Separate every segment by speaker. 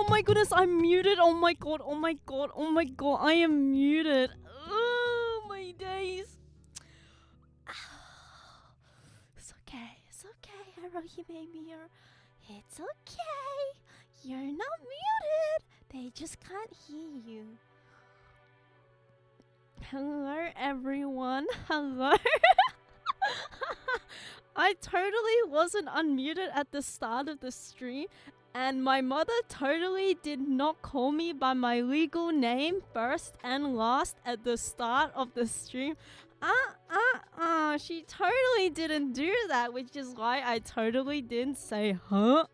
Speaker 1: Oh my goodness, I'm muted. Oh my god, oh my god, oh my god, I am muted. Oh my days. It's okay, Haruhime Mirror. It's okay. You're not muted. They just can't hear you. Hello, everyone. Hello. I totally wasn't unmuted at the start of the stream, and my mother totally did not call me by my legal name first and last at the start of the stream. She totally didn't do that, which is why I totally didn't say, huh?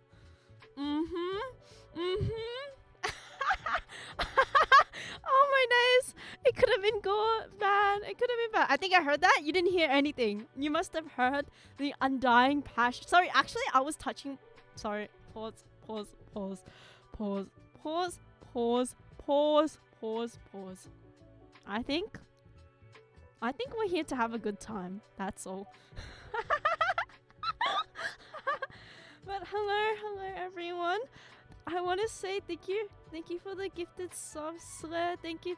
Speaker 1: Oh my days. It could have been good, man. It could have been bad. I think I heard that. You didn't hear anything. You must have heard the undying passion. Sorry, actually, I was touching. Sorry. Pause. I think we're here to have a good time. That's all. But hello everyone. I want to say thank you for the gifted subs, Sled. Thank you,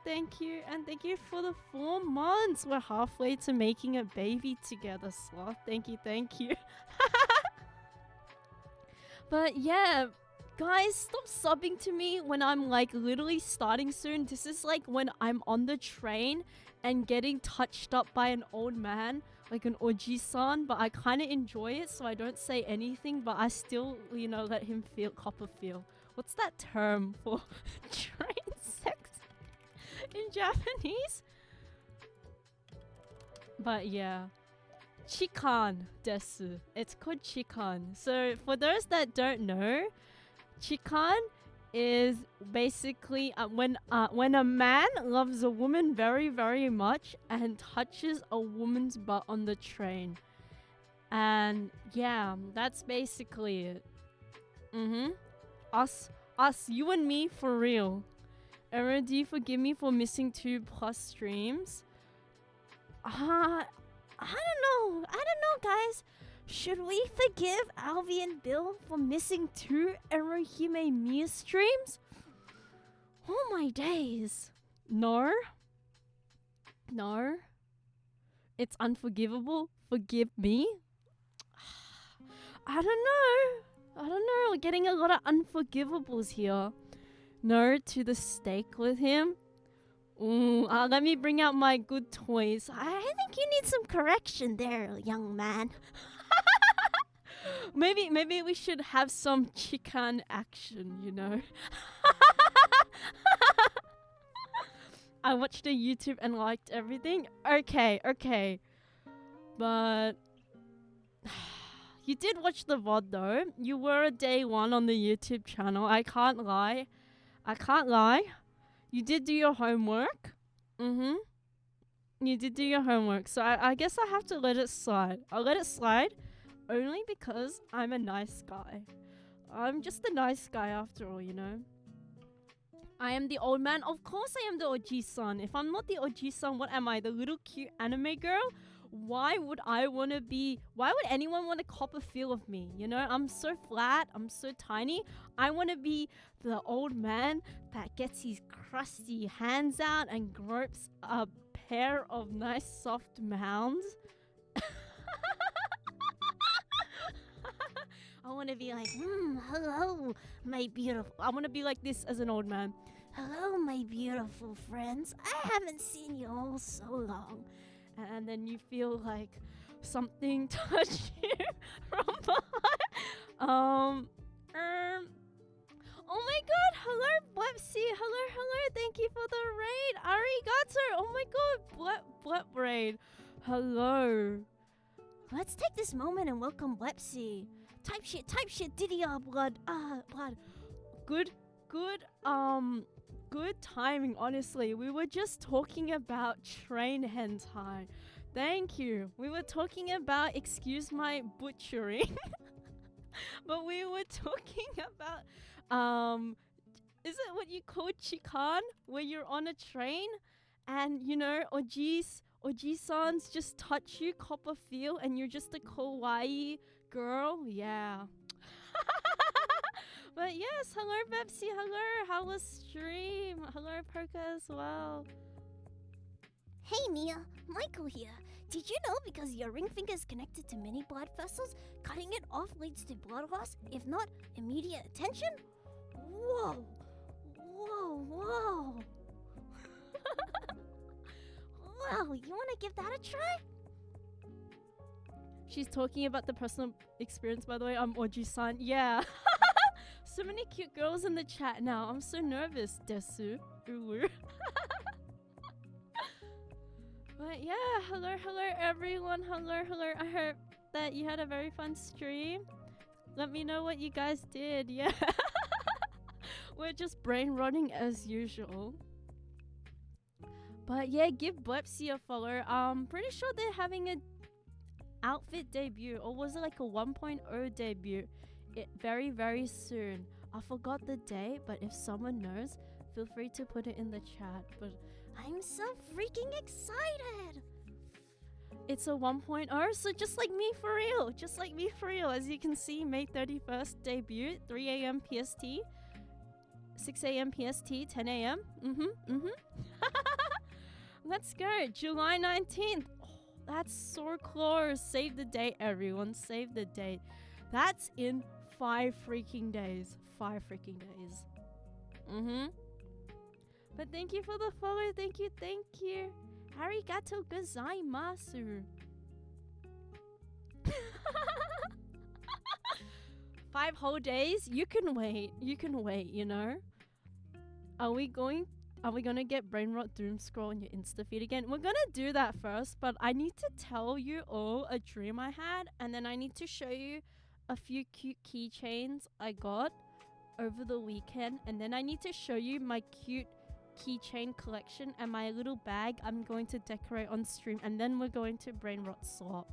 Speaker 1: and thank you for the 4 months. We're halfway to making a baby together, Sloth. Thank you. But yeah, guys, stop subbing to me when I'm like literally starting soon. This is like when I'm on the train and getting touched up by an old man, like an oji-san, but I kind of enjoy it, so I don't say anything, but I still, let him copper feel. What's that term for train sex in Japanese? But yeah. Chikan desu. It's called chikan. So for those that don't know, chikan is basically when a man loves a woman very, very much and touches a woman's butt on the train. And yeah, that's basically it. Us, you and me for real. Aaron, do you forgive me for missing 2+ streams? I don't know, guys. Should we forgive Alvi and Bill for missing 2 Erohime Mia streams? Oh my days. No. It's unforgivable. Forgive me. I don't know. We're getting a lot of unforgivables here. No to the steak with him. Let me bring out my good toys. I think you need some correction there, young man. Maybe we should have some chikan action, I watched a YouTube and liked everything. Okay. But you did watch the VOD though. You were a day one on the YouTube channel. I can't lie. You did do your homework. You did do your homework. So I guess I have to let it slide. I'll let it slide only because I'm a nice guy. I'm just a nice guy after all, I am the old man. Of course I am the Oji-san. If I'm not the Oji-san, what am I? The little cute anime girl? Why would anyone want to cop a feel of me? I'm so flat. I'm so tiny. I want to be the old man that gets his crusty hands out and gropes a pair of nice soft mounds. I want to be like, hello, my beautiful. I want to be like this as an old man. Hello, my beautiful friends. I haven't seen you all so long. And then you feel like something touch you from behind. Oh my god, hello Blepsy, hello, thank you for the raid. Arigato, oh my god, Blep raid. Hello. Let's take this moment and welcome Blepsy. Type shit, Didier blood. Good timing, honestly. We were just talking about train hentai. Thank you. We were talking about, excuse my butchering, but we were talking about, is it what you call chikan? Where you're on a train and, Oji-sans just touch you, cop a feel, and you're just a kawaii girl. Yeah. But yeah, yes. Hello, Bepsi. Hello. How was stream? Hello, Poker as well.
Speaker 2: Hey Mia, Michael here. Did you know because your ring finger is connected to many blood vessels, cutting it off leads to blood loss, if not immediate attention? Whoa! Whoa, whoa! Wow, you wanna give that a try?
Speaker 1: She's talking about the personal experience, by the way. I'm Oji-san. Yeah. So many cute girls in the chat now. I'm so nervous, Desu. Ulu. But yeah, hello everyone. Hello. I hope that you had a very fun stream. Let me know what you guys did. Yeah. We're just brain rotting as usual. But yeah, give Blepsy a follow. Pretty sure they're having a outfit debut, or was it like a 1.0 debut? Very soon. I forgot the day, but if someone knows, feel free to put it in the chat. But
Speaker 2: I'm so freaking excited!
Speaker 1: it's a 1.0, so just like me for real. Just like me for real. As you can see, May 31st debut, 3 a.m. PST, 6 a.m. PST, 10 a.m. Let's go. July 19th. Oh, that's so close. Save the date, everyone. Save the date. That's in 5 freaking days. 5 freaking days. But thank you for the follow. Thank you. Arigato gozaimasu. 5 whole days? You can wait, you know? Are we gonna get brain rot doom scroll on your Insta feed again? We're gonna do that first, but I need to tell you all a dream I had, and then I need to show you a few cute keychains I got over the weekend, and then I need to show you my cute keychain collection and my little bag I'm going to decorate on stream, and then we're going to brain rot swap.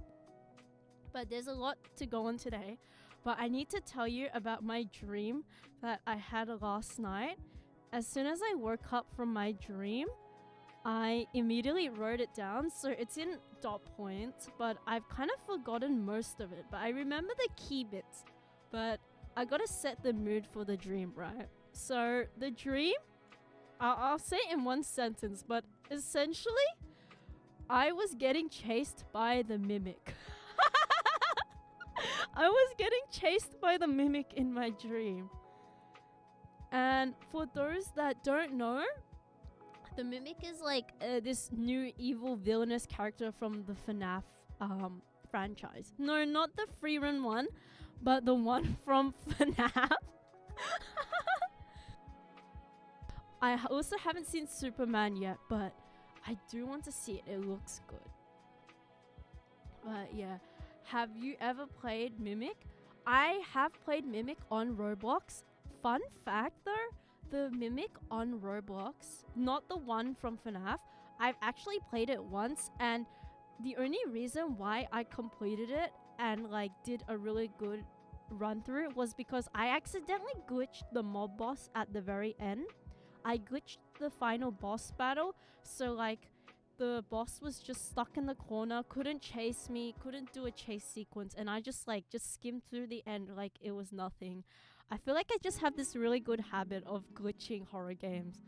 Speaker 1: But there's a lot to go on today, but I need to tell you about my dream that I had last night. As soon as I woke up from my dream, I immediately wrote it down, so it's in dot points, but I've kind of forgotten most of it, but I remember the key bits. But I gotta set the mood for the dream, right? So the dream, I'll say it in one sentence, but essentially, I was getting chased by the mimic. I was getting chased by the mimic in my dream. And for those that don't know, the mimic is like this new evil villainous character from the FNAF franchise. No, not the free run one, but the one from FNAF. I also haven't seen Superman yet, but I do want to see it. It looks good. But yeah, have you ever played Mimic? I have played Mimic on Roblox. Fun fact though, the Mimic on Roblox, not the one from FNAF, I've actually played it once, and the only reason why I completed it and like did a really good run through was because I accidentally glitched the mob boss at the very end. I glitched the final boss battle, so like the boss was just stuck in the corner, couldn't chase me, couldn't do a chase sequence, and I just skimmed through the end like it was nothing. I feel like I just have this really good habit of glitching horror games.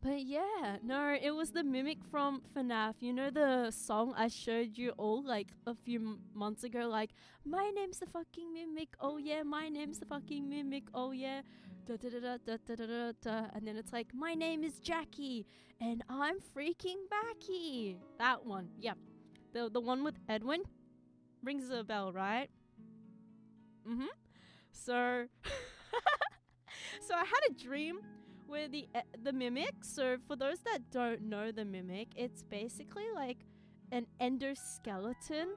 Speaker 1: But yeah, no, it was the mimic from FNAF. You know the song I showed you all like a few months ago, like, my name's the fucking mimic, oh yeah, my name's the fucking mimic, oh yeah, da da da da da da da da, and then it's like, my name is Jackie, and I'm freaking Backy. That one, yeah, the one with Edwin, rings a bell, right? So, so I had a dream where the mimic, so for those that don't know the mimic, it's basically like an endoskeleton.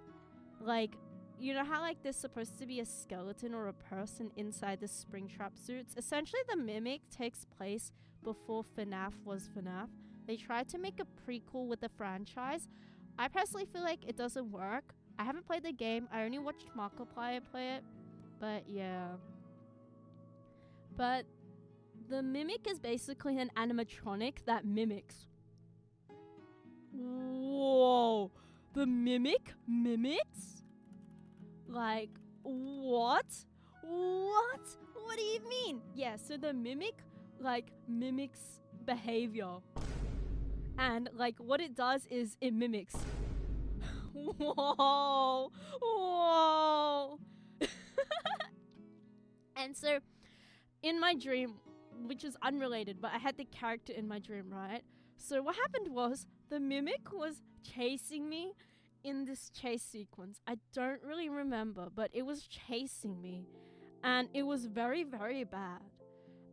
Speaker 1: Like, you know how like there's supposed to be a skeleton or a person inside the Springtrap suits? Essentially the mimic takes place before FNAF was FNAF. They tried to make a prequel with the franchise. I personally feel like it doesn't work. I haven't played the game, I only watched Markiplier play it, but yeah. But the mimic is basically an animatronic that mimics. Whoa! The mimic mimics? Like, what? What? What do you mean? Yeah, so the mimic, like, mimics behavior. And, like, what it does is it mimics. Whoa. Whoa. And so, in my dream, which is unrelated, but I had the character in my dream, right? So what happened was the mimic was chasing me in this chase sequence. I don't really remember, but it was chasing me. And it was very, very bad.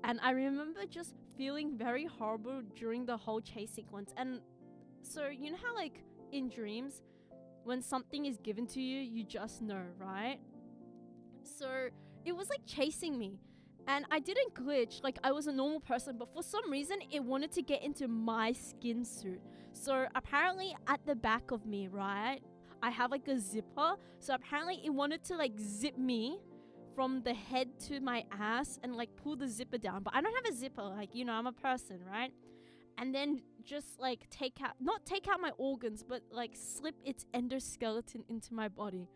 Speaker 1: And I remember just feeling very horrible during the whole chase sequence. And so, you know how, like, in dreams, when something is given to you, you just know, right? So it was like chasing me. And I didn't glitch, like I was a normal person, but for some reason it wanted to get into my skin suit. So apparently at the back of me, right, I have like a zipper. So apparently it wanted to like zip me from the head to my ass and like pull the zipper down. But I don't have a zipper, like, you know, I'm a person, right? And then just like not take out my organs, but like slip its endoskeleton into my body.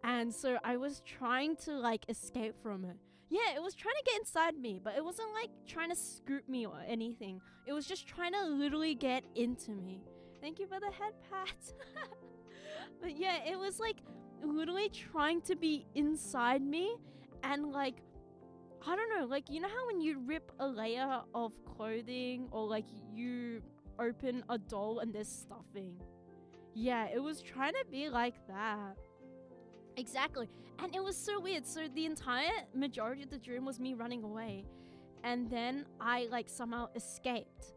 Speaker 1: And so I was trying to like escape from it. Yeah, it was trying to get inside me, but it wasn't like trying to scoop me or anything. It was just trying to literally get into me. Thank you for the head pat. But yeah, it was like literally trying to be inside me and like, I don't know, like, you know how when you rip a layer of clothing or like you open a doll and there's stuffing? Yeah, it was trying to be like that. Exactly. And it was so weird. So the entire majority of the dream was me running away. And then I like somehow escaped.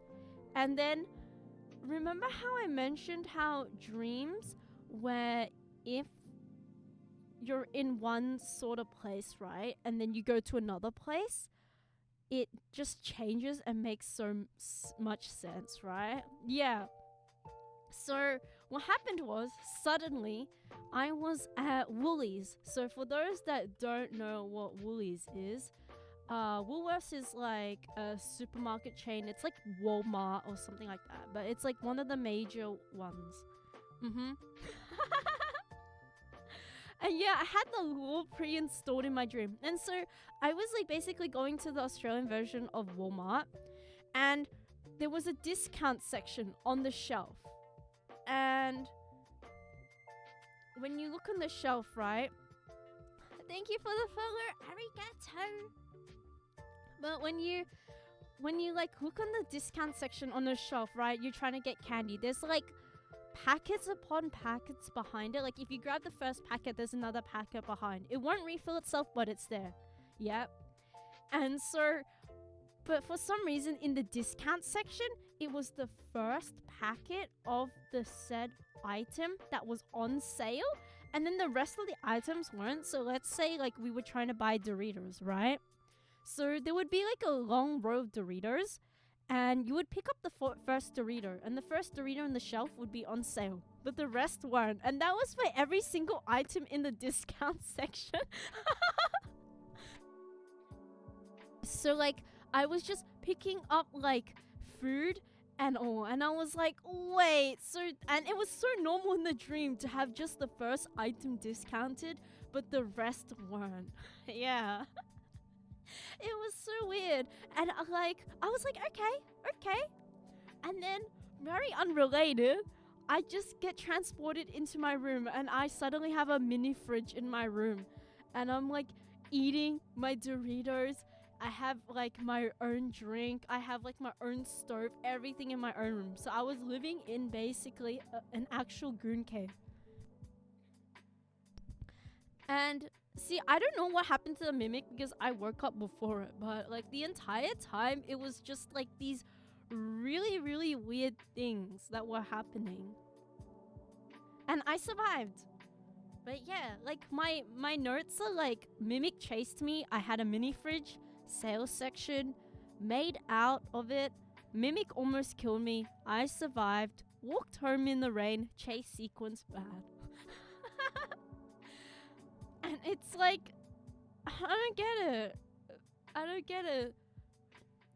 Speaker 1: And then remember how I mentioned how dreams where if you're in one sort of place, right? And then you go to another place, it just changes and makes so much sense, right? Yeah. So what happened was suddenly I was at Woolies. So for those that don't know what Woolies is, Woolworths is like a supermarket chain. It's like Walmart or something like that, but it's like one of the major ones. And yeah, I had the lure pre-installed in my dream. And so I was like basically going to the Australian version of Walmart, and there was a discount section on the shelf. And when you look on the shelf, right? Thank you for the follow, arigato. But when you like look on the discount section on the shelf, right? You're trying to get candy. There's like packets upon packets behind it. Like if you grab the first packet, there's another packet behind. It won't refill itself, but it's there. Yep. And so, but for some reason in the discount section, it was the first packet of the said item that was on sale, and then the rest of the items weren't. So let's say like we were trying to buy Doritos, right? So there would be like a long row of Doritos, and you would pick up the first Dorito, and the first Dorito on the shelf would be on sale, but the rest weren't. And that was for every single item in the discount section. So like I was just picking up like food and all, and I was like, wait, so, and it was so normal in the dream to have just the first item discounted, but the rest weren't. Yeah. It was so weird. And I was like, okay. And then, very unrelated, I just get transported into my room, and I suddenly have a mini fridge in my room, and I'm like eating my Doritos. I have like my own drink. I have like my own stove, everything in my own room. So I was living in basically an actual goon cave. And see, I don't know what happened to the mimic because I woke up before it, but like the entire time it was just like these really, really weird things that were happening. And I survived. But yeah, like my notes are like mimic chased me. I had a mini fridge, sales section, made out of it. Mimic almost killed me. I survived. Walked home in the rain. Chase sequence bad. And it's like, I don't get it.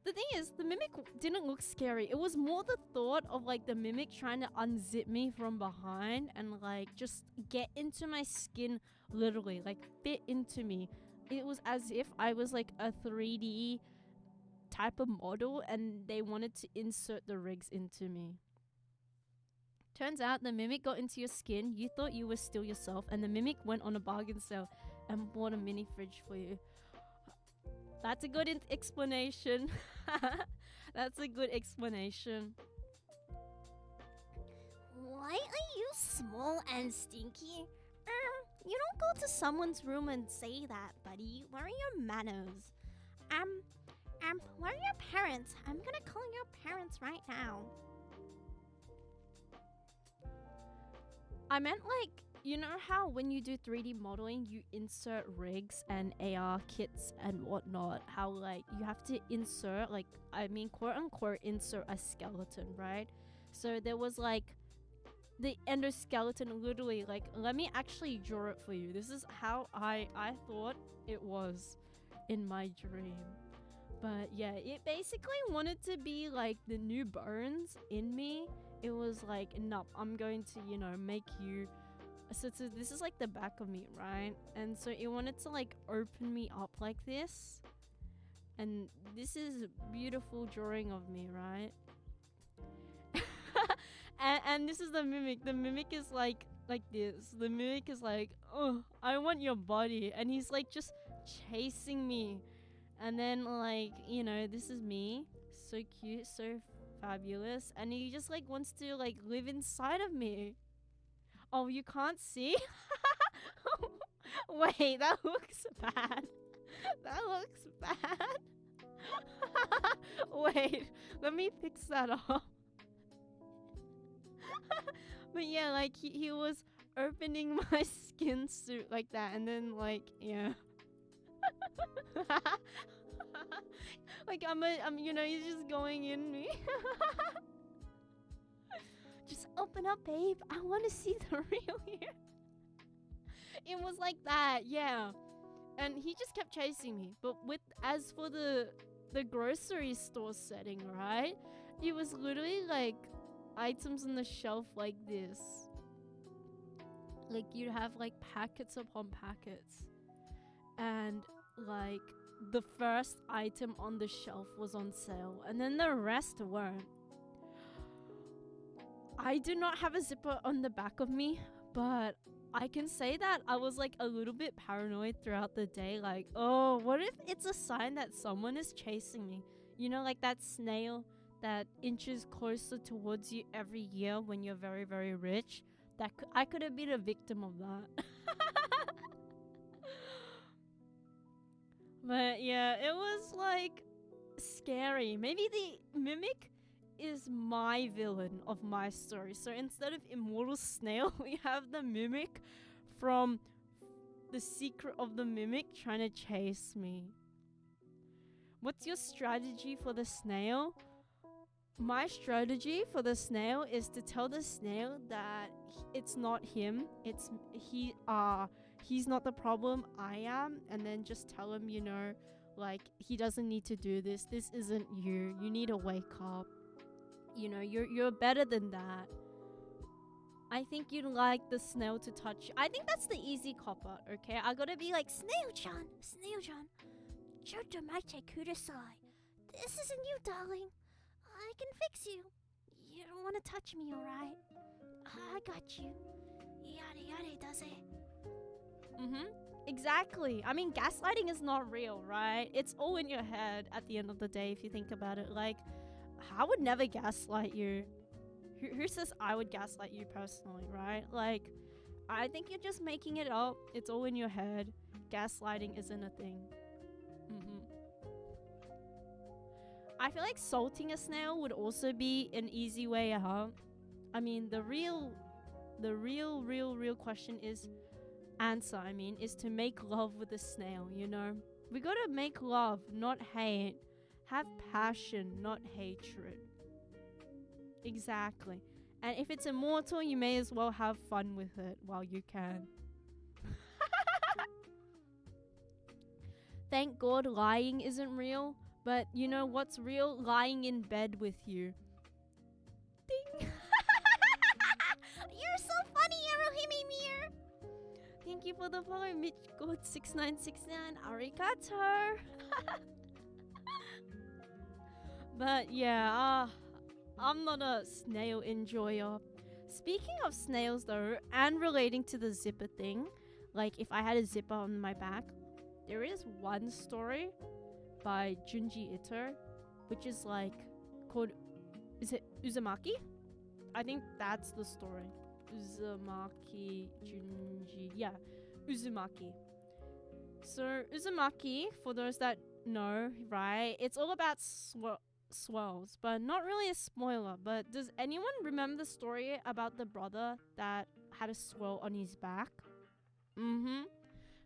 Speaker 1: The thing is, the mimic didn't look scary. It was more the thought of like the mimic trying to unzip me from behind and like just get into my skin, literally, like fit into me. It was as if I was like a 3D type of model and they wanted to insert the rigs into me. Turns out the mimic got into your skin, you thought you were still yourself, and the mimic went on a bargain sale and bought a mini fridge for you. That's a good explanation. That's a good explanation.
Speaker 2: Why are you small and stinky? You don't go to someone's room and say that, buddy. Where are your manners? Where are your parents? I'm gonna call your parents right now.
Speaker 1: I meant like, you know how when you do 3D modeling, you insert rigs and AR kits and whatnot, how like you have to insert, like, I mean, quote unquote, insert a skeleton, right? So there was like the endoskeleton, literally, like, let me actually draw it for you. This is how I thought it was in my dream. But yeah, it basically wanted to be like the new bones in me. It was like, no, I'm going to, you know, make you. So this is like the back of me, right? And so it wanted to like open me up like this. And this is a beautiful drawing of me, right? and this is the mimic. The mimic is like this. The mimic is like, oh, I want your body. And he's like just chasing me. And then like, you know, this is me. So cute, so fabulous. And he just like wants to like live inside of me. Oh, you can't see? Wait, that looks bad. That looks bad. Wait, let me fix that up. But yeah, like he was opening my skin suit like that, and then like, yeah. Like I'm you know, he's just going in me. Just open up, babe. I want to see the real here. It was like that, yeah. And he just kept chasing me. But as for the grocery store setting, right? It was literally like items on the shelf like this. Like you'd have like packets upon packets. And like the first item on the shelf was on sale, and then the rest weren't. I do not have a zipper on the back of me, but I can say that I was like a little bit paranoid throughout the day. Like, oh, what if it's a sign that someone is chasing me? You know, like that snail that inches closer towards you every year when you're very, very rich. I could have been a victim of that. But yeah, it was like scary. Maybe the mimic is my villain of my story. So instead of Immortal Snail, we have the mimic from The Secret of the Mimic trying to chase me. What's your strategy for the snail? My strategy for the snail is to tell the snail that it's not him. He's not the problem, I am. And then just tell him, you know, like, he doesn't need to do this. This isn't you. You need to wake up. You know, you're better than that. I think you'd like the snail to touch you. I think that's the easy cop-out, okay? I gotta be like,
Speaker 2: Snail-chan, Jotomite kudasai. This isn't you, darling. I can fix you. You don't want to touch me, alright? I got you. Yada yada does it.
Speaker 1: Exactly. I mean, gaslighting is not real, right? It's all in your head at the end of the day if you think about it. Like, I would never gaslight you. Who says I would gaslight you personally, right? Like, I think you're just making it up. It's all in your head. Gaslighting isn't a thing. I feel like salting a snail would also be an easy way out. I mean, the real question is is to make love with a snail, you know? We gotta make love, not hate. Have passion, not hatred. Exactly. And if it's immortal, you may as well have fun with it while you can. Thank God lying isn't real, But you know what's real? Lying in bed with you. Ding!
Speaker 2: You're so funny, Aruhime Mir.
Speaker 1: Thank you for the follow, MitchGod6969. Arigato! But yeah, I'm not a snail enjoyer. Speaking of snails though, and relating to the zipper thing, like if I had a zipper on my back, there is one story by Junji Ito, which is like called, is it Uzumaki? I think that's the story. Uzumaki Junji, yeah, Uzumaki. So Uzumaki, for those that know, right, it's all about swirls, but not really a spoiler. But does anyone remember the story about the brother that had a swirl on his back?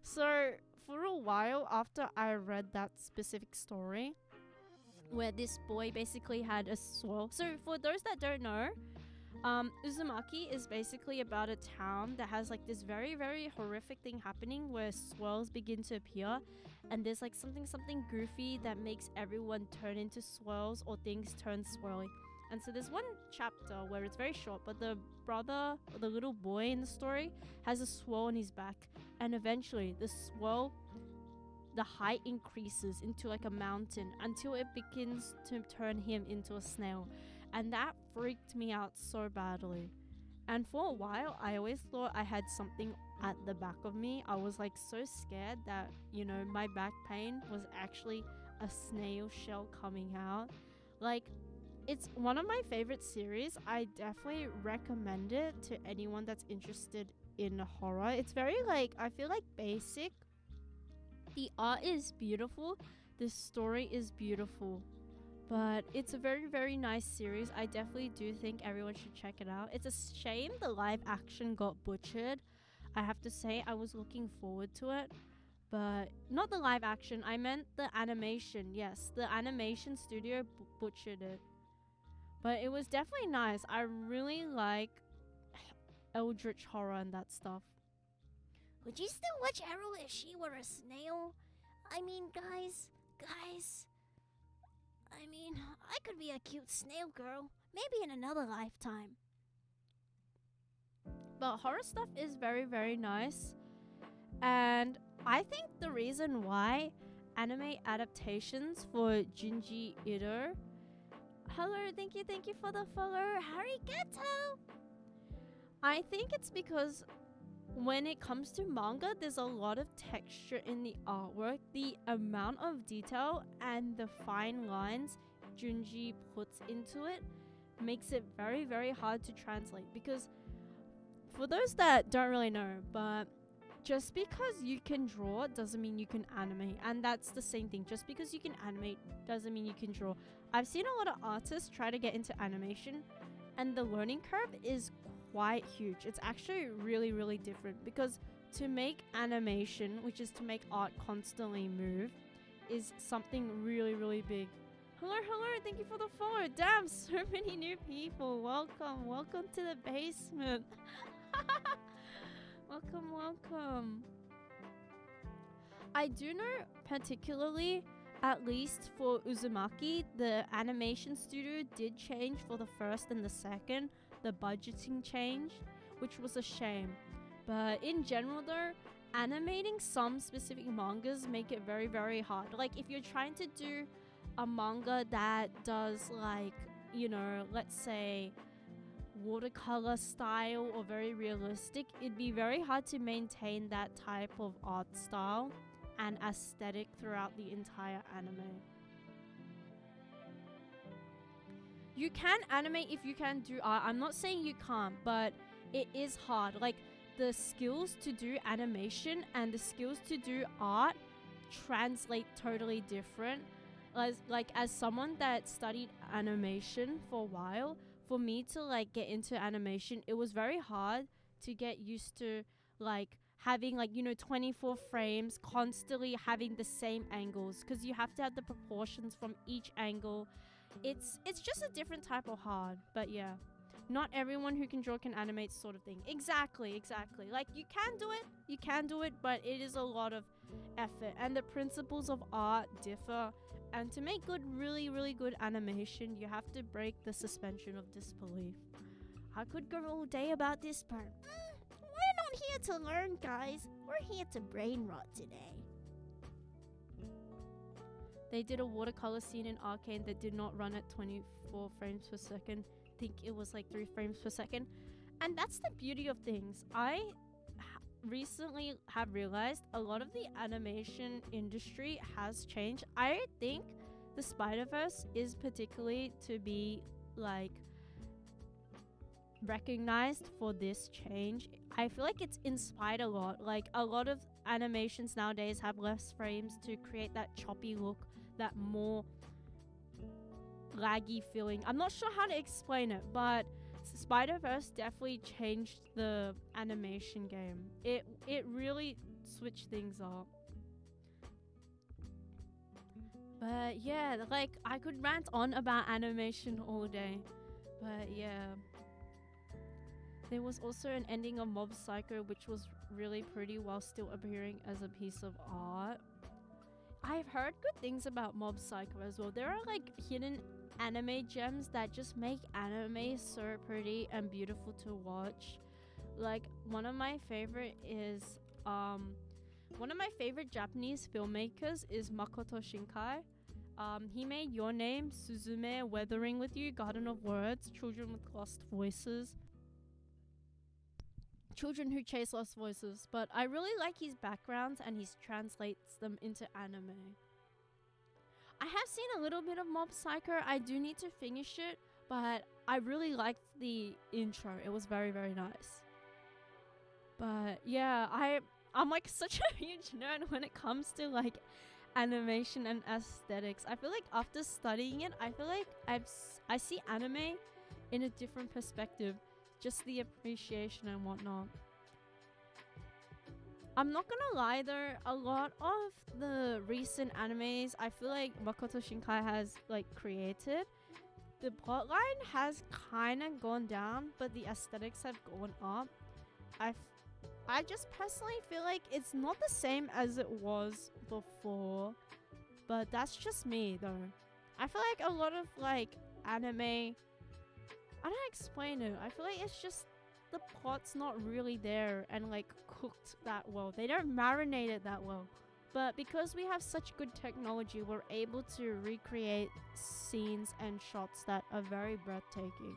Speaker 1: So for a while after I read that specific story, where this boy basically had a swirl. So for those that don't know, Uzumaki is basically about a town that has like this very, very horrific thing happening where swirls begin to appear, and there's like something goofy that makes everyone turn into swirls or things turn swirly. And so there's one chapter where it's very short, but the brother, or the little boy in the story, has a swirl on his back, and eventually the swirl, the height increases into like a mountain until it begins to turn him into a snail. And that freaked me out so badly. And for a while, I always thought I had something at the back of me. I was like so scared that, you know, my back pain was actually a snail shell coming out. Like, it's one of my favorite series. I definitely recommend it to anyone that's interested in horror. It's very like, I feel like basic. The art is beautiful. The story is beautiful. But it's a very, very nice series. I definitely do think everyone should check it out. It's a shame the live action got butchered. I have to say, I was looking forward to it. But not the live action, I meant the animation. Yes, the animation studio butchered it. But it was definitely nice. I really like eldritch horror and that stuff.
Speaker 2: Would you still watch Arrow if she were a snail? I mean, guys. I mean, I could be a cute snail girl. Maybe in another lifetime.
Speaker 1: But horror stuff is very, very nice. And I think the reason why anime adaptations for Junji Ito. Hello, thank you for the follow.
Speaker 2: Arigato!
Speaker 1: I think it's because when it comes to manga, there's a lot of texture in the artwork. The amount of detail and the fine lines Junji puts into it makes it very, very hard to translate. Because for those that don't really know, but just because you can draw doesn't mean you can animate. And that's the same thing. Just because you can animate doesn't mean you can draw. I've seen a lot of artists try to get into animation, and the learning curve is quite huge. It's actually really, really different, because to make animation, which is to make art constantly move, is something really, really big. Hello, thank you for the follow. Damn, so many new people. Welcome to the basement. Welcome. I do know particularly, at least for Uzumaki, the animation studio did change for the first and the second. The budgeting changed, which was a shame. But in general though, animating some specific mangas make it very, very hard. Like if you're trying to do a manga that does like, you know, let's say watercolor style or very realistic, it'd be very hard to maintain that type of art style and aesthetic throughout the entire anime. You can animate if you can do art. I'm not saying you can't, but it is hard. Like the skills to do animation and the skills to do art translate totally different. As someone that studied animation for a while, for me to like get into animation, it was very hard to get used to like having 24 frames, constantly having the same angles, because you have to have the proportions from each angle. It's just a different type of hard. But yeah, not everyone who can draw can animate, sort of thing. Exactly. Like you can do it, but it is a lot of effort, and the principles of art differ, And to make good, really, really good animation, you have to break the suspension of disbelief. I could go all day about this, but
Speaker 2: We're not here to learn, guys. We're here to brain rot today.
Speaker 1: they did a watercolor scene in Arcane that did not run at 24 frames per second. I think it was like 3 frames per second. And that's the beauty of things. I recently have realized a lot of the animation industry has changed. I think the Spider-Verse is particularly to be like recognized for this change. I feel like it's inspired a lot. Like a lot of animations nowadays have less frames to create that choppy look, that more laggy feeling. I'm not sure how to explain it, but Spider-Verse definitely changed the animation game. It really switched things up. But yeah, like I could rant on about animation all day. But yeah. There was also an ending of Mob Psycho which was really pretty while still appearing as a piece of art. I've heard good things about Mob Psycho as well. There are like hidden anime gems that just make anime so pretty and beautiful to watch. Like one of my favorite Japanese filmmakers is Makoto Shinkai. He made Your Name, Suzume, Weathering with You, Garden of Words, Children with Lost Voices. Children Who Chase Lost Voices, but I really like his backgrounds and he translates them into anime. I have seen a little bit of Mob Psycho. I do need to finish it, but I really liked the intro. It was very, very nice. But yeah, I'm like such a huge nerd when it comes to like animation and aesthetics. I feel like after studying it, I feel like I see anime in a different perspective. Just the appreciation and whatnot. I'm not gonna lie though, a lot of the recent animes I feel like Makoto Shinkai has like created, the plotline has kind of gone down, but the aesthetics have gone up. I just personally feel like it's not the same as it was before, but that's just me though. I feel like a lot of like anime, I don't explain it. I feel like it's just the plot's not really there and like cooked that well. They don't marinate it that well. But because we have such good technology, we're able to recreate scenes and shots that are very breathtaking.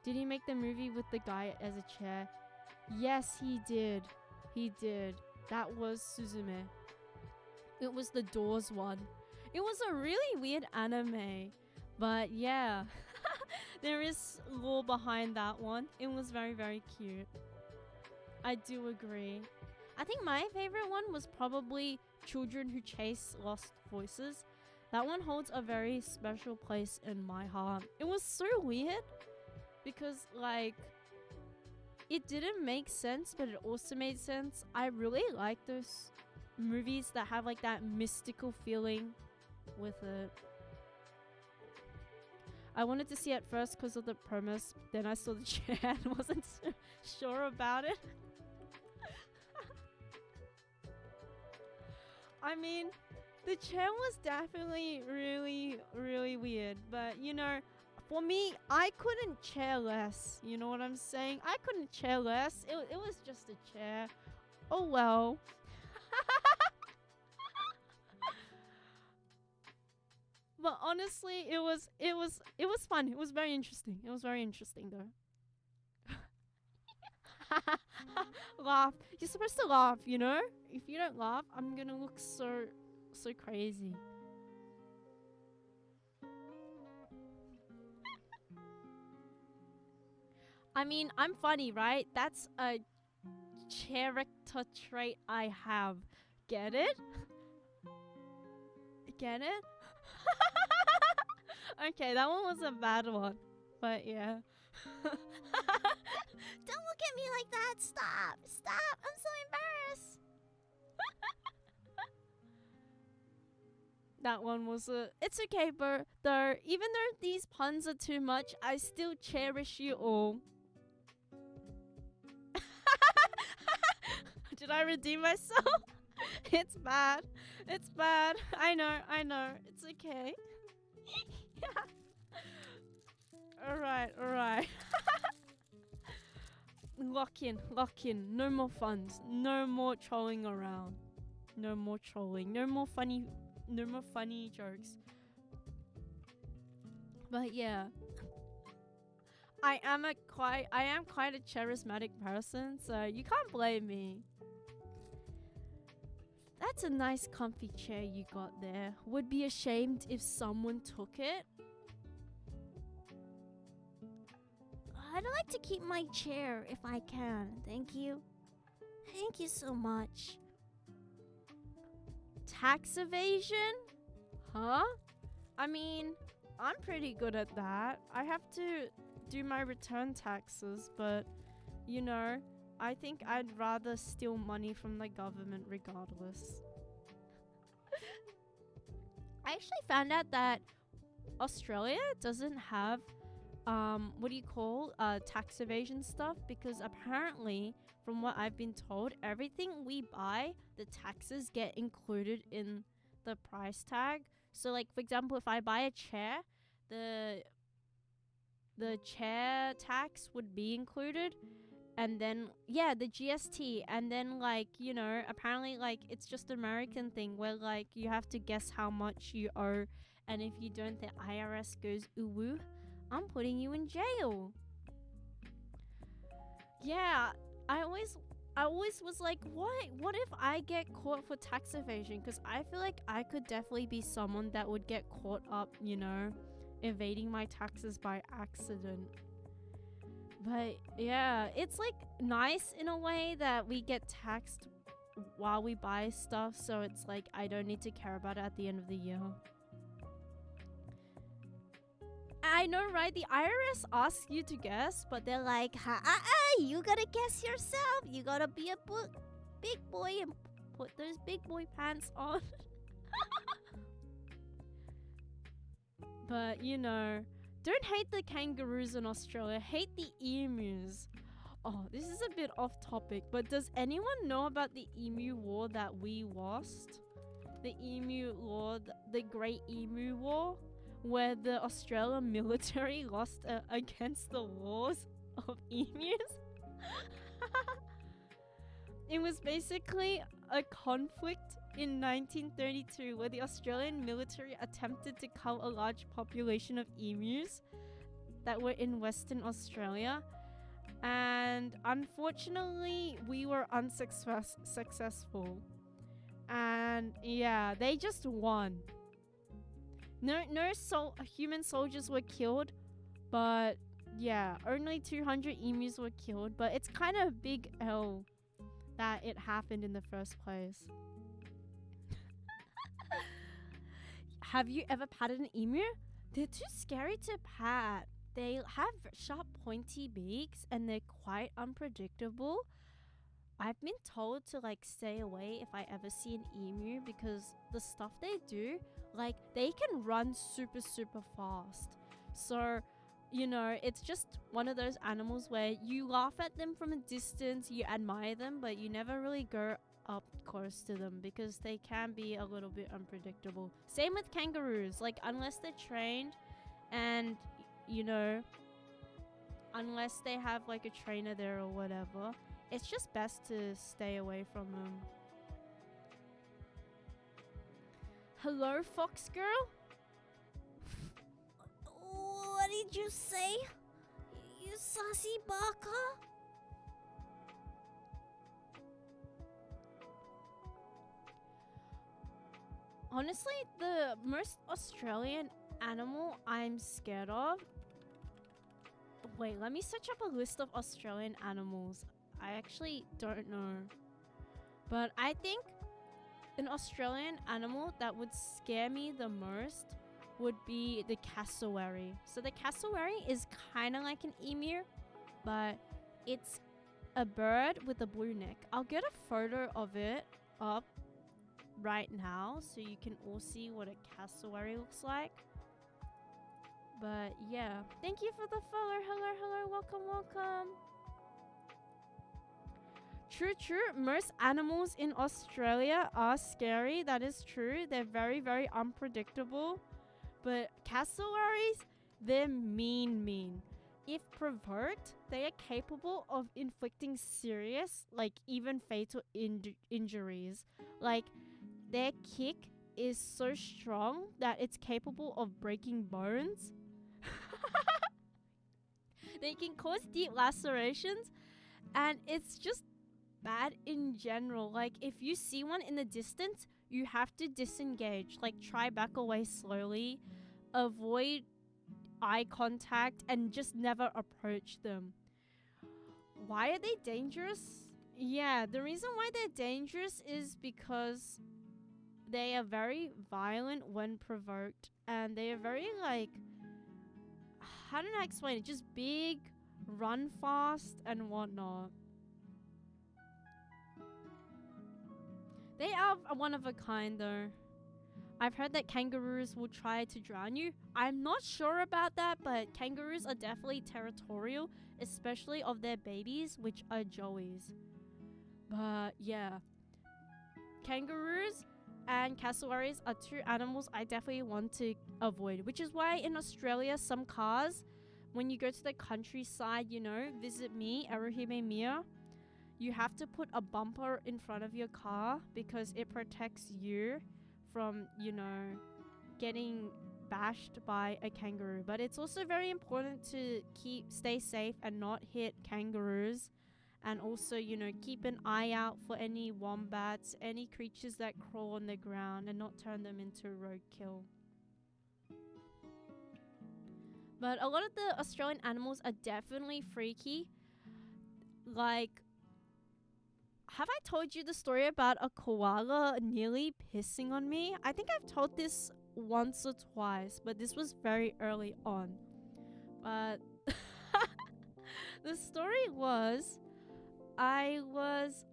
Speaker 1: Did he make the movie with the guy as a chair? Yes, he did. He did. That was Suzume. It was the Doors one. It was a really weird anime. But yeah. There is lore behind that one. It was very, very cute. I do agree. I think my favorite one was probably Children Who Chase Lost Voices. That one holds a very special place in my heart. It was so weird because like it didn't make sense, but it also made sense. I really like those movies that have like that mystical feeling with it. I wanted to see it first because of the premise. Then I saw the chair and wasn't sure about it. I mean, the chair was definitely really, really weird. But, you know, for me, I couldn't chair less. You know what I'm saying? I couldn't chair less. It was just a chair. Oh, well. But honestly, it was fun. It was very interesting. It was very interesting though. Laugh. You're supposed to laugh, you know? If you don't laugh, I'm gonna look so crazy. I mean, I'm funny, right? That's a character trait I have. Get it? Get it? Okay, that one was a bad one. But yeah.
Speaker 2: Don't look at me like that. Stop. Stop. I'm so embarrassed.
Speaker 1: That one was it's okay, but though even though these puns are too much, I still cherish you all. Did I redeem myself? It's bad. It's bad. I know. It's okay. Yeah. Alright. Lock in. No more funds. No more trolling around. No more trolling. No more funny jokes. But yeah. I am quite a charismatic person, so you can't blame me. That's a nice comfy chair you got there. Would be ashamed if someone took it.
Speaker 2: I'd like to keep my chair if I can. Thank you. Thank you so much.
Speaker 1: Tax evasion? Huh? I mean, I'm pretty good at that. I have to do my return taxes, but you know, I think I'd rather steal money from the government regardless. I actually found out that Australia doesn't have tax evasion stuff, because apparently, from what I've been told, everything we buy, the taxes get included in the price tag. So like, for example, if I buy a chair, the chair tax would be included, and then the GST, and then like, you know, apparently like it's just an American thing where like you have to guess how much you owe, and if you don't, the IRS goes, ooh, I'm putting you in jail. Yeah, I always was like, what if I get caught for tax evasion? Because I feel like I could definitely be someone that would get caught up, you know, evading my taxes by accident. But yeah, it's like nice in a way that we get taxed while we buy stuff, so it's like I don't need to care about it at the end of the year. I know, right? The IRS asks you to guess, but they're like,
Speaker 2: you gotta guess yourself. You gotta be a big boy and
Speaker 1: put those big boy pants on. But, you know, don't hate the kangaroos in Australia. Hate the emus. Oh, this is a bit off topic, but does anyone know about the emu war that we lost? The emu war, the Great Emu War, where the Australian military lost against the wars of emus. It was basically a conflict in 1932 where the Australian military attempted to cull a large population of emus that were in Western Australia, and unfortunately we were unsuccessful. And yeah, they just won. No human soldiers were killed, but yeah, only 200 emus were killed. But it's kind of a big L that it happened in the first place. Have you ever patted an emu? They're too scary to pat. They have sharp, pointy beaks, and they're quite unpredictable. I've been told to like stay away if I ever see an emu, because the stuff they do, like they can run super fast. So, you know, it's just one of those animals where you laugh at them from a distance, you admire them, but you never really go up close to them because they can be a little bit unpredictable. Same with kangaroos, like unless they're trained and, you know, unless they have like a trainer there or whatever, it's just best to stay away from them. Hello, Fox Girl?
Speaker 2: What did you say? You sassy baka?
Speaker 1: Honestly, the most Australian animal I'm scared of... Wait, let me search up a list of Australian animals. I actually don't know. But I think an Australian animal that would scare me the most would be the cassowary. So the cassowary is kind of like an emu, but it's a bird with a blue neck. I'll get a photo of it up right now so you can all see what a cassowary looks like. But yeah, thank you for the follow. Hello, welcome. True, true. Most animals in Australia are scary. That is true. They're very, very unpredictable. But cassowaries, they're mean. If provoked, they are capable of inflicting serious, like even fatal injuries. Like their kick is so strong that it's capable of breaking bones. They can cause deep lacerations, and it's just bad in general. Like if you see one in the distance, you have to disengage. Like try back away slowly, avoid eye contact, and just never approach them. Why are they dangerous? Yeah, the reason why they're dangerous is because they are very violent when provoked, and they are very like, how do I explain it? Just big, run fast, and whatnot. They are one of a kind though. I've heard that kangaroos will try to drown you. I'm not sure about that, but kangaroos are definitely territorial, especially of their babies, which are joeys. But yeah, kangaroos and cassowaries are two animals I definitely want to avoid, which is why in Australia, some cars, when you go to the countryside, visit me, Erohime Mia, you have to put a bumper in front of your car because it protects you from, getting bashed by a kangaroo. But it's also very important to stay safe and not hit kangaroos. And also, keep an eye out for any wombats, any creatures that crawl on the ground, and not turn them into roadkill. But a lot of the Australian animals are definitely freaky. Like, have I told you the story about a koala nearly pissing on me? I think I've told this once or twice, but this was very early on. But the story was, I was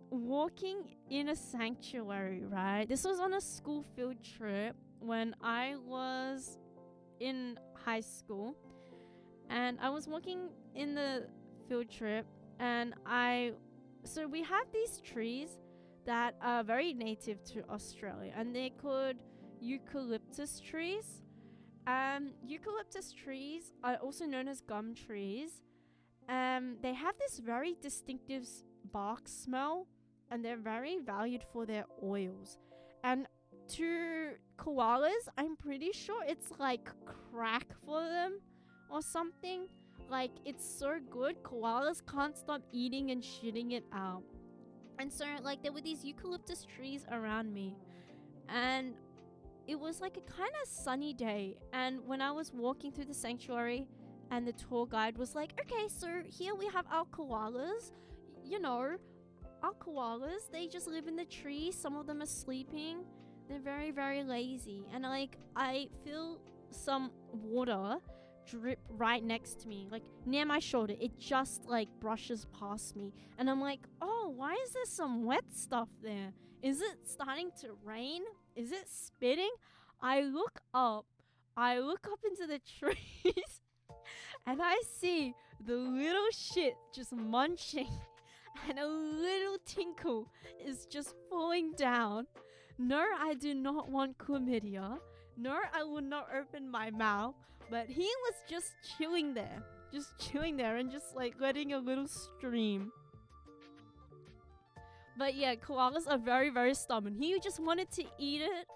Speaker 1: walking in a sanctuary, right? This was on a school field trip when I was in high school. And I was walking in the field trip, and so we have these trees that are very native to Australia, and they're called eucalyptus trees. Eucalyptus trees are also known as gum trees. They have this very distinctive bark smell, and they're very valued for their oils. And to koalas, I'm pretty sure it's like crack for them or something. Like, it's so good, koalas can't stop eating and shitting it out. And so, like, there were these eucalyptus trees around me, and it was like a kind of sunny day. And when I was walking through the sanctuary, and the tour guide was like, okay, so here we have our koalas. Our koalas, they just live in the trees. Some of them are sleeping. They're very, very lazy. And I feel some water drip right next to me, like near my shoulder. It just like brushes past me. And I'm like, oh, why is there some wet stuff there? Is it starting to rain? Is it spitting? I look up into the trees. And I see the little shit just munching, and a little tinkle is just falling down. No, I do not want chlamydia. No, I will not open my mouth. But he was just chilling there and just like letting a little stream. But yeah, koalas are very, very stubborn. He just wanted to eat it,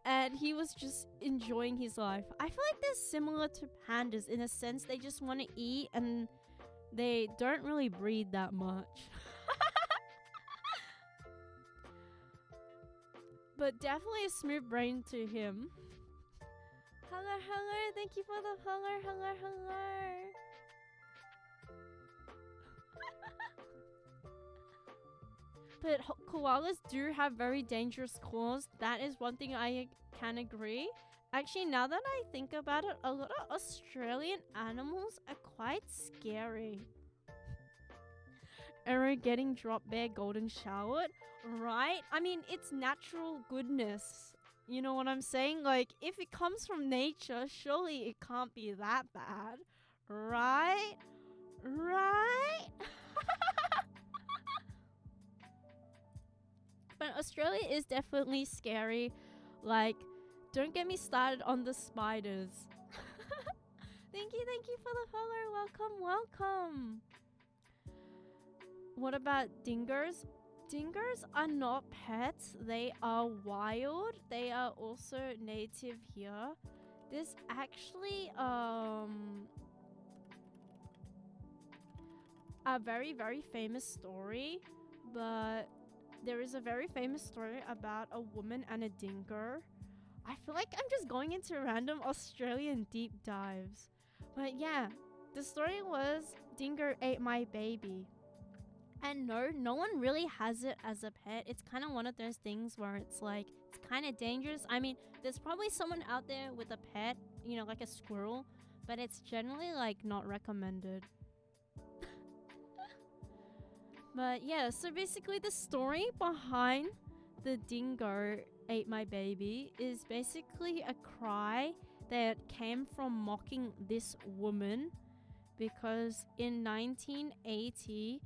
Speaker 1: and he was just enjoying his life. I feel like they're similar to pandas in a sense. They just want to eat, and they don't really breed that much. But definitely a smooth brain to him. Hello. Thank you for the hello. But koalas do have very dangerous claws. That is one thing I can agree. Actually, now that I think about it, a lot of Australian animals are quite scary. Arrow getting dropped there, golden showered, right? I mean, it's natural goodness. You know what I'm saying? Like, if it comes from nature, surely it can't be that bad, right? But Australia is definitely scary. Like, don't get me started on the spiders. Thank you for the follow. Welcome. What about dingoes? Dingoes are not pets. They are wild. They are also native here. There's actually a very, very famous story, but there is a very famous story about a woman and a dingo. I feel like I'm just going into random Australian deep dives. But yeah, the story was dingo ate my baby. And no one really has it as a pet. It's kind of one of those things where it's like, it's kind of dangerous. I mean, there's probably someone out there with a pet, like a squirrel, but it's generally like not recommended. But yeah, so basically the story behind the dingo ate my baby is basically a cry that came from mocking this woman, because in 1980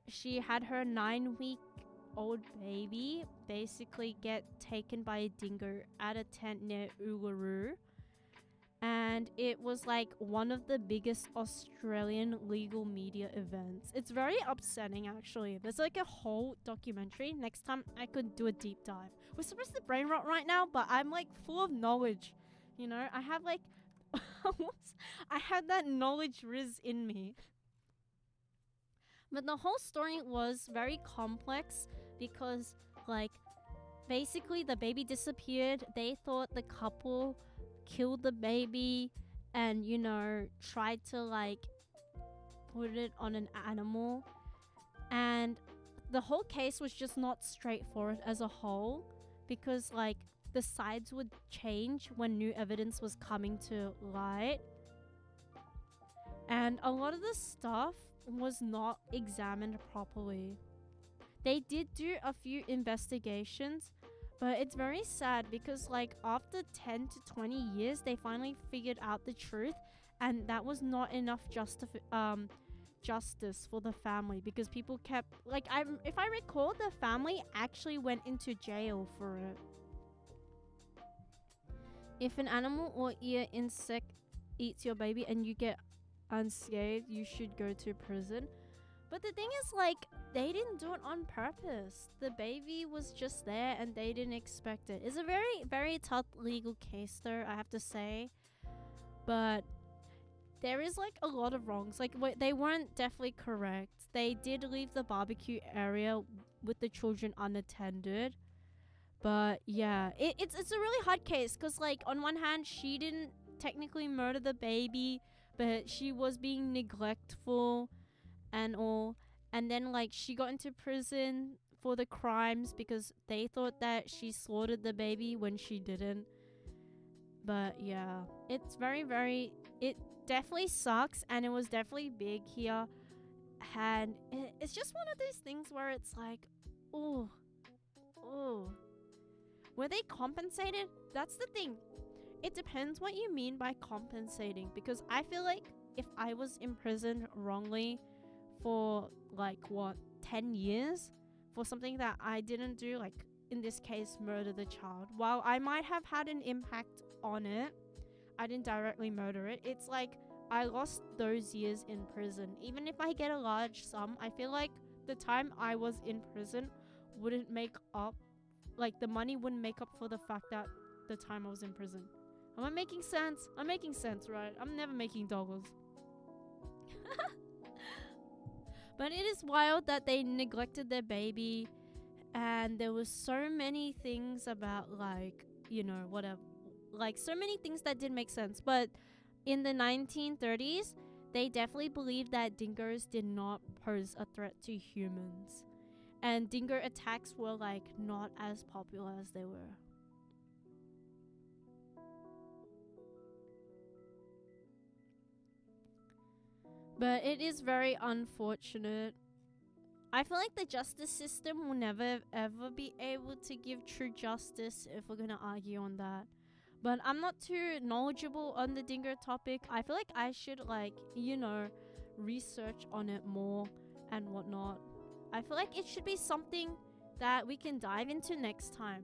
Speaker 1: she had her 9-week-old baby basically get taken by a dingo at a tent near Uluru. And it was like one of the biggest Australian legal media events. It's very upsetting, actually. There's like a whole documentary. Next time I could do a deep dive. We're supposed to brain rot right now, but I'm like full of knowledge. I have like I have that knowledge riz in me. But the whole story was very complex because like basically the baby disappeared. They thought the couple killed the baby and tried to like put it on an animal, and the whole case was just not straightforward as a whole, because like the sides would change when new evidence was coming to light, and a lot of the stuff was not examined properly. They did do a few investigations, but it's very sad because like after 10 to 20 years they finally figured out the truth, and that was not enough justice for the family, because people kept like, if I recall, the family actually went into jail for it. If an animal or insect eats your baby and you get unscathed, you should go to prison. But the thing is, like, they didn't do it on purpose. The baby was just there and they didn't expect it. It's a very, very tough legal case though, I have to say. But there is like a lot of wrongs. Like, they weren't definitely correct. They did leave the barbecue area with the children unattended. But yeah, it's a really hard case because like on one hand she didn't technically murder the baby, but she was being neglectful and all. And then like she got into prison for the crimes because they thought that she slaughtered the baby when she didn't. But yeah, it's very, very, it definitely sucks, and it was definitely big here. And it's just one of those things where it's like, oh, were they compensated? That's the thing. It depends what you mean by compensating, because I feel like if I was imprisoned wrongly for like 10 years for something that I didn't do, like in this case murder the child, while I might have had an impact on it, I didn't directly murder it. It's like I lost those years in prison. Even if I get a large sum, I feel like the time I was in prison wouldn't make up, like the money wouldn't make up for the fact that the time I was in prison. Am I making sense? I'm making sense, right? I'm never making dollars. But it is wild that they neglected their baby, and there was so many things about like, whatever, like so many things that didn't make sense. But in the 1930s, they definitely believed that dingoes did not pose a threat to humans, and dingo attacks were like not as popular as they were. But it is very unfortunate. I feel like the justice system will never ever be able to give true justice if we're gonna argue on that. But I'm not too knowledgeable on the dingo topic. I feel like I should research on it more and whatnot. I feel like it should be something that we can dive into next time.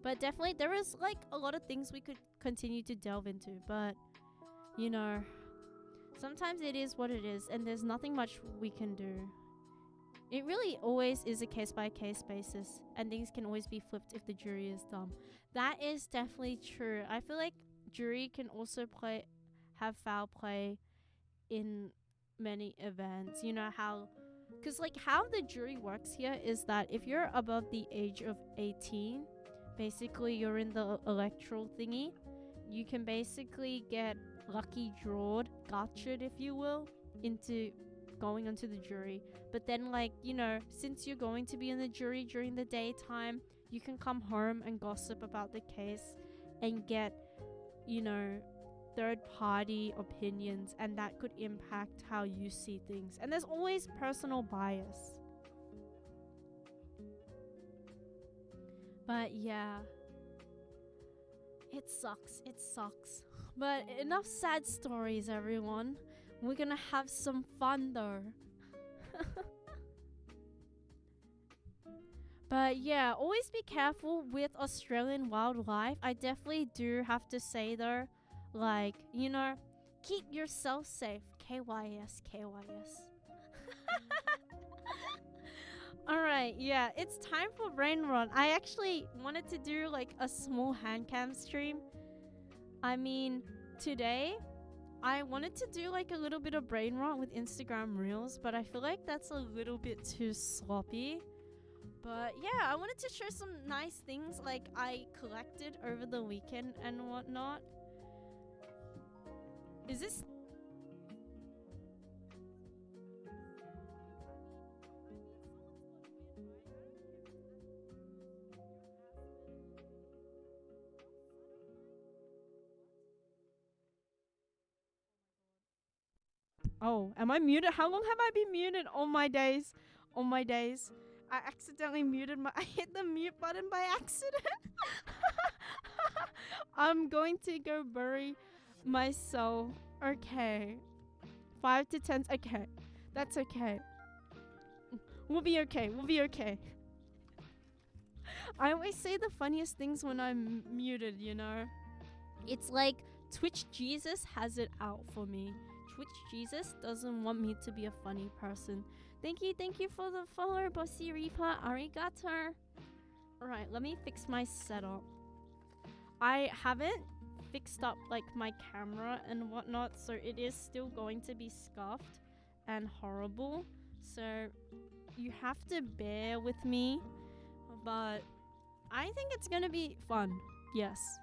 Speaker 1: But definitely there is like a lot of things we could continue to delve into, but you know, sometimes it is what it is and there's nothing much we can do. It really always is a case by case basis, and things can always be flipped if the jury is dumb. That is definitely true. I feel like jury can also have foul play in many events. You know how, because like how the jury works here is that if you're above the age of 18, basically you're in the electoral thingy. You can basically get lucky drawed, gotcha'd if you will, into going onto the jury. But then like, you know, since you're going to be in the jury during the daytime, you can come home and gossip about the case and get, you know, third party opinions, and that could impact how you see things. And there's always personal bias. But yeah, it sucks. It sucks. But enough sad stories, everyone. We're gonna have some fun though. But yeah, always be careful with Australian wildlife. I definitely do have to say though, like, you know, keep yourself safe. KYS, KYS. Alright, yeah, it's time for Brain Run. I actually wanted to do like a small hand cam stream. I mean, today I wanted to do like a little bit of brain rot with Instagram Reels, but I feel like that's a little bit too sloppy. But yeah, I wanted to show some nice things like I collected over the weekend and whatnot. Is this... Oh, am I muted? How long have I been muted? On my days. On my days. I accidentally muted I hit the mute button by accident. I'm going to go bury myself. Okay. 5 to 10. Okay. That's okay. We'll be okay. We'll be okay. I always say the funniest things when I'm muted, you know? It's like Twitch Jesus has it out for me. Twitch Jesus doesn't want me to be a funny person. Thank you for the follow, Bossy Reaper. Arigato. Alright, let me fix my setup. I haven't fixed up like my camera and whatnot, so it is still going to be scuffed and horrible. So you have to bear with me, but I think it's gonna be fun. Yes.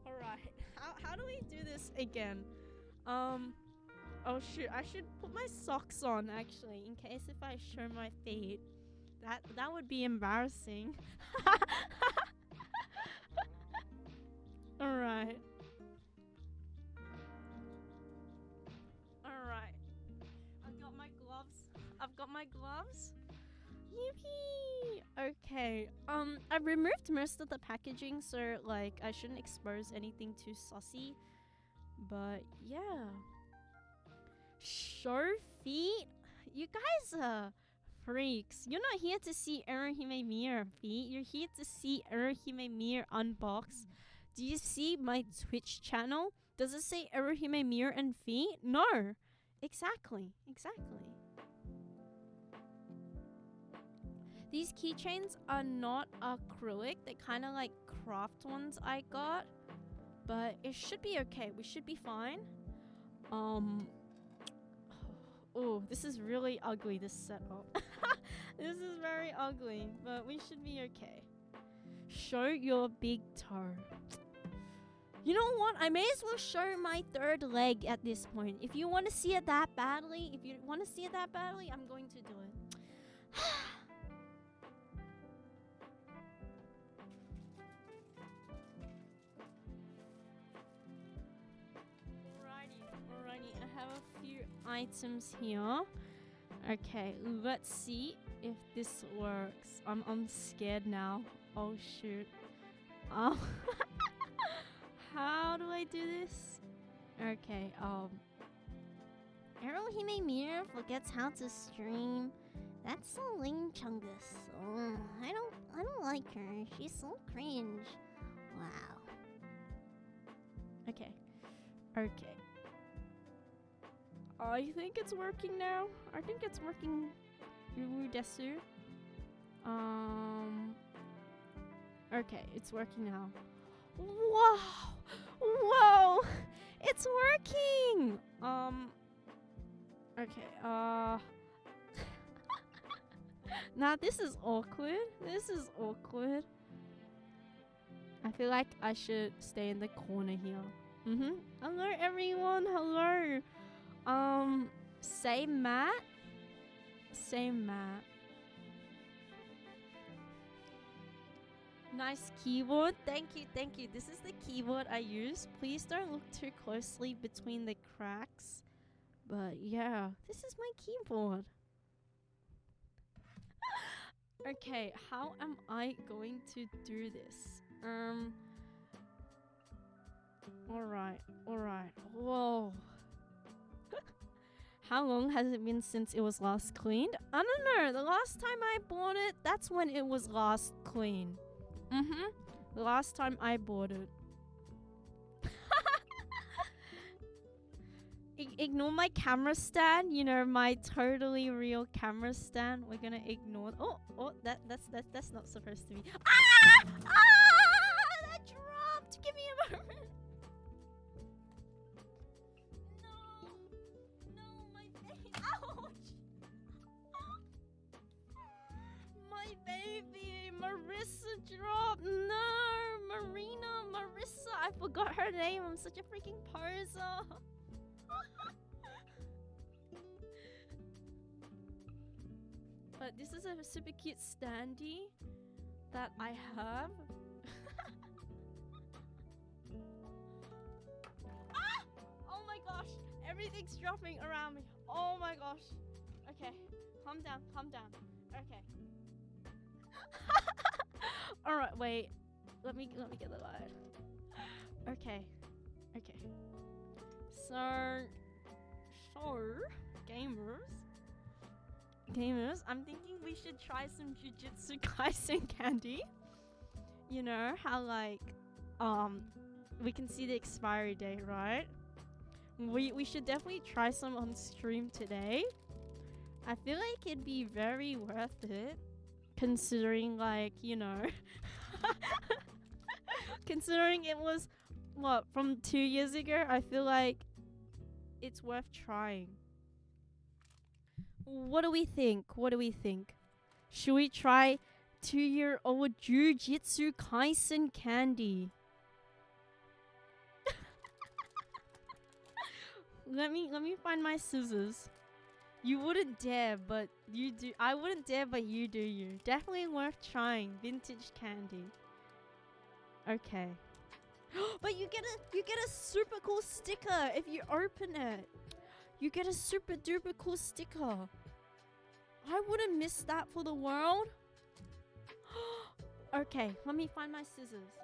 Speaker 1: Alright, how do we do this again? Oh shoot, I should put my socks on actually, in case if I show my feet. That would be embarrassing. Alright. Alright. I've got my gloves. Yippee! Okay. I removed most of the packaging, so like I shouldn't expose anything too saucy. But yeah. Show feet? You guys are freaks. You're not here to see Erohime Mir feet. You're here to see Erohime Mir unbox. Do you see my Twitch channel? Does it say Erohime Mir and feet? No. Exactly. These keychains are not acrylic. They're kind of like craft ones I got. But it should be okay. We should be fine. Oh, this is really ugly, this setup. This is very ugly, but we should be okay. Show your big toe. You know what? I may as well show my third leg at this point. If you want to see it that badly, I'm going to do it. Alrighty, I have a few items here. Okay, let's see if this works. I'm scared now. Oh shoot. Oh. How do I do this? Okay,
Speaker 2: Erohime Mir forgets how to stream. That's so lame, Chungus. I don't like her. She's so cringe. Wow.
Speaker 1: Okay. Okay. I think it's working now. I think it's working. Uru desu. Okay, it's working now. Wow! Whoa! It's working! Okay, Now this is awkward. This is awkward. I feel like I should stay in the corner here. Hello everyone, hello. Say Matt. Say Matt. Nice keyboard. Thank you, thank you. This is the keyboard I use. Please don't look too closely between the cracks. But yeah, this is my keyboard. Okay, how am I going to do this? Alright. Whoa. How long has it been since it was last cleaned? I don't know. The last time I bought it, that's when it was last cleaned. The last time I bought it. Ignore my camera stand, you know, my totally real camera stand. We're gonna ignore. That's not supposed to be. That dropped. Give me a moment. No, my baby. Ouch. My baby, Marissa dropped. No, Marissa. I forgot her name. I'm such a freaking poser. But this is a super cute standee that I have. Oh my gosh, everything's dropping around me. Oh my gosh. Okay, calm down. Okay. All right, wait. Let me get the light. Okay. So gamers, I'm thinking we should try some Jujutsu Kaisen candy. You know how like we can see the expiry date, right? We should definitely try some on stream today. I feel like it'd be very worth it, considering like, you know, considering it was what, from 2 years ago. I feel like it's worth trying. What do we think? Should we try 2-year-old Jujutsu Kaisen candy? Let me find my scissors. You wouldn't dare, but you do. I wouldn't dare, but you do. You definitely worth trying. Vintage candy. Okay. But you get a super cool sticker if you open it. You get a super duper cool sticker. I wouldn't miss that for the world. Okay, let me find my scissors.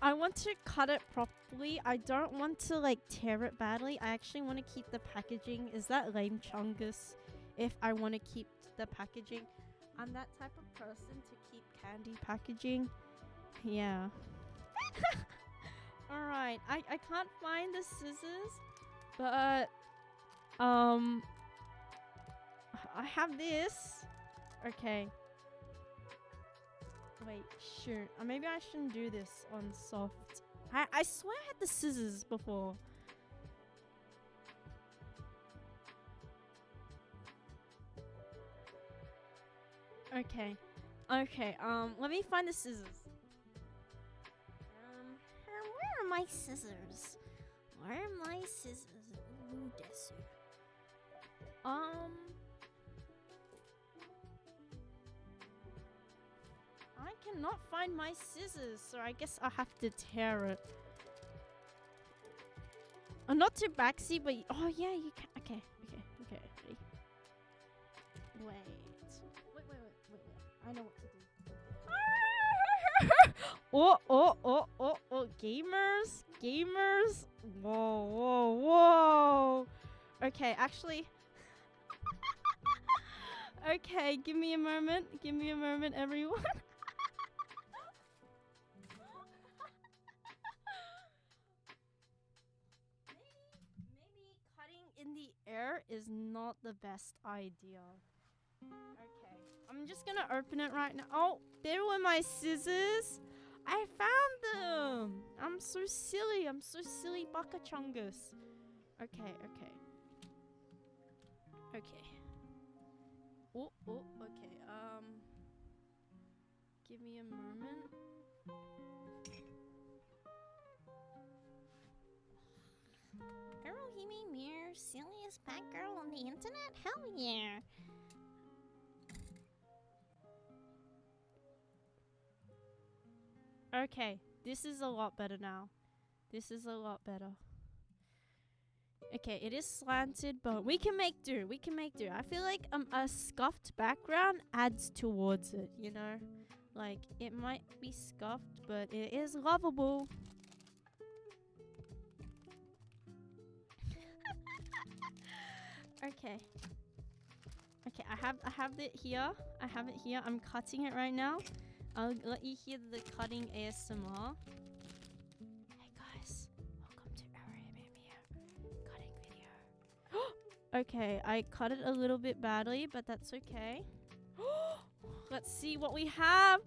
Speaker 1: I want to cut it properly. I don't want to like tear it badly. I actually want to keep the packaging. Is that lame, Chungus? If I want to keep the packaging. I'm that type of person to keep candy packaging. Yeah. Alright. I can't find the scissors. But I have this. Okay. Wait, shoot. Maybe I shouldn't do this on soft. I swear I had the scissors before. Okay. Let me find the scissors.
Speaker 2: Where are my scissors? Where are my scissors? Ooh, desu.
Speaker 1: I cannot find my scissors, so I guess I'll have to tear it. Not too backsy, but oh yeah, you can. Okay. Ready? Wait. know what to do. Oh, gamers. Whoa. Okay, actually. Okay, give me a moment, everyone. Maybe cutting in the air is not the best idea. Okay, I'm just gonna open it right now. Oh, there were my scissors. I found them. I'm so silly, Baka Chungus. Okay. Oh, okay. Give me a moment.
Speaker 2: Hirohime Mirror, silliest pet girl on the internet? Hell yeah.
Speaker 1: Okay, this is a lot better now. Okay, it is slanted, but we can make do. I feel like a scuffed background adds towards it, you know? Like, it might be scuffed, but it is lovable. Okay, I have it here. I'm cutting it right now. I'll let you hear the cutting ASMR. Hey guys, welcome to Hirohime cutting video. Okay, I cut it a little bit badly, but that's okay. Let's see what we have.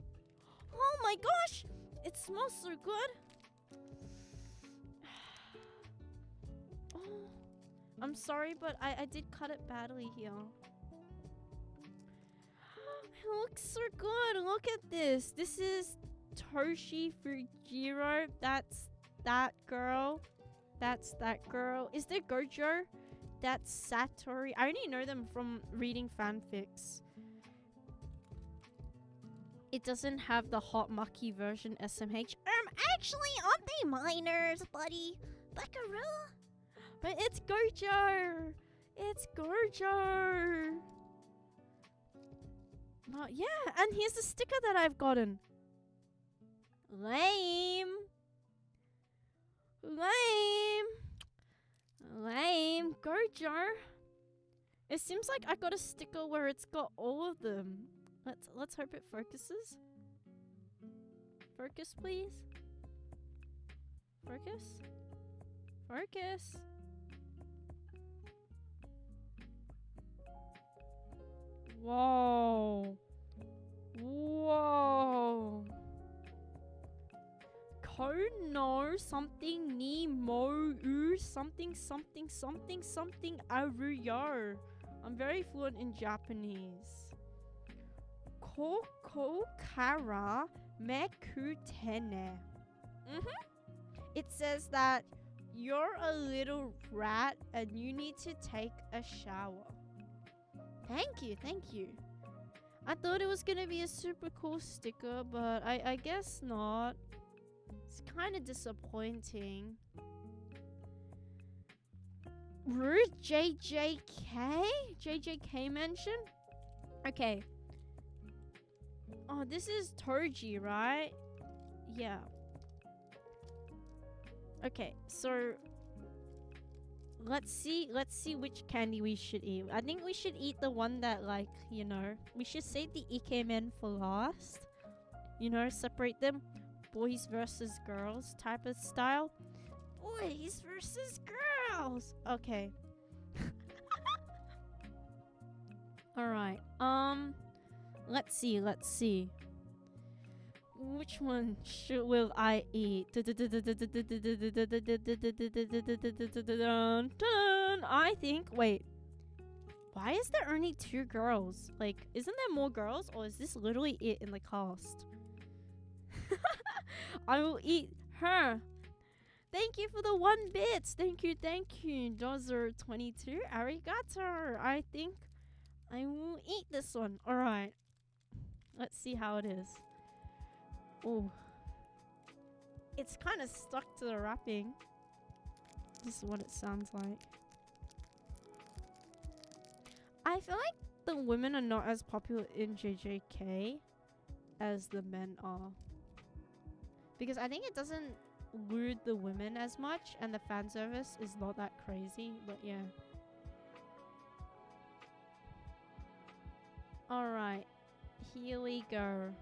Speaker 1: Oh my gosh, it smells so good. Oh, I'm sorry, but I did cut it badly here. It looks so good. Look at this. This is Toshi Fujiro. That's that girl. Is there Gojo? That's Satori. I only know them from reading fanfics. It doesn't have the hot mucky version SMH.
Speaker 2: Actually, aren't they minors, buddy? Buckaroo?
Speaker 1: But it's Gojo. Yeah, and here's the sticker that I've gotten. Lame. Gojo. It seems like I got a sticker where it's got all of them. Let's hope it focuses. Focus, please. Focus. Whoa. Kono something ni mo u something aruyo. I'm very fluent in Japanese. Koko kara mekutene. It says that you're a little rat and you need to take a shower. Thank you. I thought it was gonna be a super cool sticker, but I guess not. It's kind of disappointing. Rude JJK mention? Okay. Oh, this is Toji, right? Yeah. Okay, so let's see which candy we should eat. I think we should eat the one that, like, you know, we should save the Ikemen for last. You know, separate them. Boys versus girls type of style. Boys versus girls. Okay. Alright. Let's see. Which one will I eat? I think. Wait. Why is there only 2 girls? Like, isn't there more girls, or is this literally it in the cast? I will eat her. Thank you for the 1 bit. Thank you. Dozer22. Arigato. I think I will eat this one. Alright. Let's see how it is. Oh. It's kind of stuck to the wrapping. This is what it sounds like. I feel like the women are not as popular in JJK. as the men are. Because I think it doesn't lure the women as much, and the fan service is not that crazy, but yeah. Alright, here we go.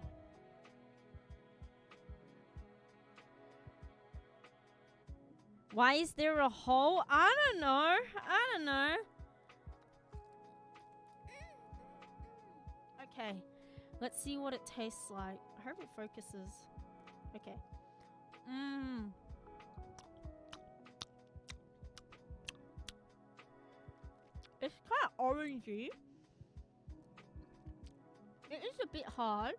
Speaker 1: Why is there a hole? I don't know. I don't know. Okay, let's see what it tastes like. I hope it focuses. Okay. Mmm. It's kind of orangey. It is a bit hard.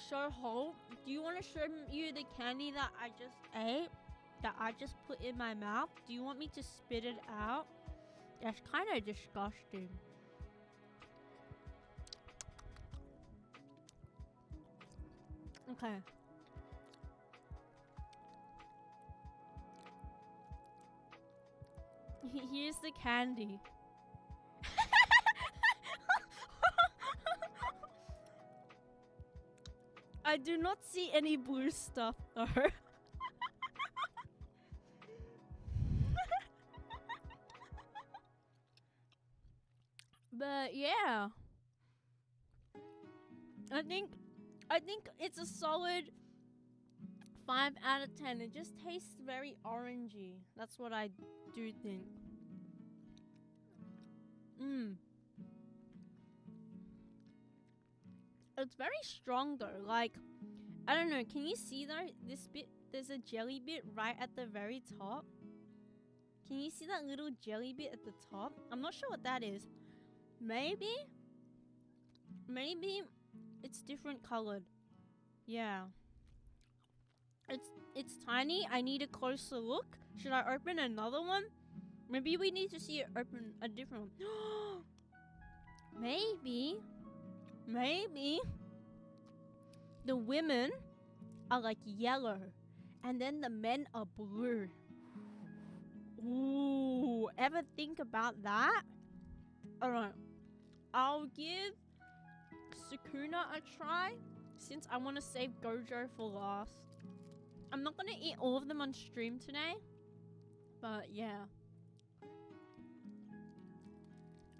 Speaker 1: So Hope, do you want to show you the candy that I just ate? That I just put in my mouth? Do you want me to spit it out? That's kind of disgusting. Okay. Here's the candy. I do not see any blue stuff though. But yeah. I think it's a solid 5 out of 10. It just tastes very orangey. That's what I do think. It's very strong though. Like, I don't know. Can you see though? This bit, there's a jelly bit right at the very top. Can you see that little jelly bit at the top? I'm not sure what that is. Maybe it's different colored. Yeah. It's tiny. I need a closer look. Should I open another one? Maybe we need to see it open a different one. Maybe the women are like yellow and then the men are blue. Ooh, ever think about that? Alright, I'll give Sukuna a try since I want to save Gojo for last. I'm not going to eat all of them on stream today, but yeah.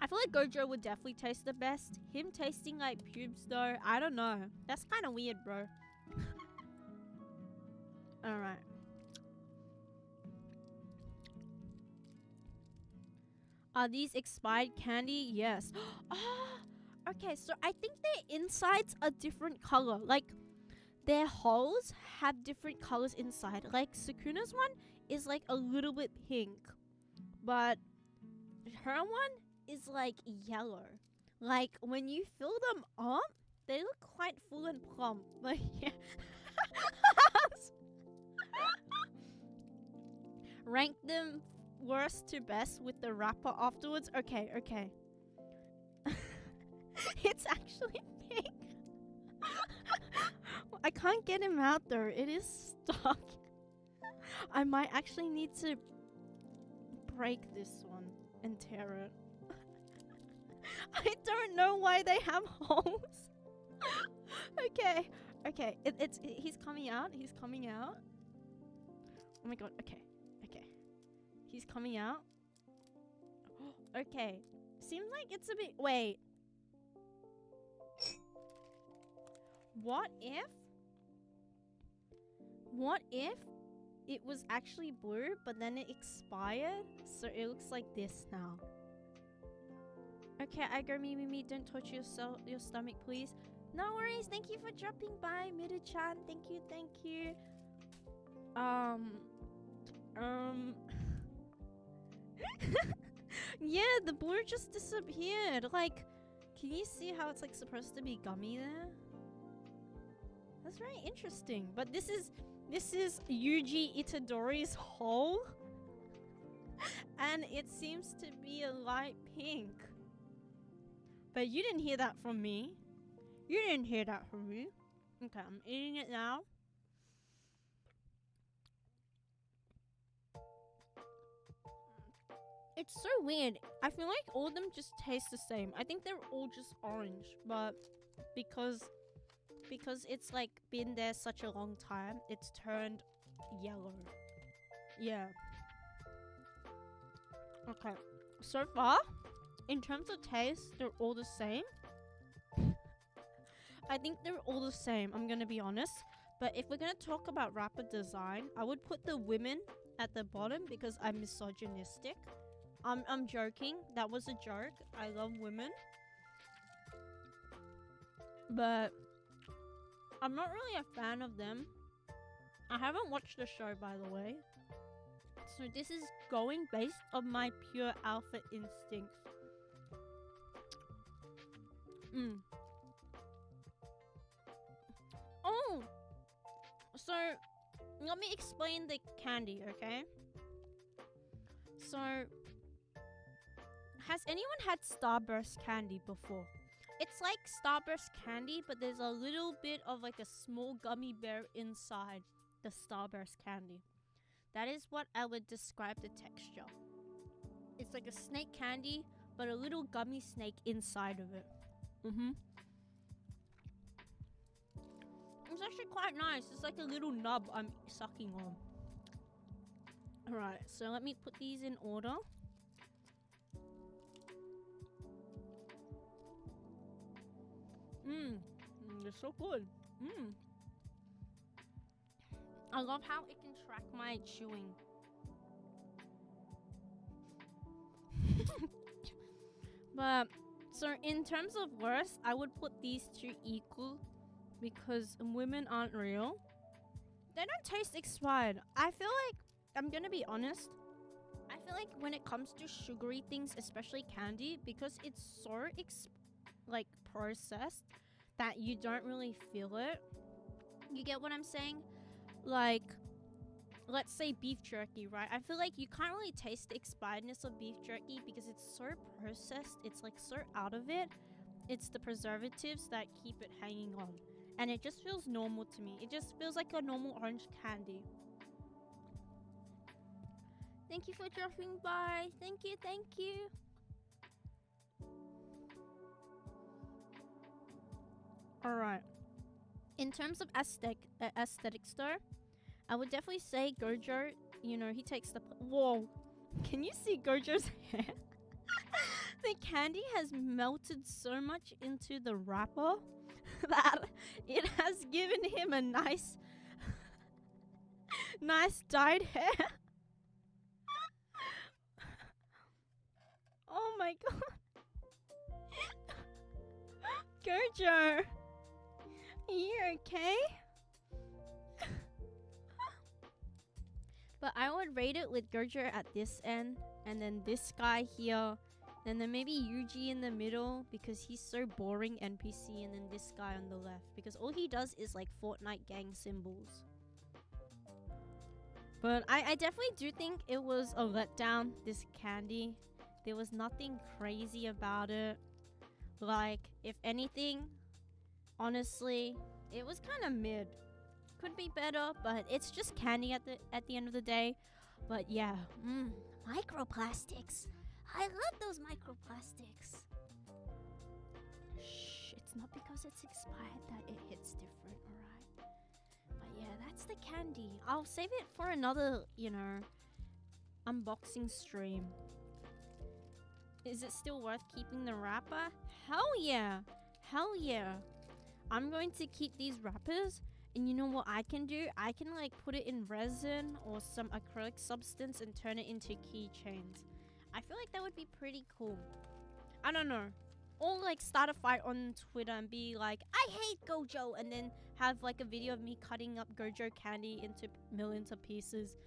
Speaker 1: I feel like Gojo would definitely taste the best. Him tasting like pubes though, I don't know. That's kind of weird, bro. Alright. Are these expired candy? Yes. Oh, okay, so I think their insides are different color. Like, their holes have different colors inside. Like, Sukuna's one is like a little bit pink. But her one is like yellow. Like, when you fill them up, they look quite full and plump. Like, yeah. Rank them worst to best with the wrapper afterwards. Okay. It's actually pink. I can't get him out though. It is stuck. I might actually need to break this one and tear it. I don't know why they have holes. Okay. He's coming out. Oh my god. Okay. He's coming out. Okay. Seems like it's a bit... Wait. What if it was actually blue, but then it expired? So it looks like this now. Okay, I go Mimi, don't touch your stomach, please. No worries. Thank you for dropping by, Miru-chan. Thank you. Yeah, the blue just disappeared. Like, can you see how it's like supposed to be gummy there? That's very interesting. But this is Yuji Itadori's hole. And it seems to be a light pink. But you didn't hear that from me. Okay, I'm eating it now. It's so weird. I feel like all of them just taste the same. I think they're all just orange, but because it's like been there such a long time, it's turned yellow. Yeah. Okay. So far, in terms of taste, they're all the same. I think they're all the same, I'm gonna be honest. But if we're gonna talk about wrapper design, I would put the women at the bottom because I'm misogynistic. I'm joking. That was a joke. I love women. But I'm not really a fan of them. I haven't watched the show, by the way. So this is going based on my pure alpha instincts. Oh! So, let me explain the candy, okay? So, has anyone had Starburst candy before? It's like Starburst candy, but there's a little bit of like a small gummy bear inside the Starburst candy. That is what I would describe the texture. It's like a snake candy, but a little gummy snake inside of it. It's actually quite nice. It's like a little nub I'm sucking on. Alright, so let me put these in order. They're so good. I love how it can track my chewing. But, so in terms of worst, I would put these two equal because women aren't real. They don't taste expired. I feel like, I'm gonna be honest, I feel like when it comes to sugary things, especially candy, because it's so processed that you don't really feel it. You get what I'm saying? Like, let's say beef jerky, right? I feel like you can't really taste the expiredness of beef jerky because it's so processed. It's like so out of it. It's the preservatives that keep it hanging on. And it just feels normal to me. It just feels like a normal orange candy. Thank you for dropping by. Thank you, thank you. Alright. In terms of aesthetics though, I would definitely say Gojo, you know, he takes the... Whoa. Can you see Gojo's hair? The candy has melted so much into the wrapper that it has given him a nice dyed hair. Oh my god. Gojo, you okay? But I would rate it with Gojo at this end, and then this guy here, and then maybe Yuji in the middle because he's so boring NPC, and then this guy on the left because all he does is like Fortnite gang symbols. But I definitely do think it was a letdown, this candy. There was nothing crazy about it. Like, if anything, honestly, it was kind of mid. Could be better, but it's just candy at the end of the day. But yeah,
Speaker 2: Microplastics. I love those microplastics.
Speaker 1: Shh, it's not because it's expired that it hits different, alright? But yeah, that's the candy. I'll save it for another, you know, unboxing stream. Is it still worth keeping the wrapper? Hell yeah! Hell yeah! I'm going to keep these wrappers. And you know what I can do? I can like put it in resin or some acrylic substance and turn it into keychains. I feel like that would be pretty cool. I don't know. Or like start a fight on Twitter and be like, I hate Gojo, and then have like a video of me cutting up Gojo candy into millions of pieces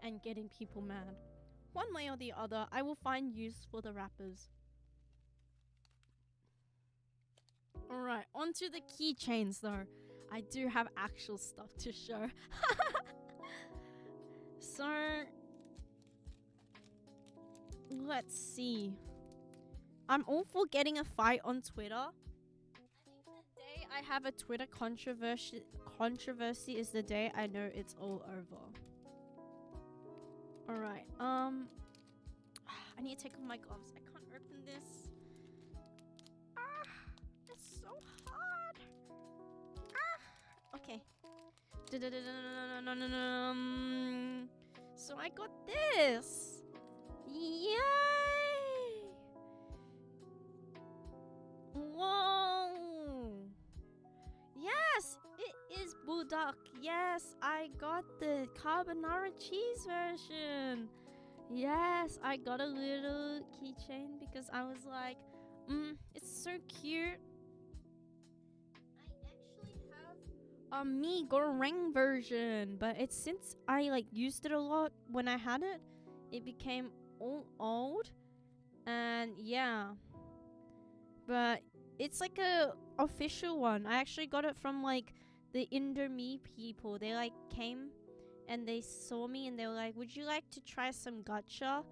Speaker 1: and getting people mad. One way or the other, I will find use for the wrappers. Alright, onto the keychains though. I do have actual stuff to show. So, let's see. I'm all for getting a fight on Twitter. I think the day I have a Twitter controversy is the day I know it's all over. Alright, I need to take off my gloves. I can't open this. It's so hard. Okay. So I got this. Yay! Whoa! Yes, it is Bulldog. Yes, I got the carbonara cheese version. Yes, I got a little keychain because I was like, it's so cute. I actually have a Mi Goreng version, but it's since I like used it a lot when I had it, it became all old. And yeah, but it's like a official one. I actually got it from like the Indomie people. They like came and they saw me and they were like, would you like to try some gacha?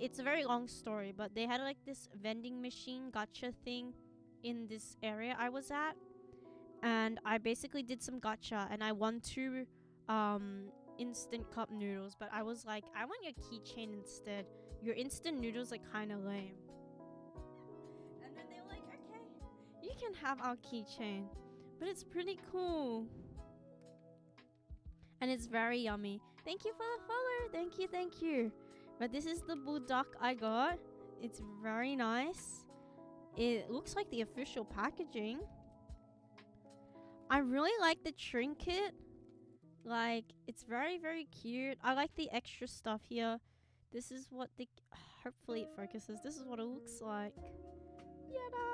Speaker 1: It's a very long story, but they had like this vending machine gacha thing in this area I was at, and I basically did some gacha and I won 2 instant cup noodles, but I was like, I want your keychain instead. Your instant noodles are kind of lame. And then they were like, okay, you can have our keychain, but it's pretty cool. And it's very yummy. Thank you for the follow. Thank you, thank you. But this is the Bulldog I got. It's very nice. It looks like the official packaging. I really like the trinket. Like, it's very, very cute. I like the extra stuff here. This is what the... Hopefully it focuses. This is what it looks like. Yada!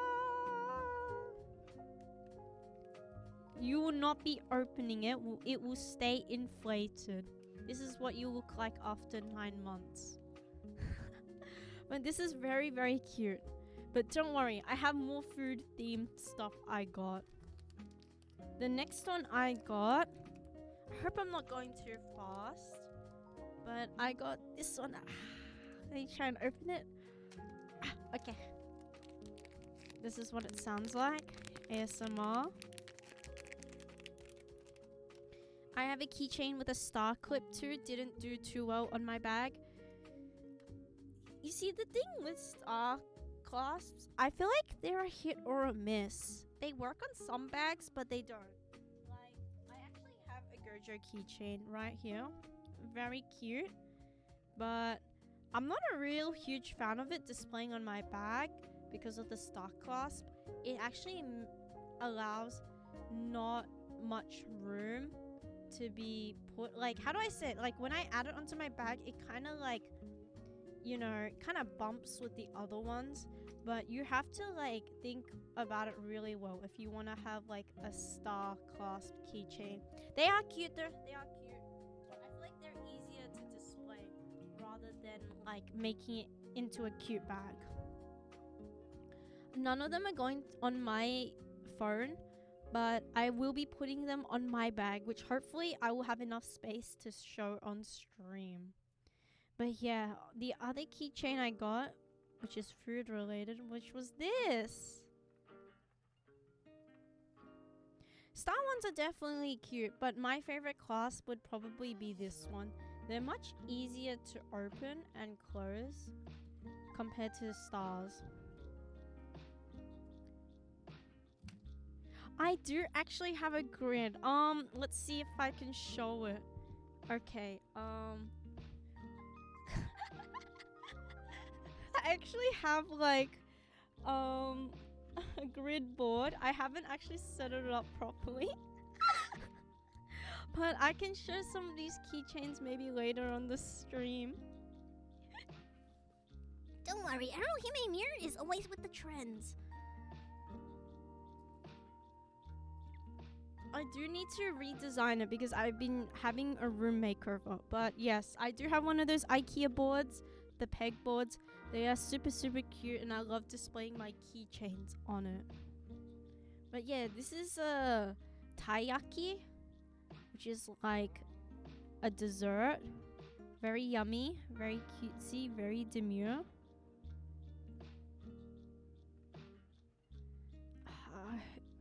Speaker 1: You will not be opening it. It will stay inflated. This is what you look like after 9 months. But this is very, very cute. But don't worry, I have more food themed stuff I got. The next one I got, I hope I'm not going too fast, but I got this one. Let me try and open it. Okay. This is what it sounds like. ASMR. I have a keychain with a star clip too. Didn't do too well on my bag. You see, the thing with star clasps, I feel like they're a hit or a miss. They work on some bags, but they don't. Like, I actually have a Gojo keychain right here. Very cute. But I'm not a real huge fan of it displaying on my bag because of the star clasp. It actually allows not much room to be put, like, how do I say it? Like, when I add it onto my bag, it kind of like, you know, kind of bumps with the other ones. But you have to like think about it really well if you want to have like a star clasp keychain. They are cute, they are cute, but I feel like they're easier to display rather than like making it into a cute bag. None of them are going on my phone, but I will be putting them on my bag, which hopefully I will have enough space to show on stream. But yeah, the other keychain I got, which is food related, which was this. Star ones are definitely cute, but my favorite clasp would probably be this one. They're much easier to open and close compared to stars. I do actually have a grid. Let's see if I can show it. Okay, I actually have like a grid board. I haven't actually set it up properly. But I can show some of these keychains maybe later on the stream.
Speaker 2: Don't worry, Erohime Mirror is always with the trends.
Speaker 1: I do need to redesign it because I've been having a room makeover. But yes, I do have one of those IKEA boards, the peg boards. They are super, super cute and I love displaying my keychains on it. But yeah, this is a taiyaki, which is like a dessert. Very yummy, very cutesy, very demure.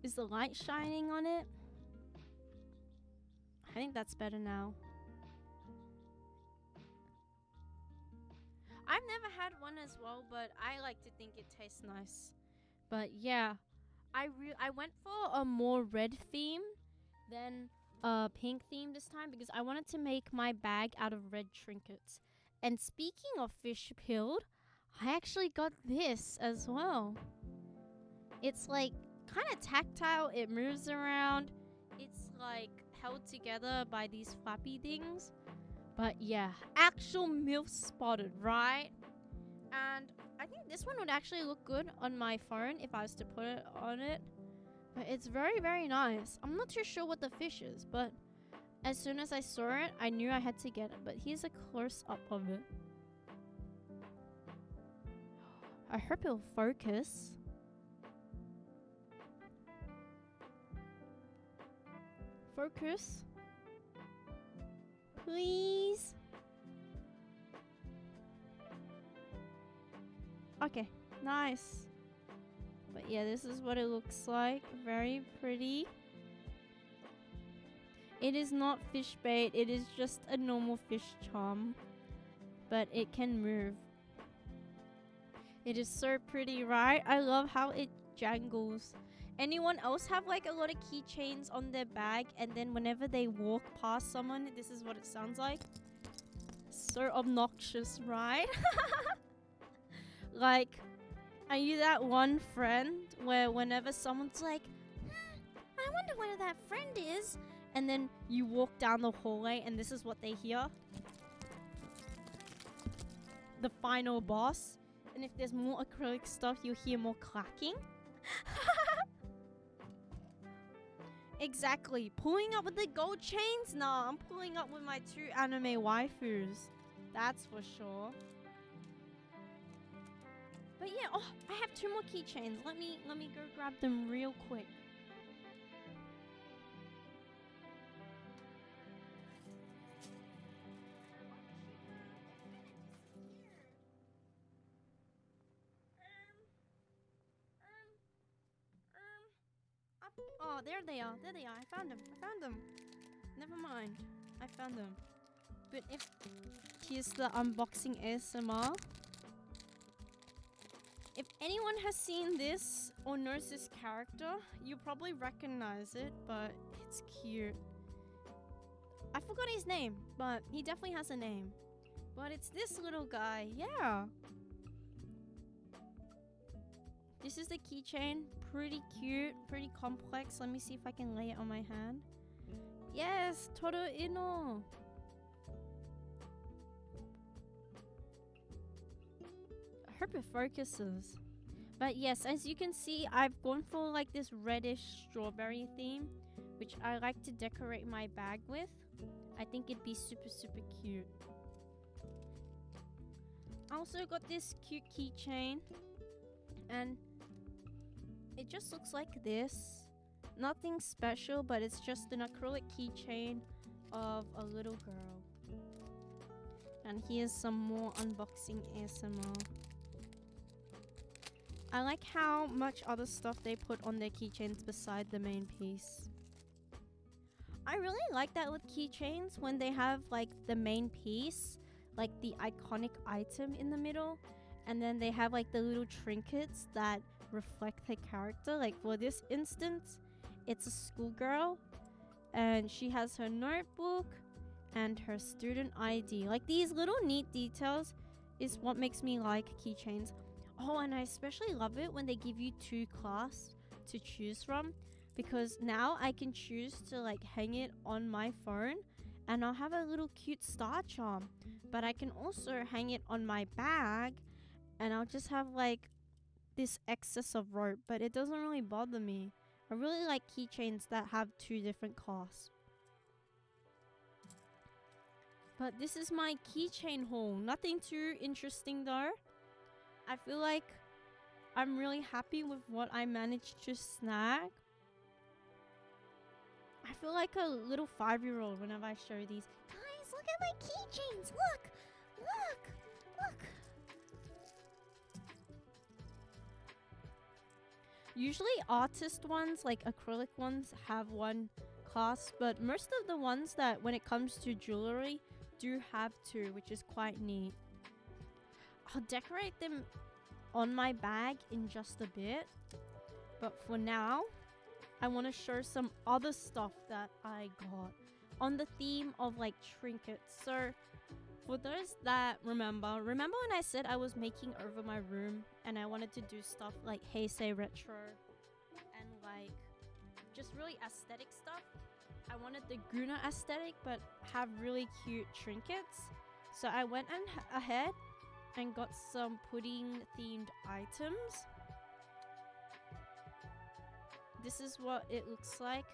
Speaker 1: Is the light shining on it? I think that's better now. I I've never had one as well, but I like to think it tastes nice. But yeah, I went for a more red theme than a pink theme this time because I wanted to make my bag out of red trinkets. And speaking of fish peeled, I actually got this as well. It's like kind of tactile, it moves around. It's like held together by these flappy things. But yeah, actual MILF spotted, right? And I think this one would actually look good on my phone if I was to put it on it. But it's very, very nice. I'm not too sure what the fish is, but as soon as I saw it, I knew I had to get it. But here's a close-up of it. I hope it'll focus. Focus. Please. Okay, nice. But yeah, this is what it looks like. Very pretty. It is not fish bait, it is just a normal fish charm. But it can move. It is so pretty, right? I love how it jangles. Anyone else have like a lot of keychains on their bag and then whenever they walk past someone, this is what it sounds like? So obnoxious, right? Like, are you that one friend where whenever someone's like, I wonder where that friend is, and then you walk down the hallway and this is what they hear? The final boss. And if there's more acrylic stuff, you'll hear more clacking. Exactly. Pulling up with the gold chains? Nah, I'm pulling up with my 2 anime waifus. That's for sure. But yeah, oh, I have 2 more keychains. Let me go grab them real quick. Oh, there they are. There they are. I found them. I found them. Never mind. I found them. But if... Here's the unboxing ASMR. If anyone has seen this or knows this character, you probably recognize it, but it's cute. I forgot his name, but he definitely has a name. But it's this little guy. Yeah. This is the keychain. Pretty cute, pretty complex. Let me see if I can lay it on my hand. Yes, Toro Ino. I hope it focuses. But yes, as you can see, I've gone for like this reddish strawberry theme, which I like to decorate my bag with. I think it'd be super, super cute. I also got this cute keychain, and it just looks like this. Nothing special, but it's just an acrylic keychain of a little girl. And here's some more unboxing ASMR. I like how much other stuff they put on their keychains beside the main piece. I really like that with keychains when they have like the main piece, like the iconic item in the middle, and then they have like the little trinkets that reflect the character. Like for this instance, it's a schoolgirl and she has her notebook and her student ID. Like these little neat details is what makes me like keychains. Oh, and I especially love it when they give you 2 clasps to choose from, because now I can choose to like hang it on my phone and I'll have a little cute star charm, but I can also hang it on my bag and I'll just have like this excess of rope, but it doesn't really bother me. I really like keychains that have 2 different clasps. But this is my keychain haul. Nothing too interesting though. I feel like I'm really happy with what I managed to snag. I feel like a little 5-year-old whenever I show these.
Speaker 2: Guys, look at my keychains. Look. Look. Look.
Speaker 1: Usually artist ones, like acrylic ones, have 1 clasp, but most of the ones that when it comes to jewelry do have 2, which is quite neat. I'll decorate them on my bag in just a bit. But for now, I want to show some other stuff that I got on the theme of like trinkets. So for those that remember when I said I was making over my room and I wanted to do stuff like Heisei Retro and like just really aesthetic stuff. I wanted the Guna aesthetic but have really cute trinkets. So I went ahead and got some pudding themed items. This is what it looks like.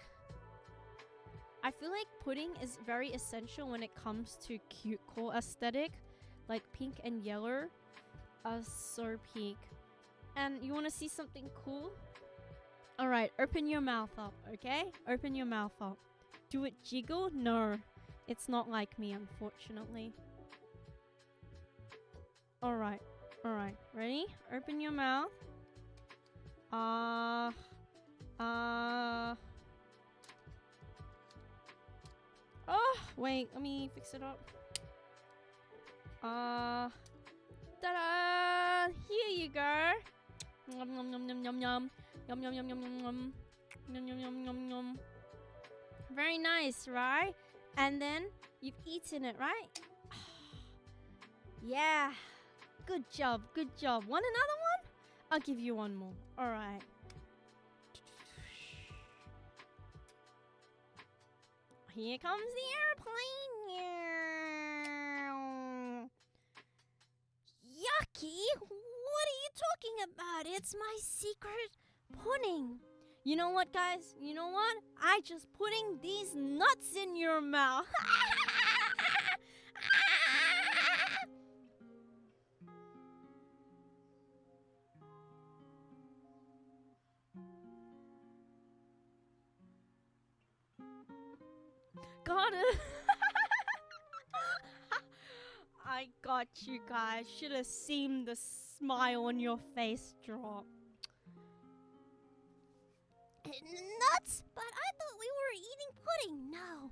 Speaker 1: I feel like pudding is very essential when it comes to cute core aesthetic. Like pink and yellow are so peak. And you want to see something cool? Alright, open your mouth up, okay? Open your mouth up. Do it jiggle? No. It's not like me, unfortunately. Alright. Ready? Open your mouth. Oh, wait, let me fix it up. Ta-da! Here you go. Yum yum yum yum yum yum. Yum yum yum yum yum yum. Yum yum yum yum yum. Very nice, right? And then you've eaten it, right? Yeah. Good job, good job. Want another one? I'll give you one more. Alright. Here comes the airplane.
Speaker 2: Yucky! What are you talking about? It's my secret pudding.
Speaker 1: You know what, guys? You know what? I just putting these nuts in your mouth. Got it. I got you guys. Should have seen the smile on your face drop.
Speaker 2: Nuts? But I thought we were eating pudding. No.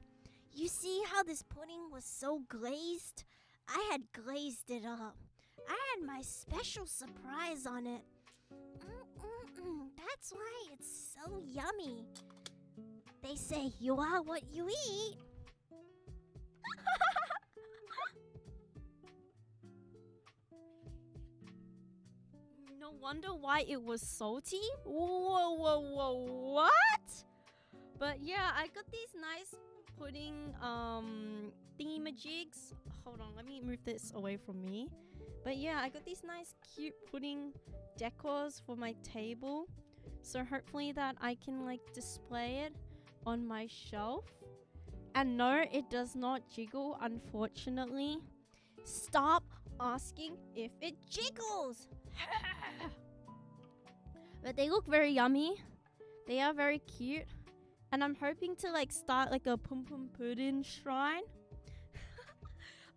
Speaker 2: You see how this pudding was so glazed? I had glazed it up. I had my special surprise on it. That's why it's so yummy. They say you are what you eat.
Speaker 1: No wonder why it was salty. Whoa, what? But yeah, I got these nice pudding thingamajigs. Hold on, let me move this away from me. But yeah, I got these nice cute pudding decors for my table. So hopefully that I can like display it on my shelf. And no, it does not jiggle, unfortunately. Stop asking if it jiggles. But they look very yummy. They are very cute. And I'm hoping to like start like a pum pum pudding shrine.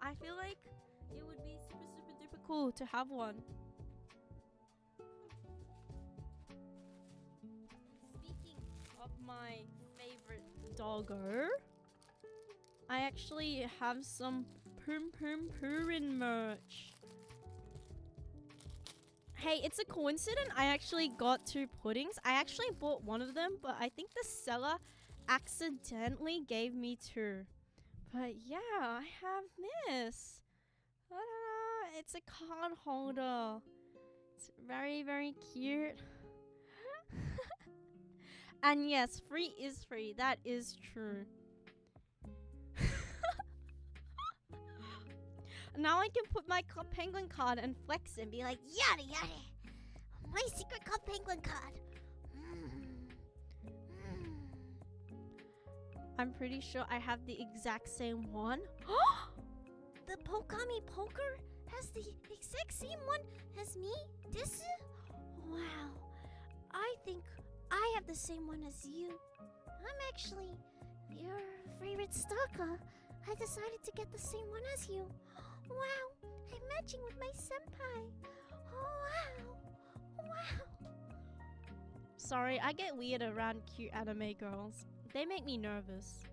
Speaker 1: I feel like it would be super duper cool to have one. Speaking of my favorite doggo, I actually have some Pum Pum Purin merch. Hey, it's a coincidence I actually got 2 puddings. I actually bought one of them, but I think the seller accidentally gave me 2. But yeah, I have this. Ta-da! It's a card holder. It's very cute. And yes, free is free. That is true. Now I can put my Club Penguin card and flex it and be like,
Speaker 2: Yada yada. My secret Club Penguin card.
Speaker 1: I'm pretty sure I have the exact same one.
Speaker 2: The Pokami Poker has the exact same one as me? This? Wow. I think I have the same one as you. I'm actually your favorite stalker. I decided to get the same one as you. Wow, I'm matching with my senpai. Oh, wow.
Speaker 1: Sorry, I get weird around cute anime girls. They make me nervous.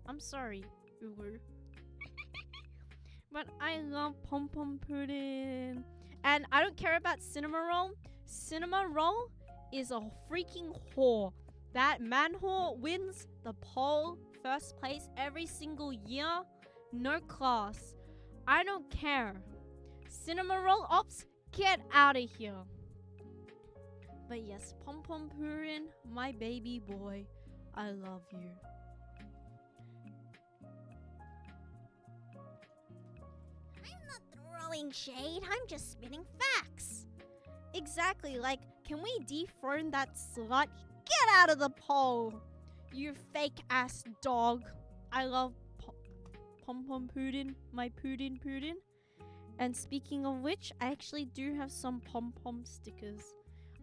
Speaker 1: I'm sorry, Uwu. But I love pom pom pudding. And I don't care about Cinnamoroll. Cinnamoroll is a freaking whore. That man whore wins the poll first place every single year. No class. I don't care. Cinnamoroll ops, get out of here. But yes, Pom Pom Purin, my baby boy, I love you.
Speaker 2: I'm not throwing shade, I'm just spitting facts.
Speaker 1: Exactly, like, can we dethrone that slut? Get out of the poll, you fake ass dog. I love Pom Pom Puddin, my Puddin. And speaking of which, I actually do have some Pom Pom stickers.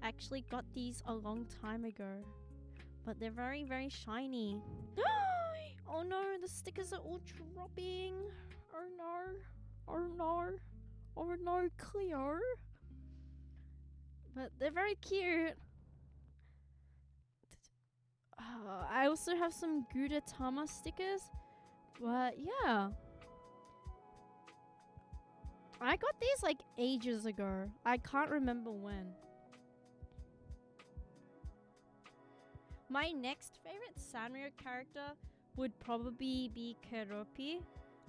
Speaker 1: I actually got these a long time ago, but they're very, very shiny. Oh no, the stickers are all dropping. Oh no, oh no, oh no, Cleo. But they're very cute. I also have some Gudetama stickers, but yeah. I got these like ages ago. I can't remember when. My next favorite Sanrio character would probably be Keropi.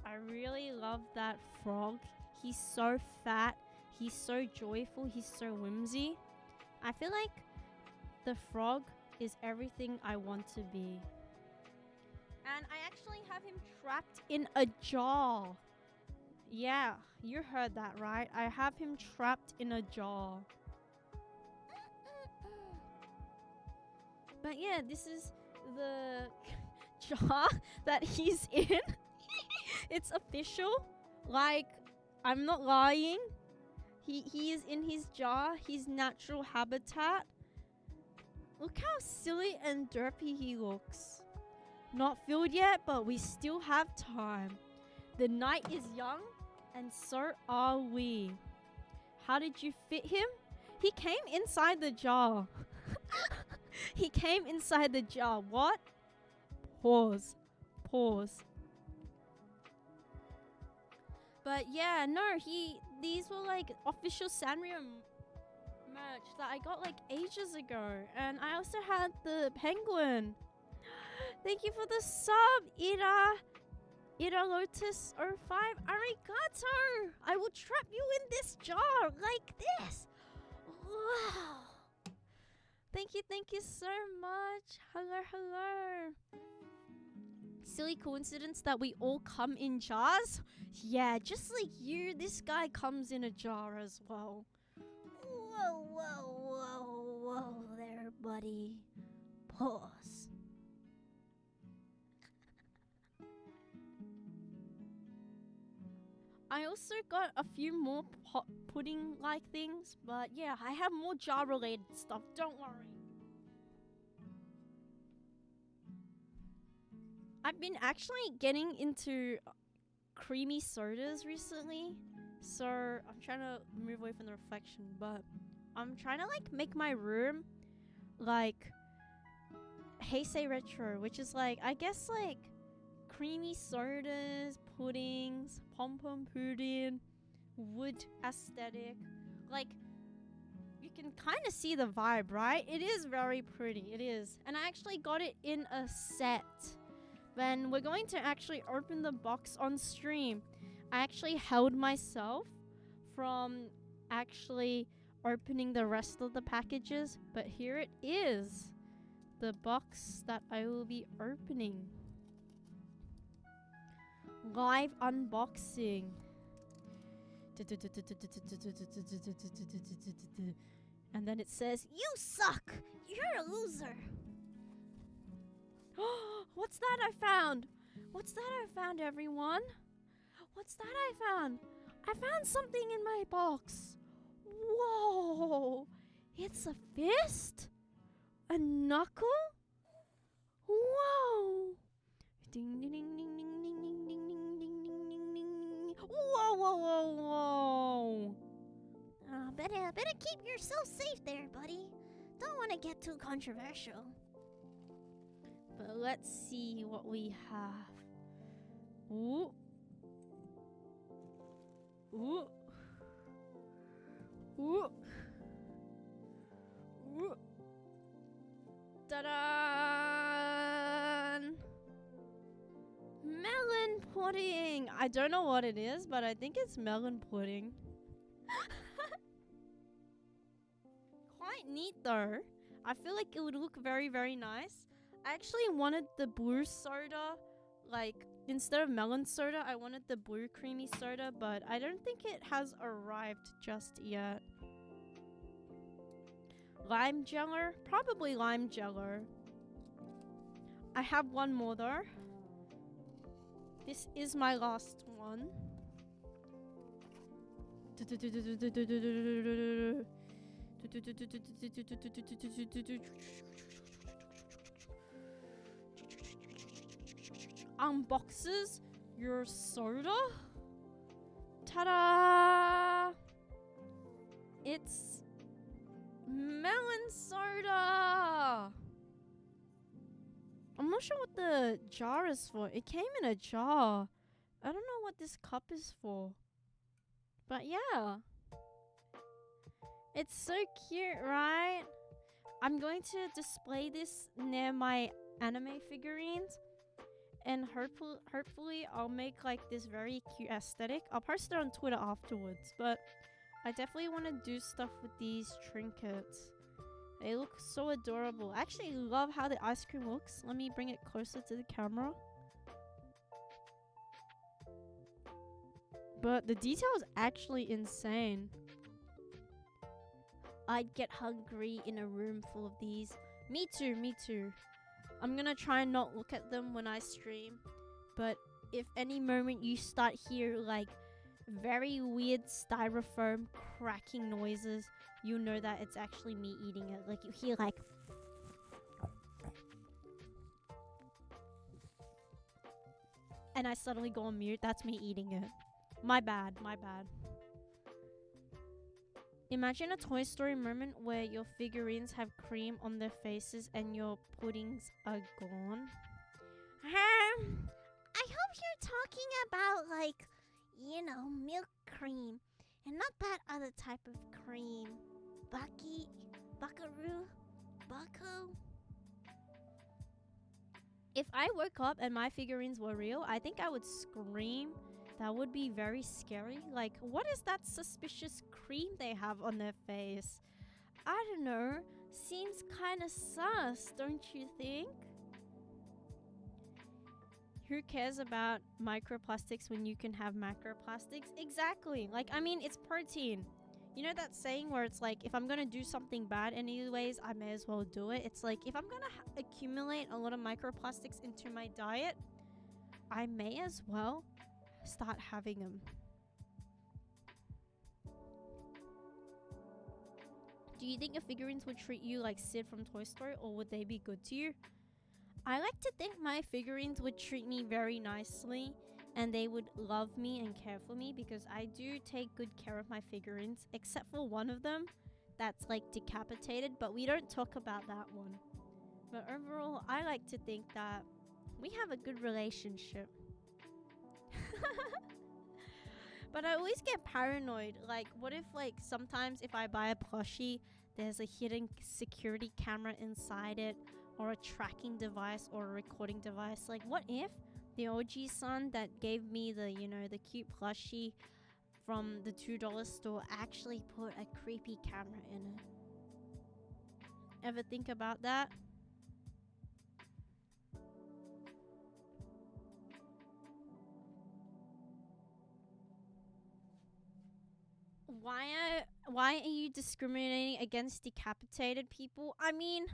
Speaker 1: I really love that frog. He's so fat. He's so joyful. He's so whimsy. I feel like the frog is everything I want to be. And I actually have him trapped in a jar. Yeah, you heard that right. I have him trapped in a jar. But yeah, this is the jar that he's in. It's official. Like, I'm not lying. He is in his jar, his natural habitat. Look how silly and derpy he looks. Not filled yet, but we still have time. The night is young, and so are we. How did you fit him? He came inside the jar. He came inside the jar. What? Pause. But yeah, no, these were like official Sanrio merch that I got like ages ago. And I also had the penguin. Thank you for the sub, Ira Lotus 05. Arigato! I will trap you in this jar like this. Wow. Thank you so much. Hello. Silly coincidence that we all come in jars? Yeah, just like you, this guy comes in a jar as well.
Speaker 2: Whoa there, buddy. Pause.
Speaker 1: I also got a few more pudding-like things, but yeah, I have more jar-related stuff, don't worry. I've been actually getting into creamy sodas recently, so I'm trying to move away from the reflection, but I'm trying to like make my room like Heisei Retro, which is like, I guess like creamy sodas, puddings, Pom Pom Pudding, wood aesthetic. Like, you can kind of see the vibe, right? It is very pretty, it is. And I actually got it in a set. Then we're going to actually open the box on stream. I actually held myself from actually opening the rest of the packages, but here it is. The box that I will be opening. Live unboxing. And then it says,
Speaker 2: You suck! You're a loser!
Speaker 1: What's that I found? What's that I found, everyone? What's that I found? I found something in my box. Whoa! It's a fist? A knuckle? Whoa! Ding ding ding ding ding ding ding ding ding ding ding ding ding. Whoa!
Speaker 2: Better keep yourself safe there, buddy. Don't want to get too controversial.
Speaker 1: But let's see what we have. Ooh. Ooh. Ooh. Ta-da! Melon pudding. I don't know what it is, but I think it's melon pudding. Quite neat though. I feel like it would look very, very nice. I actually wanted the blue soda, like instead of melon soda, I wanted the blue creamy soda, but I don't think it has arrived just yet. Lime jello? Probably lime jello. I have one more though. This is my last one. Unboxes your soda. Ta-da! It's melon soda. I'm not sure what the jar is for. It came in a jar. I don't know what this cup is for. But yeah. It's so cute, right? I'm going to display this near my anime figurines. And hopefully I'll make like this very cute aesthetic. I'll post it on Twitter afterwards. But I definitely want to do stuff with these trinkets. They look so adorable. I actually love how the ice cream looks. Let me bring it closer to the camera. But the detail is actually insane. I'd get hungry in a room full of these. Me too, me too. I'm gonna try and not look at them when I stream. But if any moment you start hear like very weird styrofoam cracking noises, you know that it's actually me eating it. Like you hear like and I suddenly go on mute. That's me eating it. My bad, my bad. Imagine a Toy Story moment where your figurines have cream on their faces and your puddings are gone.
Speaker 2: I hope you're talking about, like, you know, milk cream. And not that other type of cream. Bucky, Buckaroo, Bucko.
Speaker 1: If I woke up and my figurines were real, I think I would scream. That would be very scary. Like, what is that suspicious cream they have on their face? I don't know. Seems kind of sus, don't you think? Who cares about microplastics when you can have macroplastics? Exactly. Like, I mean, it's protein. You know that saying where it's like, if I'm gonna do something bad anyways, I may as well do it. It's like, if I'm gonna accumulate a lot of microplastics into my diet, I may as well start having them. Do you think your figurines would treat you like Sid from Toy Story, or would they be good to you? I like to think my figurines would treat me very nicely and they would love me and care for me, because I do take good care of my figurines, except for one of them that's like decapitated, but we don't talk about that one. But overall, I like to think that we have a good relationship. But I always get paranoid. Like, what if, like, sometimes if I buy a plushie, there's a hidden security camera inside it, or a tracking device, or a recording device? Like, what if the OG son that gave me the, you know, the cute plushie from the $2 store actually put a creepy camera in it? Ever think about that? Why are you discriminating against decapitated people? I mean,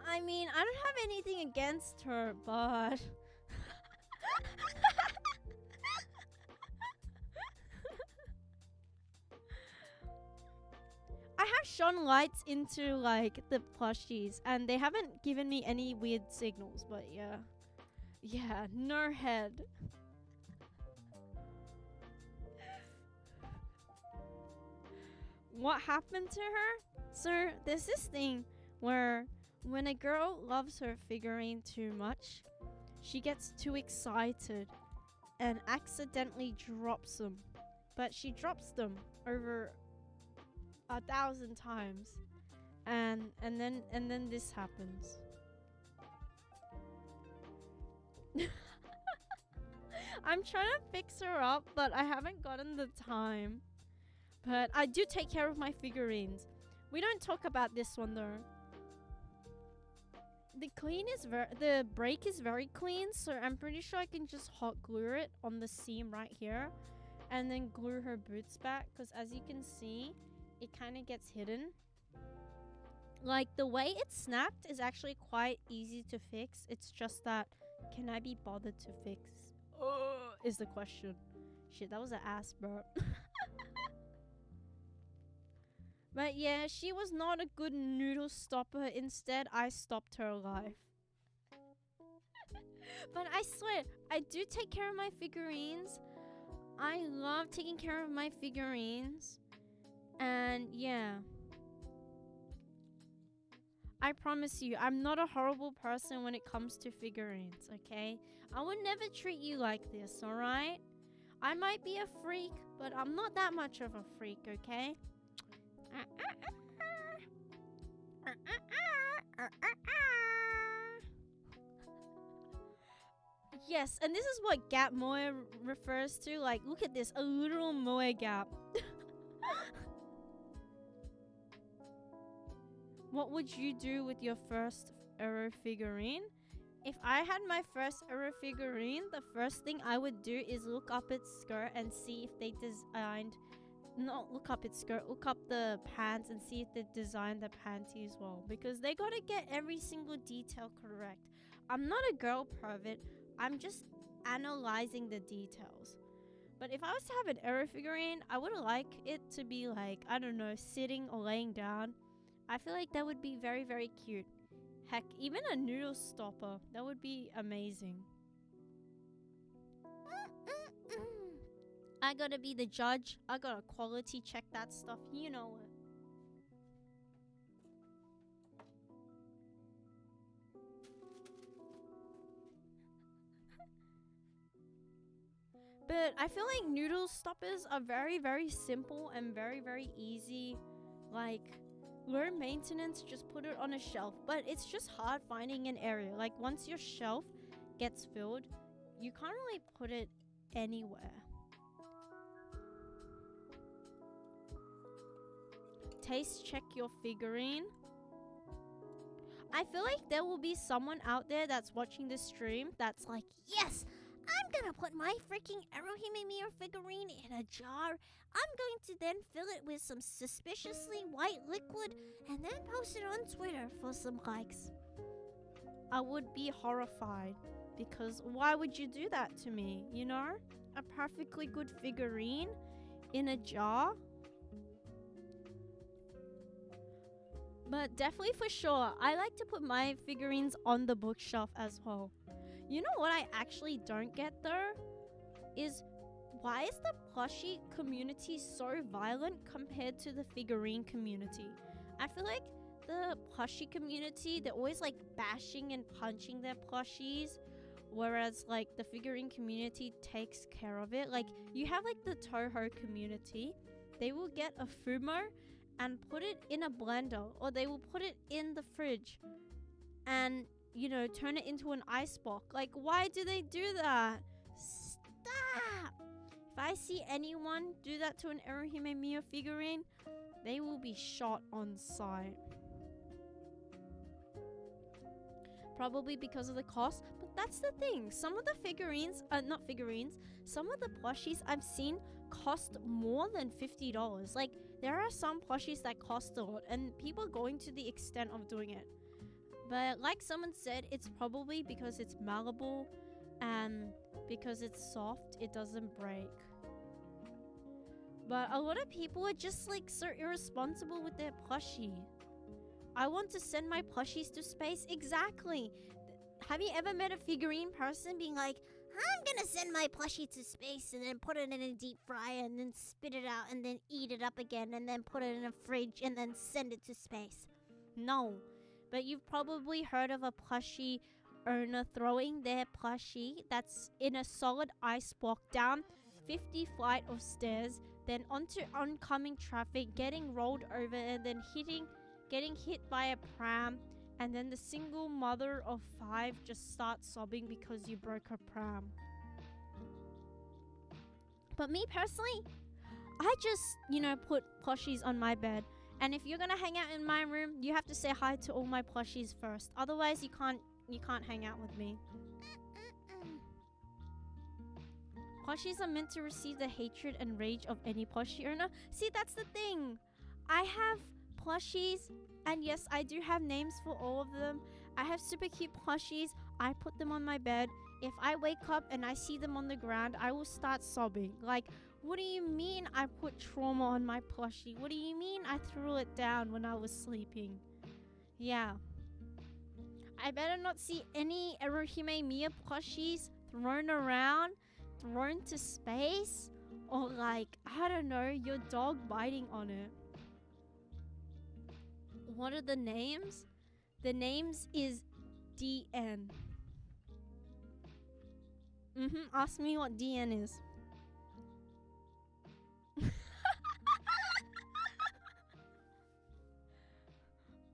Speaker 1: I don't have anything against her, but I have shone lights into like the plushies and they haven't given me any weird signals, but yeah. Yeah, no head. What happened to her? So there's this thing where when a girl loves her figurine too much, she gets too excited and accidentally drops them. but she drops them over 1,000 times, and then this happens. I'm trying to fix her up, but I haven't gotten the time. But I do take care of my figurines. We don't talk about this one though. The break is very clean, so I'm pretty sure I can just hot glue it on the seam right here, and then glue her boots back. Because as you can see, it kind of gets hidden. Like, the way it's snapped is actually quite easy to fix. It's just that, can I be bothered to fix? Is the question. Shit, that was an ass burp. But yeah, she was not a good noodle stopper. Instead, I stopped her life. But I swear, I do take care of my figurines. I love taking care of my figurines. And yeah. I promise you, I'm not a horrible person when it comes to figurines, okay? I would never treat you like this, alright? I might be a freak, but I'm not that much of a freak, okay? Yes, and this is what gap moe refers to. Like, look at this, a literal moe gap. What would you do with your first Ero figurine? If I had my first Ero figurine, the first thing I would do is look up its skirt and see if they designed... Not look up its skirt, look up the pants and see if they designed the panties well. Because they gotta get every single detail correct. I'm not a girl pervert, I'm just analyzing the details. But if I was to have an Ero figurine, I would like it to be like, I don't know, sitting or laying down. I feel like that would be very, very cute. Heck, even a noodle stopper, that would be amazing. I gotta be the judge. I gotta quality check that stuff. You know it. But I feel like noodle stoppers are very, very simple and very, very easy. Like, low maintenance, just put it on a shelf. But it's just hard finding an area. Like, once your shelf gets filled, you can't really put it anywhere. Taste check your figurine. I feel like there will be someone out there that's watching this stream that's like,
Speaker 2: Yes! I'm gonna put my freaking Erohime Mio figurine in a jar. I'm going to then fill it with some suspiciously white liquid and then post it on Twitter for some likes.
Speaker 1: I would be horrified. Because why would you do that to me, you know? A perfectly good figurine in a jar? But definitely for sure, I like to put my figurines on the bookshelf as well. You know what I actually don't get though? Is why is the plushie community so violent compared to the figurine community? I feel like the plushie community, they're always like bashing and punching their plushies. Whereas like the figurine community takes care of it. Like you have like the Toho community. They will get a Fumo and put it in a blender, or they will put it in the fridge and, you know, turn it into an ice block. Like, why do they do that? Stop! If I see anyone do that to an Erohime Mio figurine, they will be shot on sight. Probably because of the cost, but that's the thing. Some of the figurines, not figurines, some of the plushies I've seen cost more than $50. Like, there are some plushies that cost a lot, and people are going to the extent of doing it. But like someone said, it's probably because it's malleable and because it's soft, it doesn't break. But a lot of people are just like so irresponsible with their plushie. I want to send my plushies to space. Exactly. Have you ever met a figurine person being like,
Speaker 2: I'm gonna send my plushie to space and then put it in a deep fryer and then spit it out and then eat it up again and then put it in a fridge and then send it to space?
Speaker 1: no. But you've probably heard of a plushie owner throwing their plushie that's in a solid ice block down 50 flight of stairs, then onto oncoming traffic, getting rolled over, and then getting hit by a pram, and then the single mother of 5 just starts sobbing because you broke her pram. But me personally, I just, put plushies on my bed. And if you're gonna hang out in my room, you have to say hi to all my plushies first. Otherwise, you can't hang out with me. Plushies are meant to receive the hatred and rage of any plushie owner. See, that's the thing. I have plushies, and yes, I do have names for all of them. I have super cute plushies. I put them on my bed. If I wake up and I see them on the ground, I will start sobbing. Like, what do you mean I put trauma on my plushie? What do you mean I threw it down when I was sleeping? Yeah. I better not see any Erohime Mia plushies thrown around, thrown to space, or like, I don't know, your dog biting on it. What are the names? The names is DN. Ask me what DN is.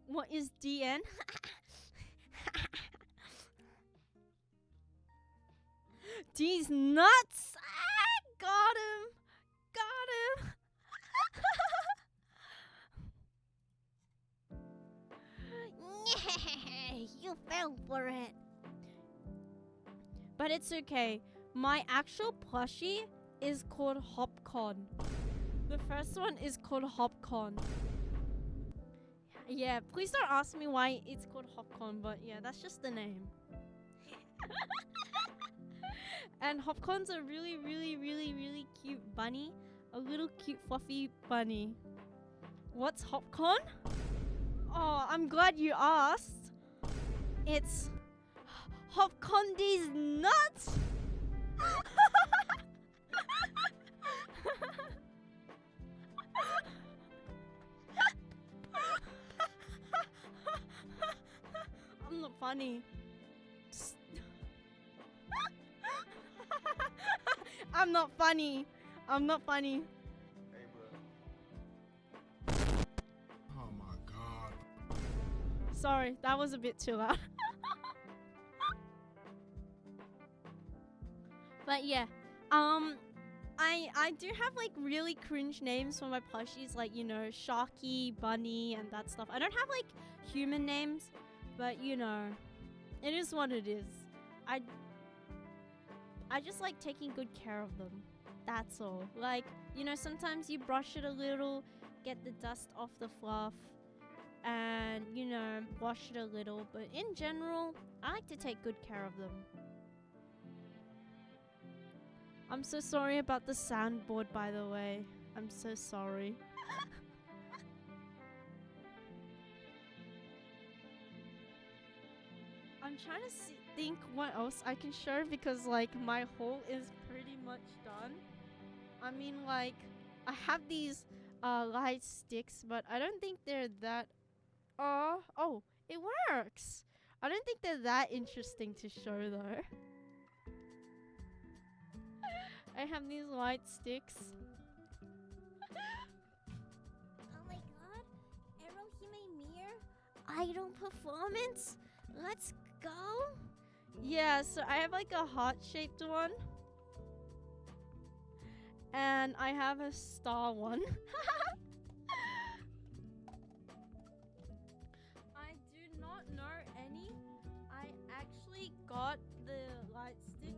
Speaker 1: What is DN? D's nuts! Ah, got him! Got him!
Speaker 2: You fell for it.
Speaker 1: But it's okay. My actual plushie is called Hopcon. The first one is called Hopcon. Yeah, please don't ask me why it's called Hopcon, but yeah, that's just the name. And Hopcon's a really, really, really, really cute bunny. A little cute fluffy bunny. What's Hopcon? Oh, I'm glad you asked. It's Hopcon these nuts! I'm not funny. I'm not funny. I'm not funny.
Speaker 3: Hey, bro. Oh my God.
Speaker 1: Sorry, that was a bit too loud. But yeah, I do have like really cringe names for my plushies, like, Sharky, Bunny, and that stuff. I don't have like human names, but it is what it is. I just like taking good care of them. That's all. Like, sometimes you brush it a little, get the dust off the fluff, and, wash it a little. But in general, I like to take good care of them. I'm so sorry about the soundboard, by the way. I'm so sorry. I'm trying to think what else I can show because, like, my haul is pretty much done. I mean, like, I have these light sticks, but I don't think they're that... oh, it works! I don't think they're that interesting to show, though. I have these light sticks.
Speaker 2: Oh my god. Erohime Mir idol performance? Let's go.
Speaker 1: Yeah, so I have like a heart-shaped one. And I have a star one. I do not know any. I actually got the light sticks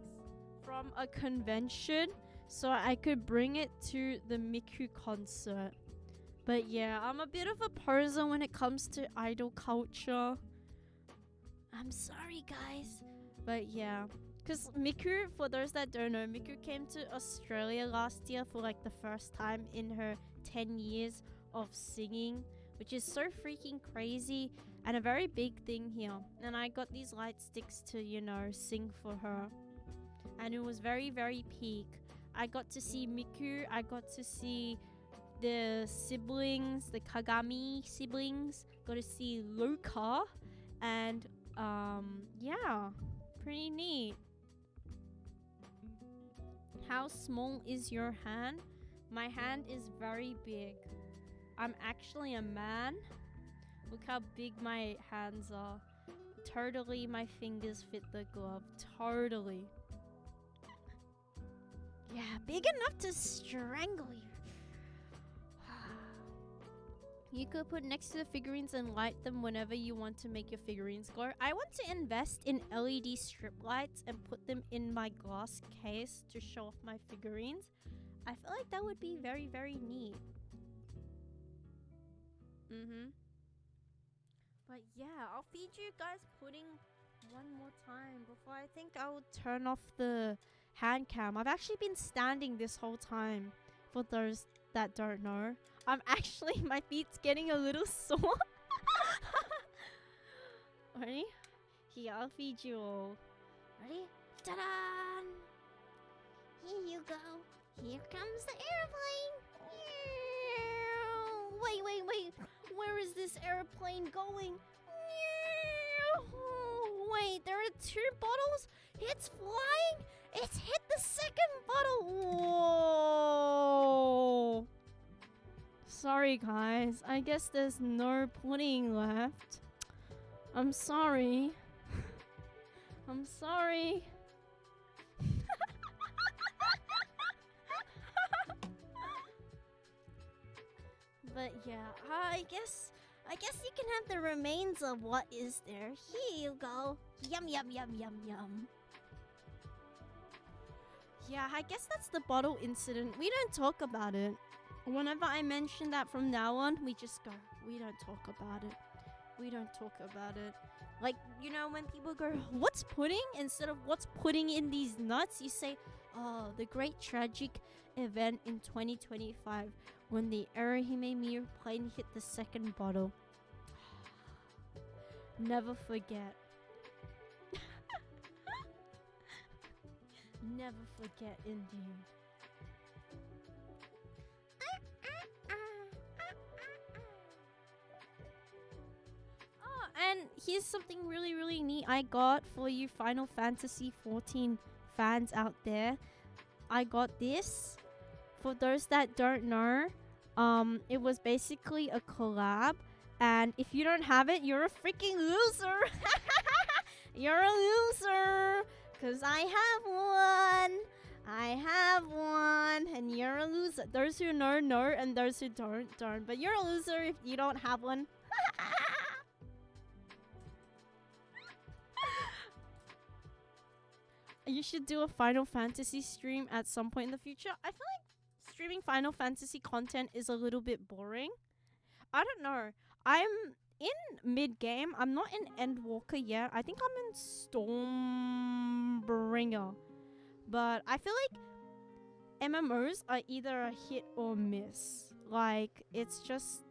Speaker 1: from a convention so I could bring it to the Miku concert. But yeah, I'm a bit of a poser when it comes to idol culture. I'm sorry, guys. But yeah, because Miku, for those that don't know, Miku came to Australia last year for like the first time in her 10 years of singing, which is so freaking crazy and a very big thing here. And I got these light sticks to, sing for her. And it was very, very peak. I got to see Miku, I got to see the siblings, the Kagami siblings, got to see Luca, and yeah, pretty neat. how small is your hand? My hand is very big. I'm actually a man. Look how big my hands are. Totally, my fingers fit the glove. Totally.
Speaker 2: Yeah, big enough to strangle you.
Speaker 1: You could put next to the figurines and light them whenever you want to make your figurines glow. I want to invest in LED strip lights and put them in my glass case to show off my figurines. I feel like that would be very, very neat. But yeah, I'll feed you guys pudding one more time before I think I will turn off the hand cam. I've actually been standing this whole time, for those that don't know. I'm actually, my feet's getting a little sore. Ready? Here, I'll feed you all.
Speaker 2: Ready? Ta-da! Here you go. Here comes the airplane. Wait. Where is this airplane going? Wait, there are 2 bottles? It's flying? It's hit the second bottle.
Speaker 1: Whoa! Sorry, guys. I guess there's no pudding left. I'm sorry. I'm sorry.
Speaker 2: But yeah, I guess you can have the remains of what is there. Here you go. Yum.
Speaker 1: Yeah, I guess that's the bottle incident. We don't talk about it. Whenever I mention that from now on, we just go, we don't talk about it. We don't talk about it. Like, you know, when people go, what's pudding? Instead of what's pudding in these nuts, you say, oh, the great tragic event in 2025 when the Arahime Miu plane hit the second bottle. Never forget. Never forget, indeed. Oh, and here's something really, really neat I got for you Final Fantasy 14 fans out there. I got this. For those that don't know, it was basically a collab. And if you don't have it, you're a freaking loser. You're a loser. Because I have one. And you're a loser. Those who know, and those who don't. But you're a loser if you don't have one. You should do a Final Fantasy stream at some point in the future. I feel like streaming Final Fantasy content is a little bit boring. I don't know. I'm in mid-game. I'm not in Endwalker yet. I think I'm in Stormbringer. But I feel like MMOs are either a hit or miss. Like, it's just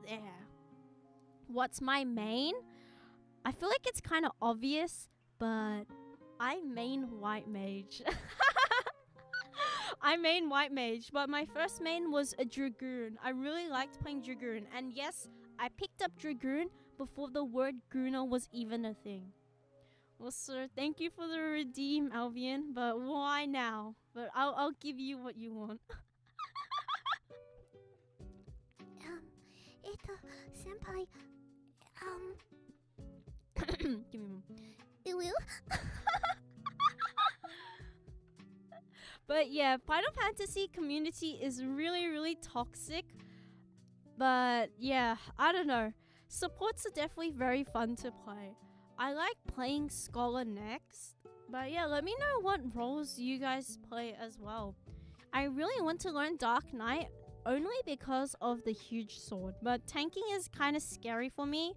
Speaker 1: there. What's my main? I feel like it's kind of obvious, but I main White Mage. I main White Mage, but my first main was a Dragoon. I really liked playing Dragoon. And yes, I picked up Dragoon before the word Gooner was even a thing. Well, sir, thank you for the redeem, Albion, but why now? But I'll give you what you want.
Speaker 2: Senpai,
Speaker 1: Give me one.
Speaker 2: it will.
Speaker 1: But yeah, Final Fantasy community is really, really toxic. But yeah, I don't know. Supports are definitely very fun to play. I like playing Scholar next. But yeah, let me know what roles you guys play as well. I really want to learn Dark Knight only because of the huge sword. But tanking is kind of scary for me.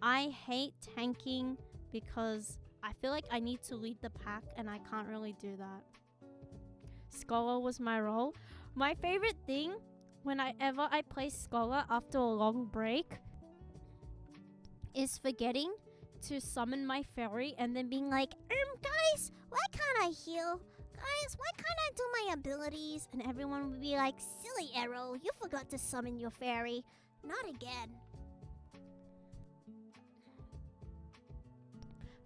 Speaker 1: I hate tanking because I feel like I need to lead the pack and I can't really do that. Scholar was my role. My favorite thing whenever I play Scholar after a long break is forgetting to summon my fairy and then being like,
Speaker 2: guys, why can't I heal? Guys, why can't I do my abilities? And everyone would be like, silly Arrow, you forgot to summon your fairy. Not again.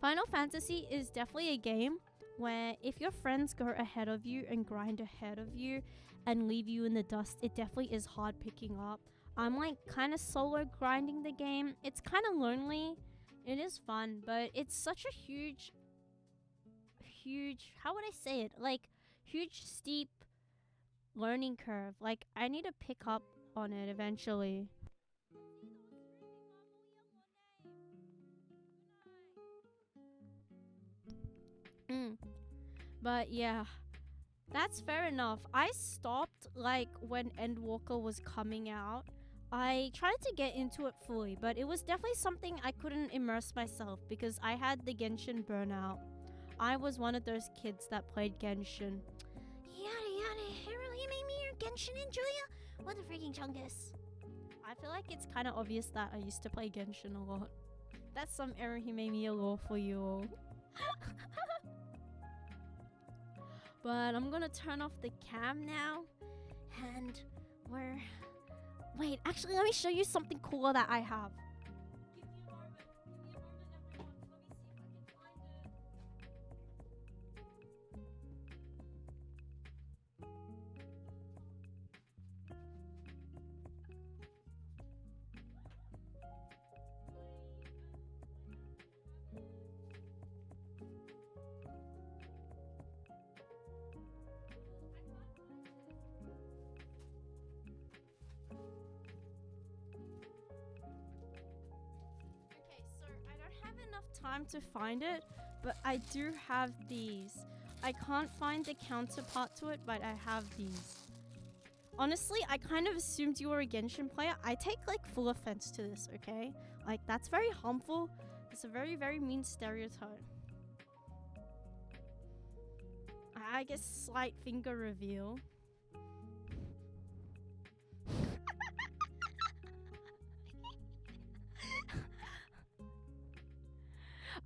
Speaker 1: Final Fantasy is definitely a game where if your friends go ahead of you and grind ahead of you and leave you in the dust, it definitely is hard picking up. I'm like kind of solo grinding the game. It's kind of lonely. It is fun, but it's such a huge, how would I say it? Like, huge, steep learning curve. Like, I need to pick up on it eventually. But yeah, that's fair enough. I stopped like when Endwalker was coming out. I tried to get into it fully, but it was definitely something I couldn't immerse myself because I had the Genshin burnout. I was one of those kids that played Genshin.
Speaker 2: Yada yada, Hirohime me or Genshin and Julia? What the freaking chungus?
Speaker 1: I feel like it's kind of obvious that I used to play Genshin a lot. That's some Erohime Miya lore for you all. But I'm gonna turn off the cam now. And we're... Wait, actually, let me show you something cooler that I have. Give me a moment, everyone. Let me see if I can find it. Okay, so I don't have enough time to find it, but I do have these. I can't find the counterpart to it, but I have these. Honestly, I kind of assumed you were a Genshin player. I take like full offense to this, okay? Like, that's very harmful. It's a very, very mean stereotype. I guess slight finger reveal.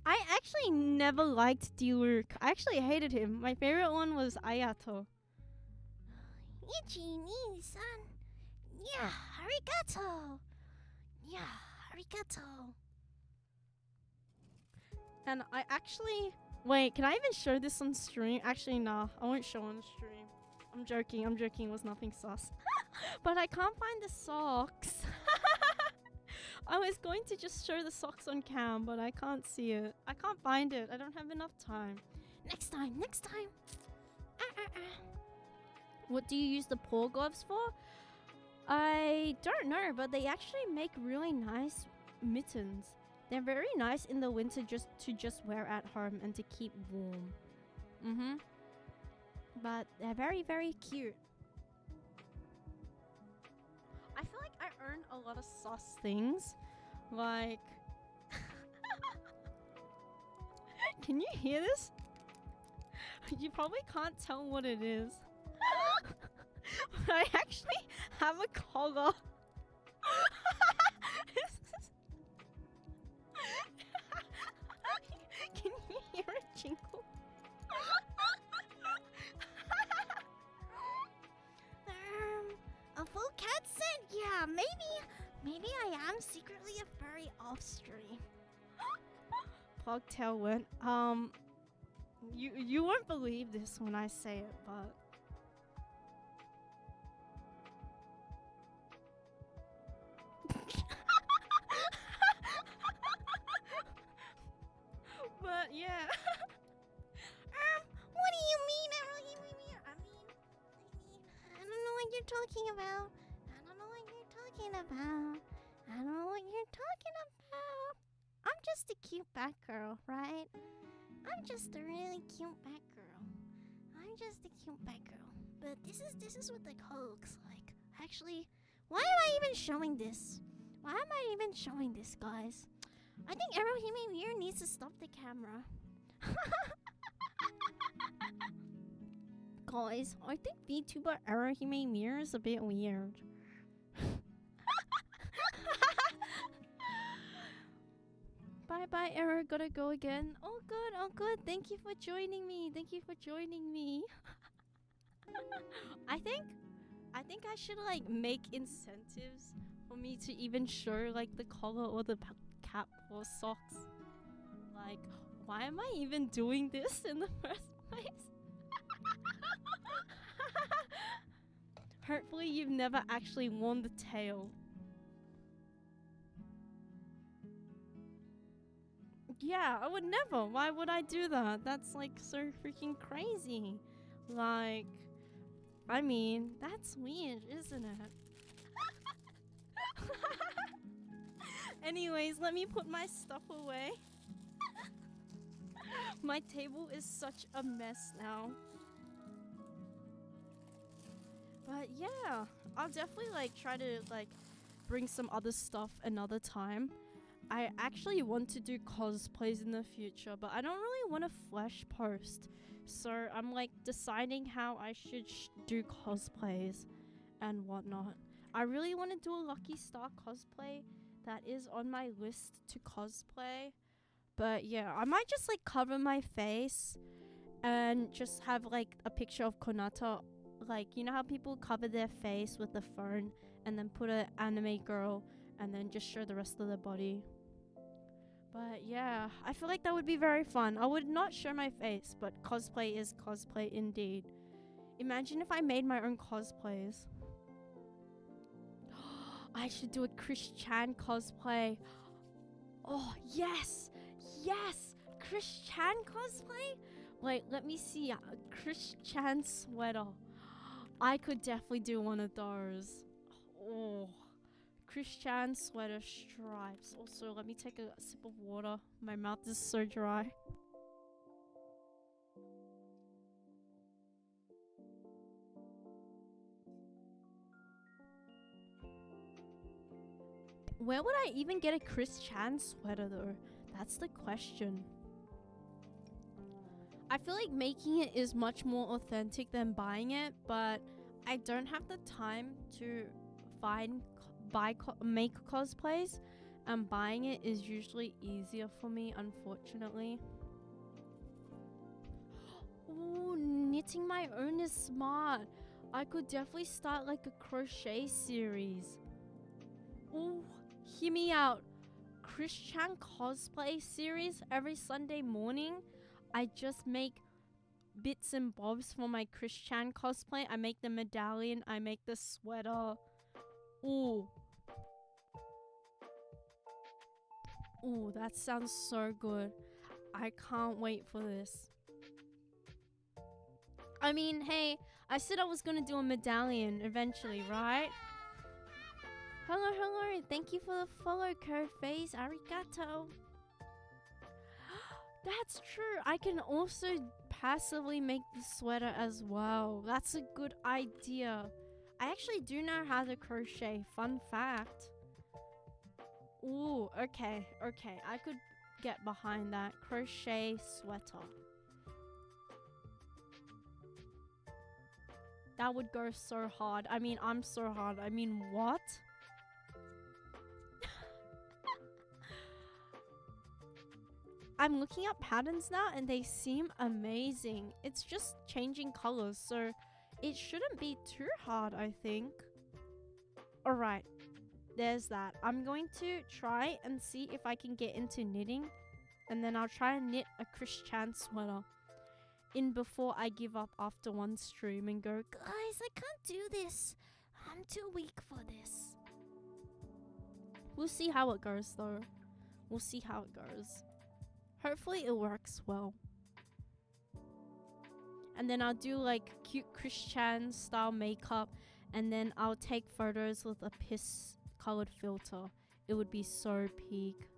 Speaker 1: I actually never liked Diluc. I actually hated him. My favorite one was Ayato.
Speaker 2: Ichi-ni-san. Yeah, arigato. Yeah, arigato.
Speaker 1: And I actually... Wait, can I even show this on stream? Actually, nah. I won't show on stream. I'm joking. It was nothing sus. But I can't find the socks. I was going to just show the socks on cam, but I can't see it. I can't find it. I don't have enough time.
Speaker 2: Next time.
Speaker 1: What do you use the paw gloves for? I don't know, but they actually make really nice mittens. They're very nice in the winter just to wear at home and to keep warm. But they're very, very cute. I feel like I earn a lot of sus things. Like... Can you hear this? You probably can't tell what it is. But I actually have a collar. Can you hear it jingle?
Speaker 2: A full cat set? Yeah, maybe I am secretly a furry off-stream.
Speaker 1: Pugtail went. You won't believe this when I say it, but but yeah.
Speaker 2: What do you mean? I don't know what you're talking about. I'm just a cute bat girl, right? I'm just a really cute bat girl. But this is what the color looks like. Actually, why am I even showing this? Guys? I think Erohime Mirror needs to stop the camera.
Speaker 1: Guys, I think VTuber Erohime Mirror is a bit weird. Bye, Ero. Gotta go again. Oh, good. Thank you for joining me. I think I should like make incentives for me to even show like the collar or the cap or socks. Like, why am I even doing this in the first face. Hopefully you've never actually worn the tail. Yeah, I would never. Why would I do that? That's like so freaking crazy. Like, I mean, that's weird, isn't it? Anyways, let me put my stuff away. My table is such a mess now. But yeah, I'll definitely like try to like bring some other stuff another time. I actually want to do cosplays in the future, but I don't really want to flash post. So I'm like deciding how I should do cosplays and whatnot. I really want to do a Lucky Star cosplay. That is on my list to cosplay. But yeah, I might just like cover my face and just have like a picture of Konata. Like, you know how people cover their face with the phone and then put an anime girl and then just show the rest of their body. But yeah, I feel like that would be very fun. I would not show my face, but cosplay is cosplay indeed. Imagine if I made my own cosplays. I should do a Chris Chan cosplay. Oh, yes! Yes! Chris Chan cosplay? Wait, let me see. A Chris Chan sweater. I could definitely do one of those. Oh, Chris Chan sweater stripes. Also, let me take a sip of water. My mouth is so dry. Where would I even get a Chris Chan sweater though? That's the question. I feel like making it is much more authentic than buying it, but I don't have the time to make cosplays, and buying it is usually easier for me, unfortunately. Ooh, knitting my own is smart. I could definitely start like a crochet series. Ooh, hear me out. Chris Chan cosplay series every Sunday morning. I just make bits and bobs for my Chris Chan cosplay. I make the medallion. I make the sweater. Ooh. Ooh, that sounds so good. I can't wait for this. I mean, hey, I said I was gonna do a medallion eventually, right? Hello, hello. Thank you for the follow, Codeface. Arigato. That's true. I can also passively make the sweater as well. That's a good idea. I actually do know how to crochet. Fun fact. Ooh, okay. Okay, I could get behind that. Crochet sweater. That would go so hard. I mean, I'm so hard. I mean, what? I'm looking up patterns now and they seem amazing. It's just changing colors, so it shouldn't be too hard, I think. Alright, there's that. I'm going to try and see if I can get into knitting, and then I'll try and knit a Chris Chan sweater in before I give up after one stream and go,
Speaker 2: Guys, I can't do this. I'm too weak for this.
Speaker 1: We'll see how it goes though. We'll see how it goes. Hopefully it works well. And then I'll do like cute Chris Chan style makeup, and then I'll take photos with a piss colored filter. It would be so peak.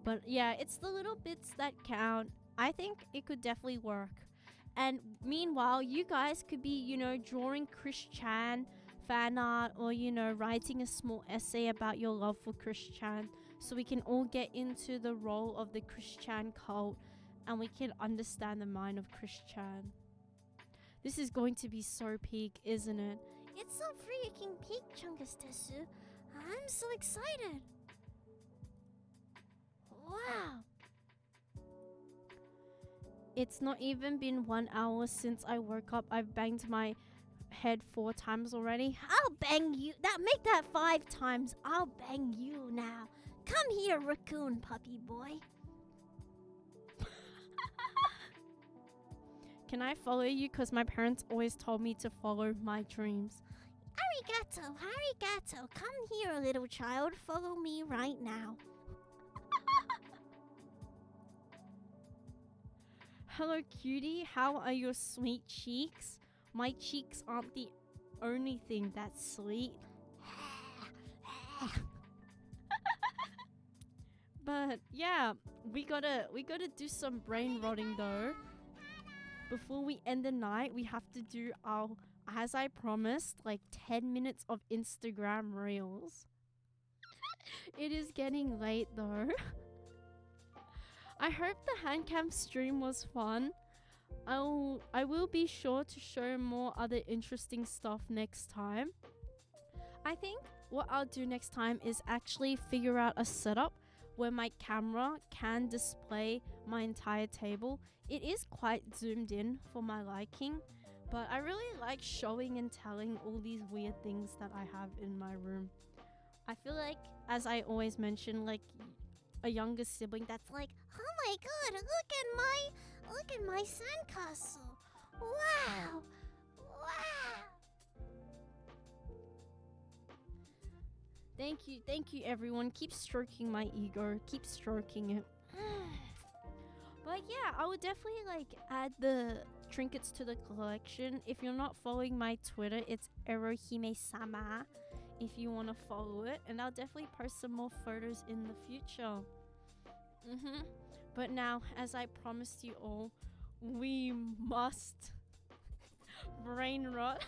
Speaker 1: But yeah, it's the little bits that count. I think it could definitely work. And meanwhile, you guys could be, you know, drawing Chris Chan fan art, or, you know, writing a small essay about your love for Chris Chan, so we can all get into the role of the Chris Chan cult and we can understand the mind of Chris Chan. This is going to be so peak, isn't it?
Speaker 2: It's so freaking peak, Chungus Tesu. I'm so excited. Wow.
Speaker 1: It's not even been 1 hour since I woke up. I've banged my head 4 times already.
Speaker 2: I'll bang you. Make that 5 times. I'll bang you now. Come here, raccoon puppy boy.
Speaker 1: Can I follow you? Because my parents always told me to follow my dreams.
Speaker 2: Arigato, arigato. Come here, little child. Follow me right now.
Speaker 1: Hello, cutie. How are your sweet cheeks? My cheeks aren't the only thing that's sweet. But yeah, we gotta do some brain rotting though. Before we end the night, we have to do our, as I promised, like 10 minutes of Instagram reels. It is getting late though. I hope the handcam stream was fun. I will be sure to show more other interesting stuff next time. I think what I'll do next time is actually figure out a setup where my camera can display my entire table. It is quite zoomed in for my liking, but I really like showing and telling all these weird things that I have in my room. I feel like, as I always mention, like a younger sibling that's like,
Speaker 2: Oh my god, look at my sandcastle. Wow. Wow.
Speaker 1: thank you everyone. Keep stroking my ego, keep stroking it. But yeah, I would definitely like add the trinkets to the collection. If you're not following my Twitter, it's Erohime-sama if you want to follow it, and I'll definitely post some more photos in the future. But now, as I promised you all, we must brain rot.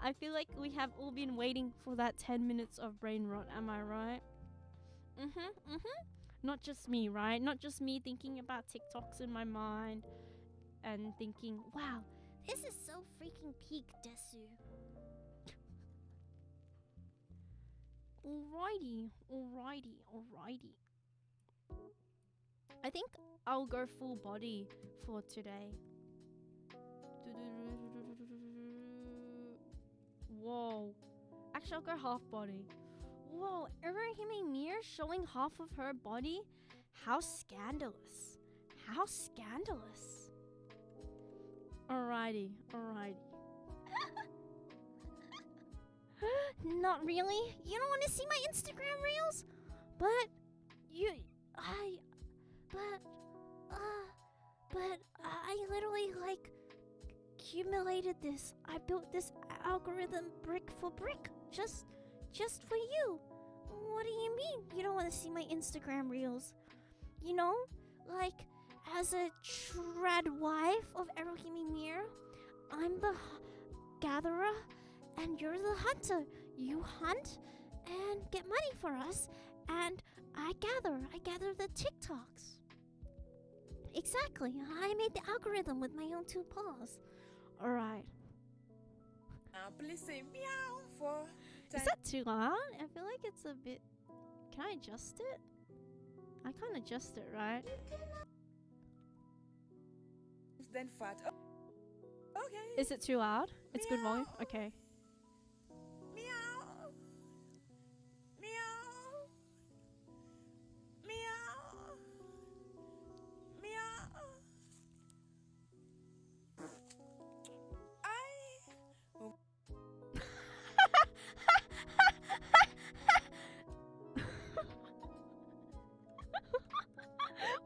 Speaker 1: I feel like we have all been waiting for that 10 minutes of brain rot, am I right? Not just me, right? Not just me thinking about TikToks in my mind and thinking, wow,
Speaker 2: This is so freaking peak, Desu.
Speaker 1: alrighty. I think I'll go full body for today. Whoa. Actually, I'll go half body. Whoa, Erohime Mir showing half of her body? How scandalous. How scandalous. Alrighty.
Speaker 2: Not really. You don't want to see my Instagram reels? But I literally like accumulated this. I built this algorithm brick for brick just for you. What do you mean you don't want to see my Instagram reels? You know, like as a trad wife of Erohime Mir, I'm the gatherer and you're the hunter. You hunt and get money for us, and I gather the TikToks. Exactly. I made the algorithm with my own two paws.
Speaker 1: Alright.
Speaker 4: Please say meow for
Speaker 1: Is that too loud? I feel like it's a bit... Can I adjust it? I can't adjust it, right?
Speaker 4: then fat. Oh, okay.
Speaker 1: Is it too loud? It's good volume?
Speaker 4: Meow.
Speaker 1: Okay.
Speaker 4: Meow. Meow. Meow. Meow.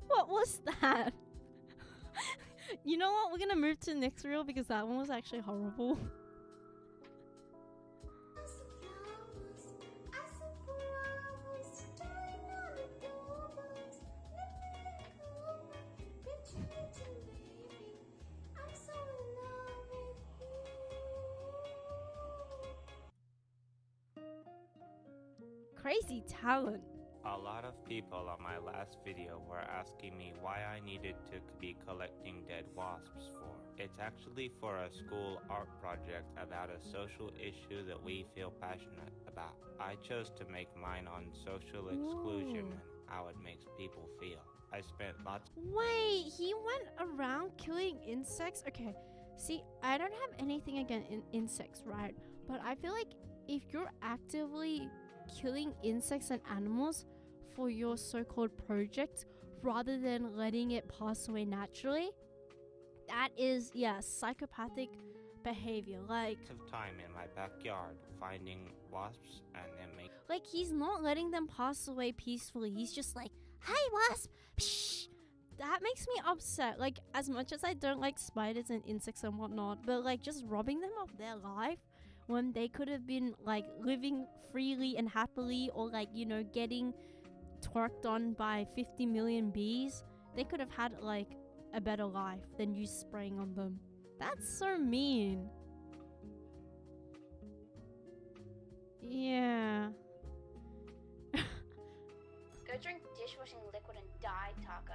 Speaker 1: What was that? You know what? We're gonna move to the next reel because that one was actually horrible. Crazy talent.
Speaker 5: A lot of people on my last video were asking me why I needed to be collecting dead wasps for. It's actually for a school art project about a social issue that we feel passionate about. I chose to make mine on social exclusion and how it makes people feel. I spent lots.
Speaker 1: Wait, he went around killing insects? Okay, see, I don't have anything against insects, right? But I feel like if you're actively killing insects and animals for your so-called project rather than letting it pass away naturally, That is, yeah, psychopathic behavior.
Speaker 5: Of time in my backyard finding wasps and then make
Speaker 1: Like he's not letting them pass away peacefully. He's just like,
Speaker 2: Hi, wasp! Psh!
Speaker 1: that makes me upset. Like, as much as I don't like spiders and insects and whatnot, but like just robbing them of their life when they could have been like living freely and happily, or like, you know, getting twerked on by 50 million bees, they could have had like a better life than you spraying on them. That's so mean. Yeah.
Speaker 6: Go drink dishwashing liquid and die, Taco.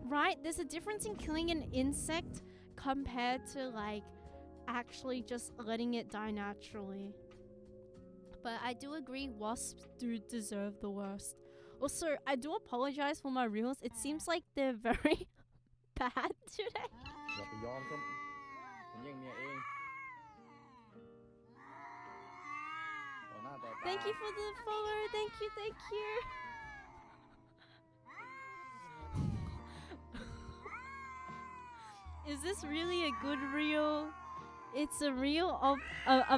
Speaker 1: Right? There's a difference in killing an insect compared to like actually just letting it die naturally. But I do agree wasps do deserve the worst. Also, I do apologize for my reels. It seems like they're very bad today.
Speaker 7: อย่าไปยอมครับผมแย่งเมียเองต่อหน้าต่อตา
Speaker 1: Thank you for the follow. Thank you, thank you. Is this really a good reel? It's a reel of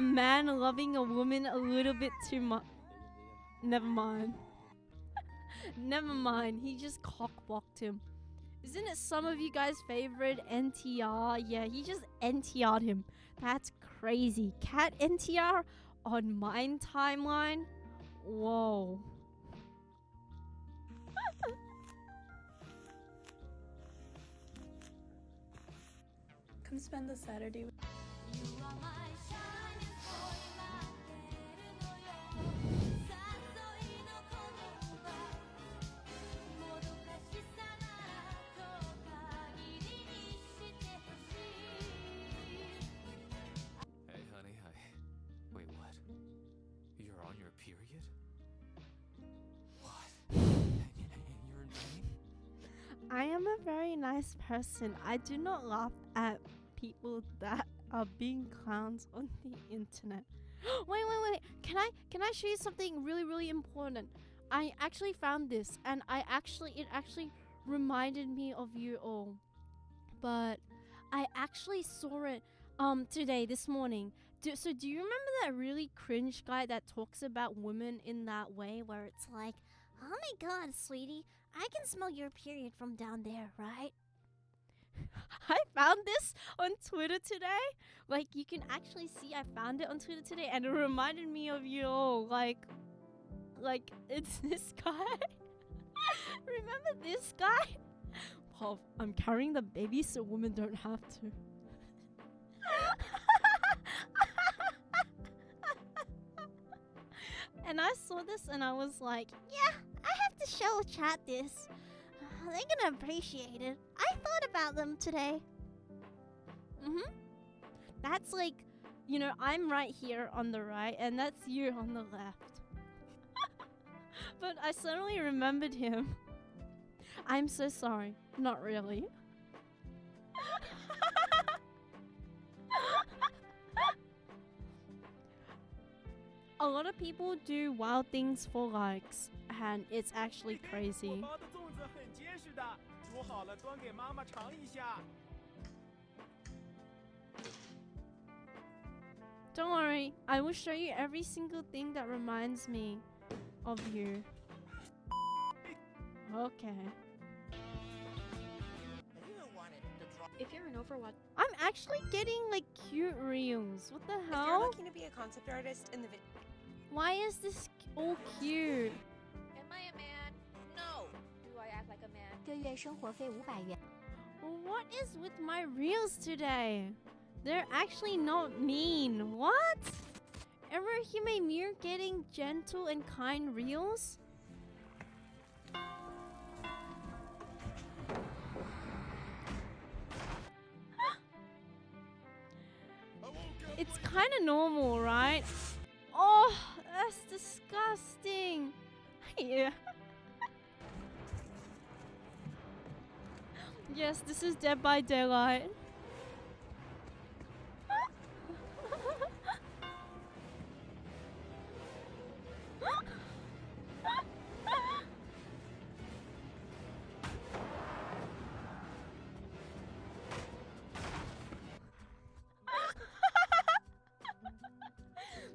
Speaker 1: a man loving a woman a little bit too much. Never mind. Never mind. He just cock-blocked him. Isn't it some of you guys' favorite NTR? Yeah, he just NTR'd him. That's crazy. Cat NTR on mine timeline? Whoa.
Speaker 4: Come spend the Saturday with
Speaker 8: Hey, honey, wait, what? You're on your period? What? You're in pain?
Speaker 1: I am a very nice person. I do not laugh at people that are being clowns on the internet. Wait. Can I show you something really important? I actually found this and it actually reminded me of you all. But I actually saw it today, this morning. So do you remember that really cringe guy that talks about women in that way, where it's like,
Speaker 2: Oh my god, sweetie. I can smell your period from down there, right?
Speaker 1: I found this on Twitter today. Like, you can actually see I found it on Twitter today, and it reminded me of you all. Like it's this guy. Remember this guy? Pov, I'm carrying the baby so women don't have to. And I saw this and I was like,
Speaker 2: Yeah, I have to show chat this. They're gonna appreciate it. I thought about them today.
Speaker 1: that's like, you know, I'm right here on the right, and that's you on the left. But I suddenly remembered him. I'm so sorry. Not really. A lot of people do wild things for likes, and it's actually crazy. Don't worry, I will show you every single thing that reminds me of you. Okay.
Speaker 9: If you're an Overwatch,
Speaker 1: I'm actually getting like cute reels. What the
Speaker 9: if you're
Speaker 1: hell?
Speaker 9: looking to be a concept artist in the video,
Speaker 1: Why is this all cute?
Speaker 6: Am I a man? No. Do I act like a man?
Speaker 2: 个月生活费500元。
Speaker 1: What is with my reels today? They're actually not mean. What? Ever hear my mirror getting gentle and kind reels? It's kind of normal, right? Oh, that's disgusting. Yeah. Yes, this is Dead by Daylight.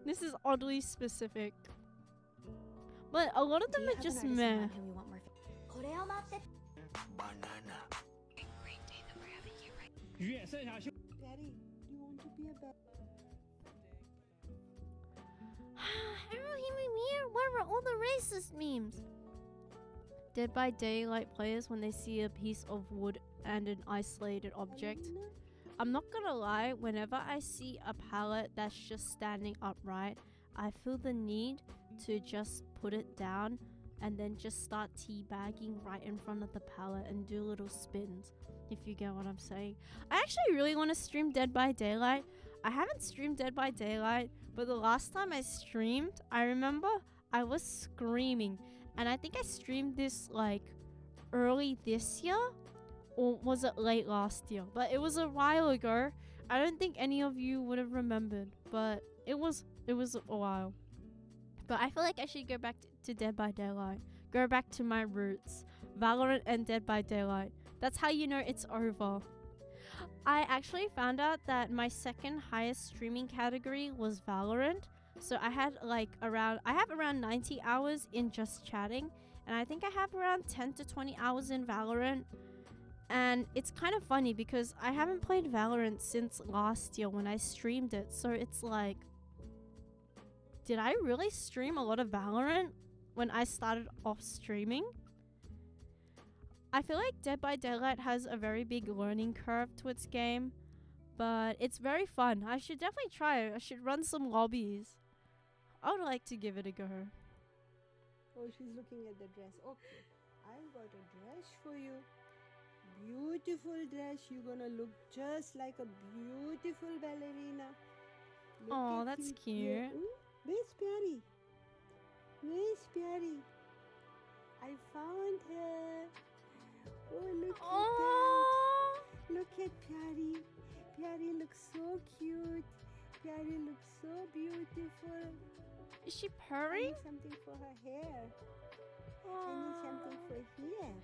Speaker 1: This is oddly specific. But a lot of them are just meh.
Speaker 3: Banana.
Speaker 9: Daddy, you want to be a bell?
Speaker 1: Where are all the racist memes? Dead by Daylight players when they see a piece of wood and an isolated object. I'm not gonna lie, whenever I see a pallet that's just standing upright, I feel the need to just put it down and then just start teabagging right in front of the pallet and do little spins, if you get what I'm saying. I actually really want to stream Dead by Daylight. I haven't streamed Dead by Daylight, but the last time I streamed, I remember I was screaming. And I think I streamed this like early this year, or was it late last year? But it was a while ago. I don't think any of you would have remembered, but it was a while. But I feel like I should go back to Dead by Daylight. Go back to my roots. Valorant and Dead by Daylight. That's how you know it's over. I actually found out that my second highest streaming category was Valorant. So I have around 90 hours in just chatting, and I think I have around 10 to 20 hours in Valorant. And it's kind of funny because I haven't played Valorant since last year when I streamed it. So it's like, did I really stream a lot of Valorant when I started off streaming? I feel like Dead by Daylight has a very big learning curve to its game, but it's very fun. I should definitely try it. I should run some lobbies. I would like to give it a go.
Speaker 9: Oh, she's looking at the dress. Okay, I've got a dress for you. Beautiful dress. You're gonna look just like a beautiful ballerina.
Speaker 1: Oh, that's cute.
Speaker 9: Where's Pyari? Where's Pyari? I found her. Oh, look at that. Look at Pyari. Pyari looks so cute. Pyari looks so beautiful.
Speaker 1: Is she
Speaker 9: I
Speaker 1: purring?
Speaker 9: need something for her hair. I need something for here.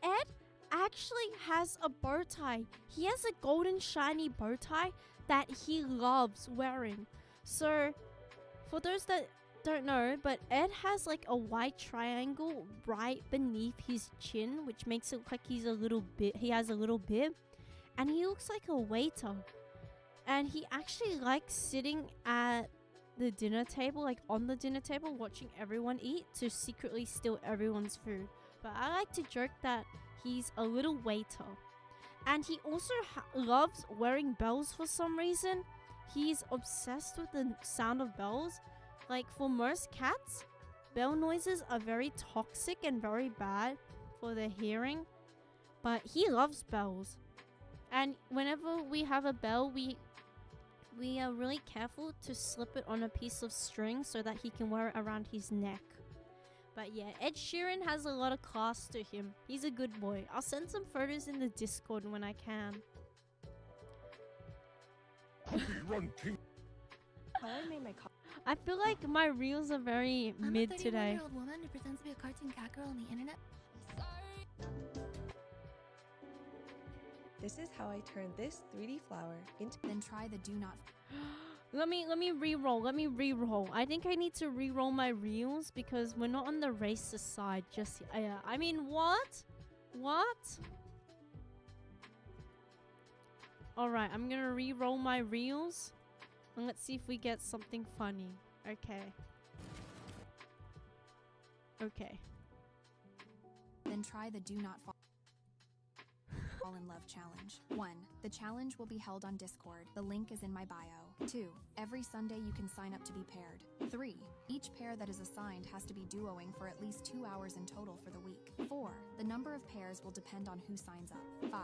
Speaker 1: Ed actually has a bow tie. He has a golden shiny bow tie that he loves wearing. So, for those that don't know, but Ed has like a white triangle right beneath his chin, which makes it look like he has a little bib, and he looks like a waiter. And he actually likes sitting at the dinner table, like on the dinner table, watching everyone eat to secretly steal everyone's food. But I like to joke that he's a little waiter. And he also loves wearing bells for some reason. He's obsessed with the sound of bells. Like, for most cats, bell noises are very toxic and very bad for their hearing. But he loves bells. And whenever we have a bell, we are really careful to slip it on a piece of string so that he can wear it around his neck. But yeah, Ed Sheeran has a lot of class to him. He's a good boy. I'll send some photos in the Discord when I can.
Speaker 3: Run, King.
Speaker 9: How I made my
Speaker 1: I feel like my reels are very mid today.
Speaker 10: I'm a 31-year-old woman who pretends to be a cartoon cat girl on the internet.
Speaker 9: This is how I turned this 3D flower into.
Speaker 10: Then try the do not.
Speaker 1: Let me re-roll. I think I need to re-roll my reels because we're not on the racist side just yet. I mean, what? Alright, I'm gonna re-roll my reels. And let's see if we get something funny. Okay.
Speaker 10: Then try the do not fall in love challenge. 1. The challenge will be held on Discord. The link is in my bio. 2. Every Sunday you can sign up to be paired. 3. Each pair that is assigned has to be duoing for at least 2 hours in total for the week. 4. The number of pairs will depend on who signs up. 5.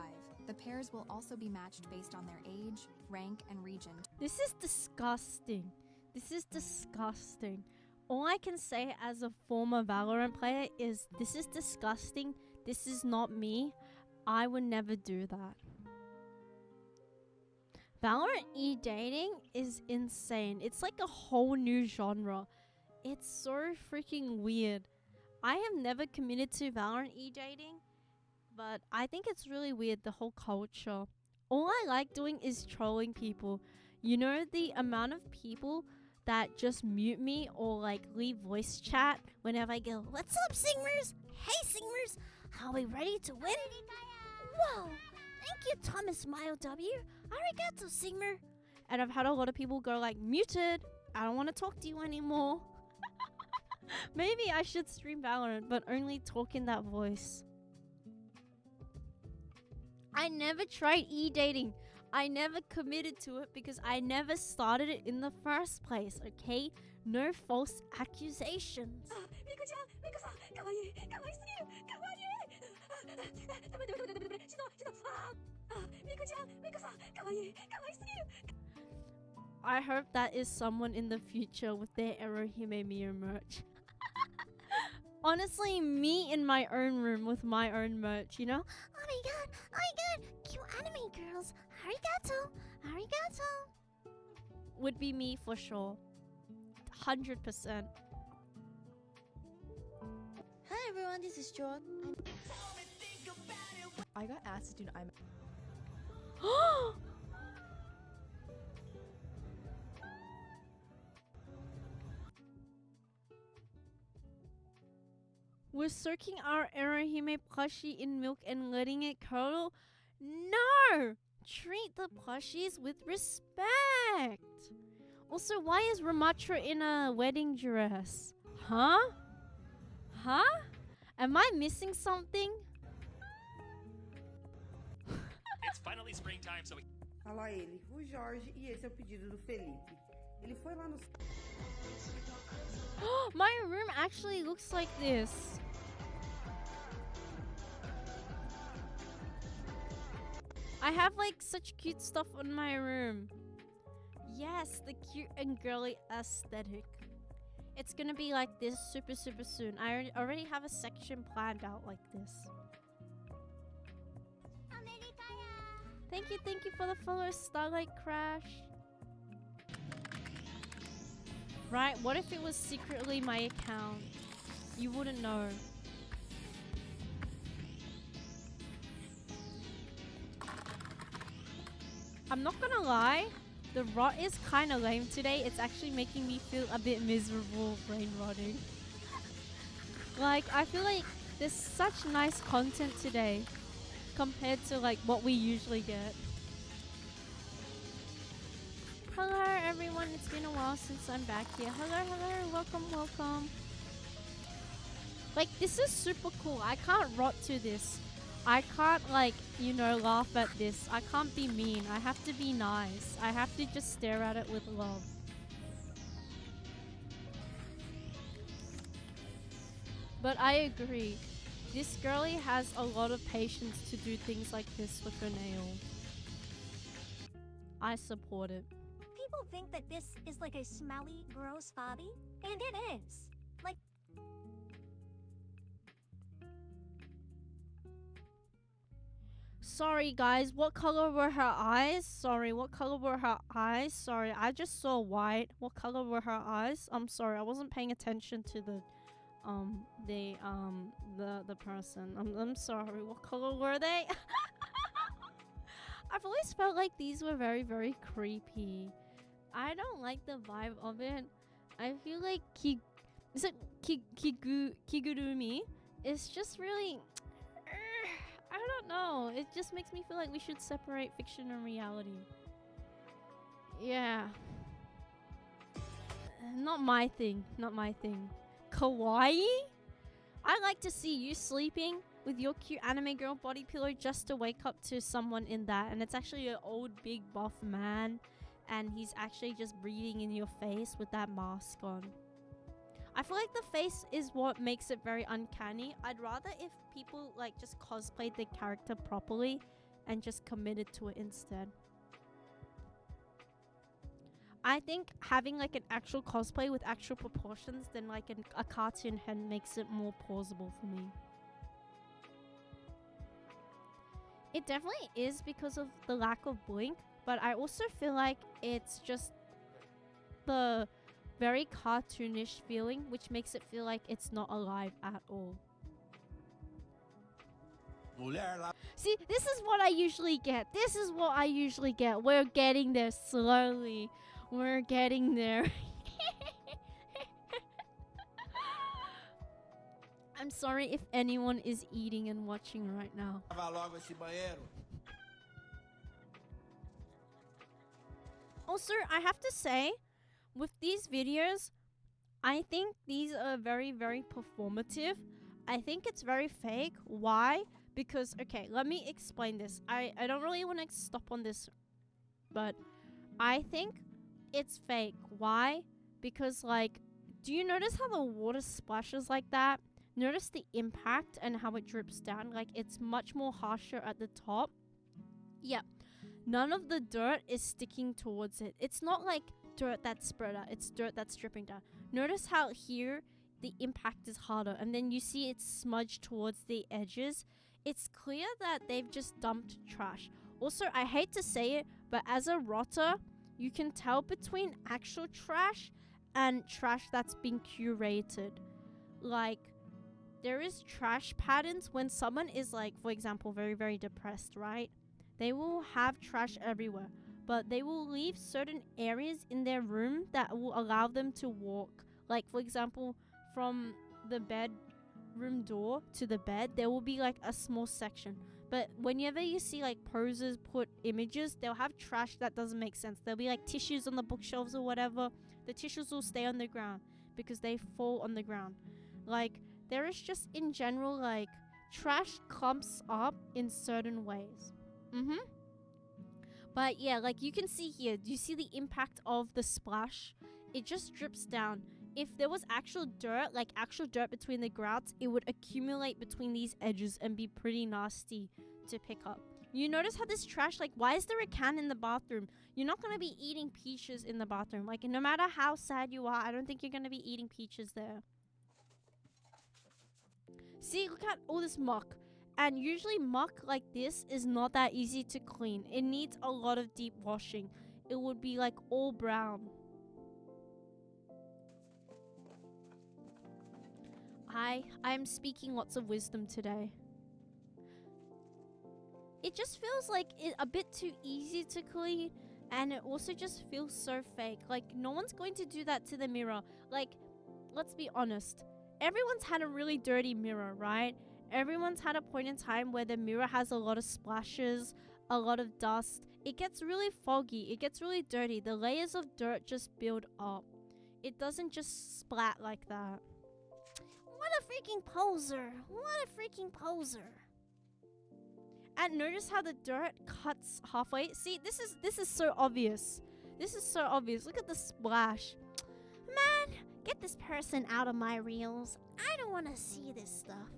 Speaker 10: The pairs will also be matched based on their age, rank, and region.
Speaker 1: This is disgusting. All I can say as a former Valorant player is this is disgusting. This is not me. I would never do that. Valorant e-dating is insane. It's like a whole new genre. It's so freaking weird. I have never committed to Valorant e-dating, but I think it's really weird, the whole culture. All I like doing is trolling people. You know, the amount of people that just mute me or like leave voice chat whenever I go, "What's up, Singmers? Hey, Singmers, are we ready to win?" Whoa! Thank you, Thomas Mile W. Arigato, Singmer. And I've had a lot of people go like, "Muted. I don't want to talk to you anymore." Maybe I should stream Valorant, but only talk in that voice. I never tried e-dating. I never committed to it because I never started it in the first place, okay? No false accusations. I hope that is someone in the future with their Erohime Miu merch. Honestly, me in my own room with my own merch, you know?
Speaker 2: Oh my god, cute anime girls. Arigato, arigato.
Speaker 1: Would be me for sure. 100%.
Speaker 11: Hi everyone, this is John. I got asked to do I'm
Speaker 1: We're soaking our Erohime plushie in milk and letting it curdle? No! Treat the plushies with respect! Also, why is Ramatra in a wedding dress? Huh? Huh? Am I missing something?
Speaker 12: It's finally springtime, so we...
Speaker 13: Olha lá ele, o Jorge, e esse é o pedido do Felipe. Ele foi lá no...
Speaker 1: My room actually looks like this. I have like such cute stuff in my room. Yes, the cute and girly aesthetic. It's gonna be like this super soon. I already have a section planned out like this. Thank you for the follow, Starlight Crash. Right, what if it was secretly my account? You wouldn't know. I'm not gonna lie, the rot is kinda lame today. It's actually making me feel a bit miserable brain rotting. Like, I feel like there's such nice content today compared to like what we usually get. Hello everyone, it's been a while since I'm back here. Hello, welcome. Like, this is super cool. I can't rot to this. I can't like, you know, laugh at this. I can't be mean. I have to be nice. I have to just stare at it with love. But I agree. This girlie has a lot of patience to do things like this with her nails. I support it.
Speaker 2: People think that this is like a smelly, gross hobby, and it is. Like,
Speaker 1: sorry guys, what color were her eyes? Sorry, what color were her eyes? Sorry, I just saw white. What color were her eyes? I'm sorry, I wasn't paying attention to the person. I'm sorry, what color were they? I've always felt like these were very, very creepy. I don't like the vibe of it. I feel like Kigurumi is just really... I don't know. It just makes me feel like we should separate fiction and reality. Yeah. Not my thing. Kawaii? I like to see you sleeping with your cute anime girl body pillow just to wake up to someone in that. And it's actually an old big buff man. And he's actually just breathing in your face with that mask on. I feel like the face is what makes it very uncanny. I'd rather if people like just cosplayed their character properly and just committed to it instead. I think having like an actual cosplay with actual proportions than like a cartoon head makes it more plausible for me. It definitely is because of the lack of blink, but I also feel like it's just the very cartoonish feeling, which makes it feel like it's not alive at all. See, this is what I usually get. We're getting there slowly. We're getting there. I'm sorry if anyone is eating and watching right now. Also, I have to say, with these videos, I think these are very, very performative. I think it's very fake. Why? Because, okay, let me explain this. I don't really want to stop on this, but I think it's fake. Why? Because, like, do you notice how the water splashes like that? Notice the impact and how it drips down. Like, it's much more harsher at the top. Yeah. None of the dirt is sticking towards it. It's not like dirt that's spread out. It's dirt that's dripping down. Notice how here the impact is harder. And then you see it's smudged towards the edges. It's clear that they've just dumped trash. Also, I hate to say it, but as a rotter, you can tell between actual trash and trash that's been curated. Like, there is trash patterns when someone is, like, for example, very, very depressed, right? They will have trash everywhere, but they will leave certain areas in their room that will allow them to walk. Like, for example, from the bedroom door to the bed, there will be, like, a small section. But whenever you see, like, posers put images, they'll have trash that doesn't make sense. There'll be, like, tissues on the bookshelves or whatever. The tissues will stay on the ground because they fall on the ground. Like, there is just, in general, like, trash clumps up in certain ways. But yeah, like you can see here, do you see the impact of the splash? It just drips down. If there was actual dirt, like actual dirt between the grouts, it would accumulate between these edges and be pretty nasty to pick up. You notice how this trash, like, why is there a can in the bathroom? You're not going to be eating peaches in the bathroom. Like, no matter how sad you are, I don't think you're going to be eating peaches there. See, look at all this muck. And usually muck like this is not that easy to clean. It needs a lot of deep washing. It would be like all brown. I'm speaking lots of wisdom today. It just feels like it a bit too easy to clean, and it also just feels so fake. Like, no one's going to do that to the mirror. Like, let's be honest. Everyone's had a really dirty mirror, right? Everyone's had a point in time where the mirror has a lot of splashes, a lot of dust. It gets really foggy. It gets really dirty. The layers of dirt just build up. It doesn't just splat like that.
Speaker 2: What a freaking poser. What a freaking poser.
Speaker 1: And notice how the dirt cuts halfway. See, this is so obvious. This is so obvious. Look at the splash.
Speaker 2: Man, get this person out of my reels. I don't want to see this stuff.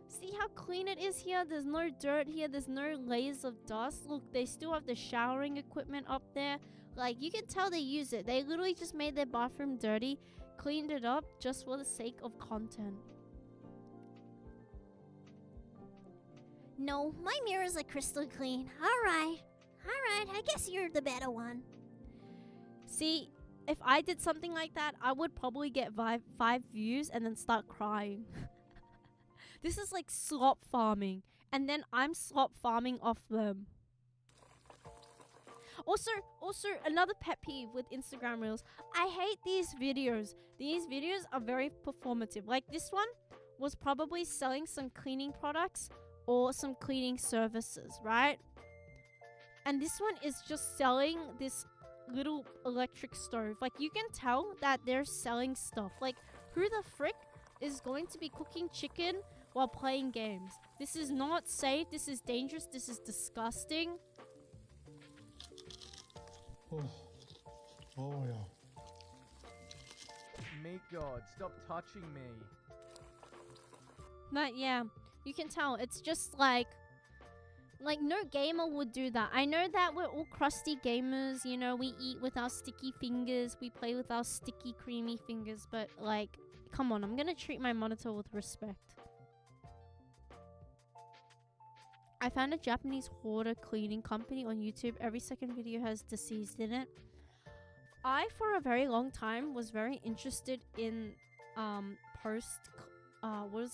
Speaker 1: See how clean it is here? There's no dirt here. There's no layers of dust. Look, they still have the showering equipment up there. Like, you can tell they use it. They literally just made their bathroom dirty, cleaned it up just for the sake of content.
Speaker 2: No, my mirrors are crystal clean. Alright, I guess you're the better one.
Speaker 1: See, if I did something like that, I would probably get five views and then start crying. This is like slop farming. And then I'm slop farming off them. Also, another pet peeve with Instagram Reels. I hate these videos. These videos are very performative. Like, this one was probably selling some cleaning products or some cleaning services, right? And this one is just selling this little electric stove. Like, you can tell that they're selling stuff. Like, who the frick is going to be cooking chicken while playing games? This is not safe. This is dangerous. This is disgusting.
Speaker 7: Oh yeah.
Speaker 14: May God, stop touching me.
Speaker 1: But yeah, you can tell it's just like no gamer would do that. I know that we're all crusty gamers, you know, we eat with our sticky fingers, we play with our sticky creamy fingers, but like, come on, I'm gonna treat my monitor with respect. I found a Japanese hoarder cleaning company on YouTube. Every second video has deceased in it. I, for a very long time, was very interested in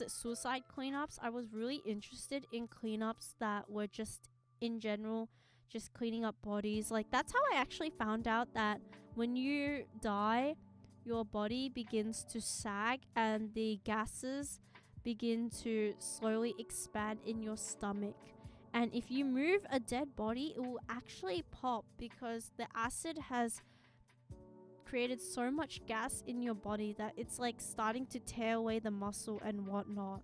Speaker 1: suicide cleanups. I was really interested in cleanups that were just, in general, just cleaning up bodies. Like, that's how I actually found out that when you die, your body begins to sag and the gases begin to slowly expand in your stomach. And if you move a dead body, it will actually pop because the acid has created so much gas in your body that it's like starting to tear away the muscle and whatnot.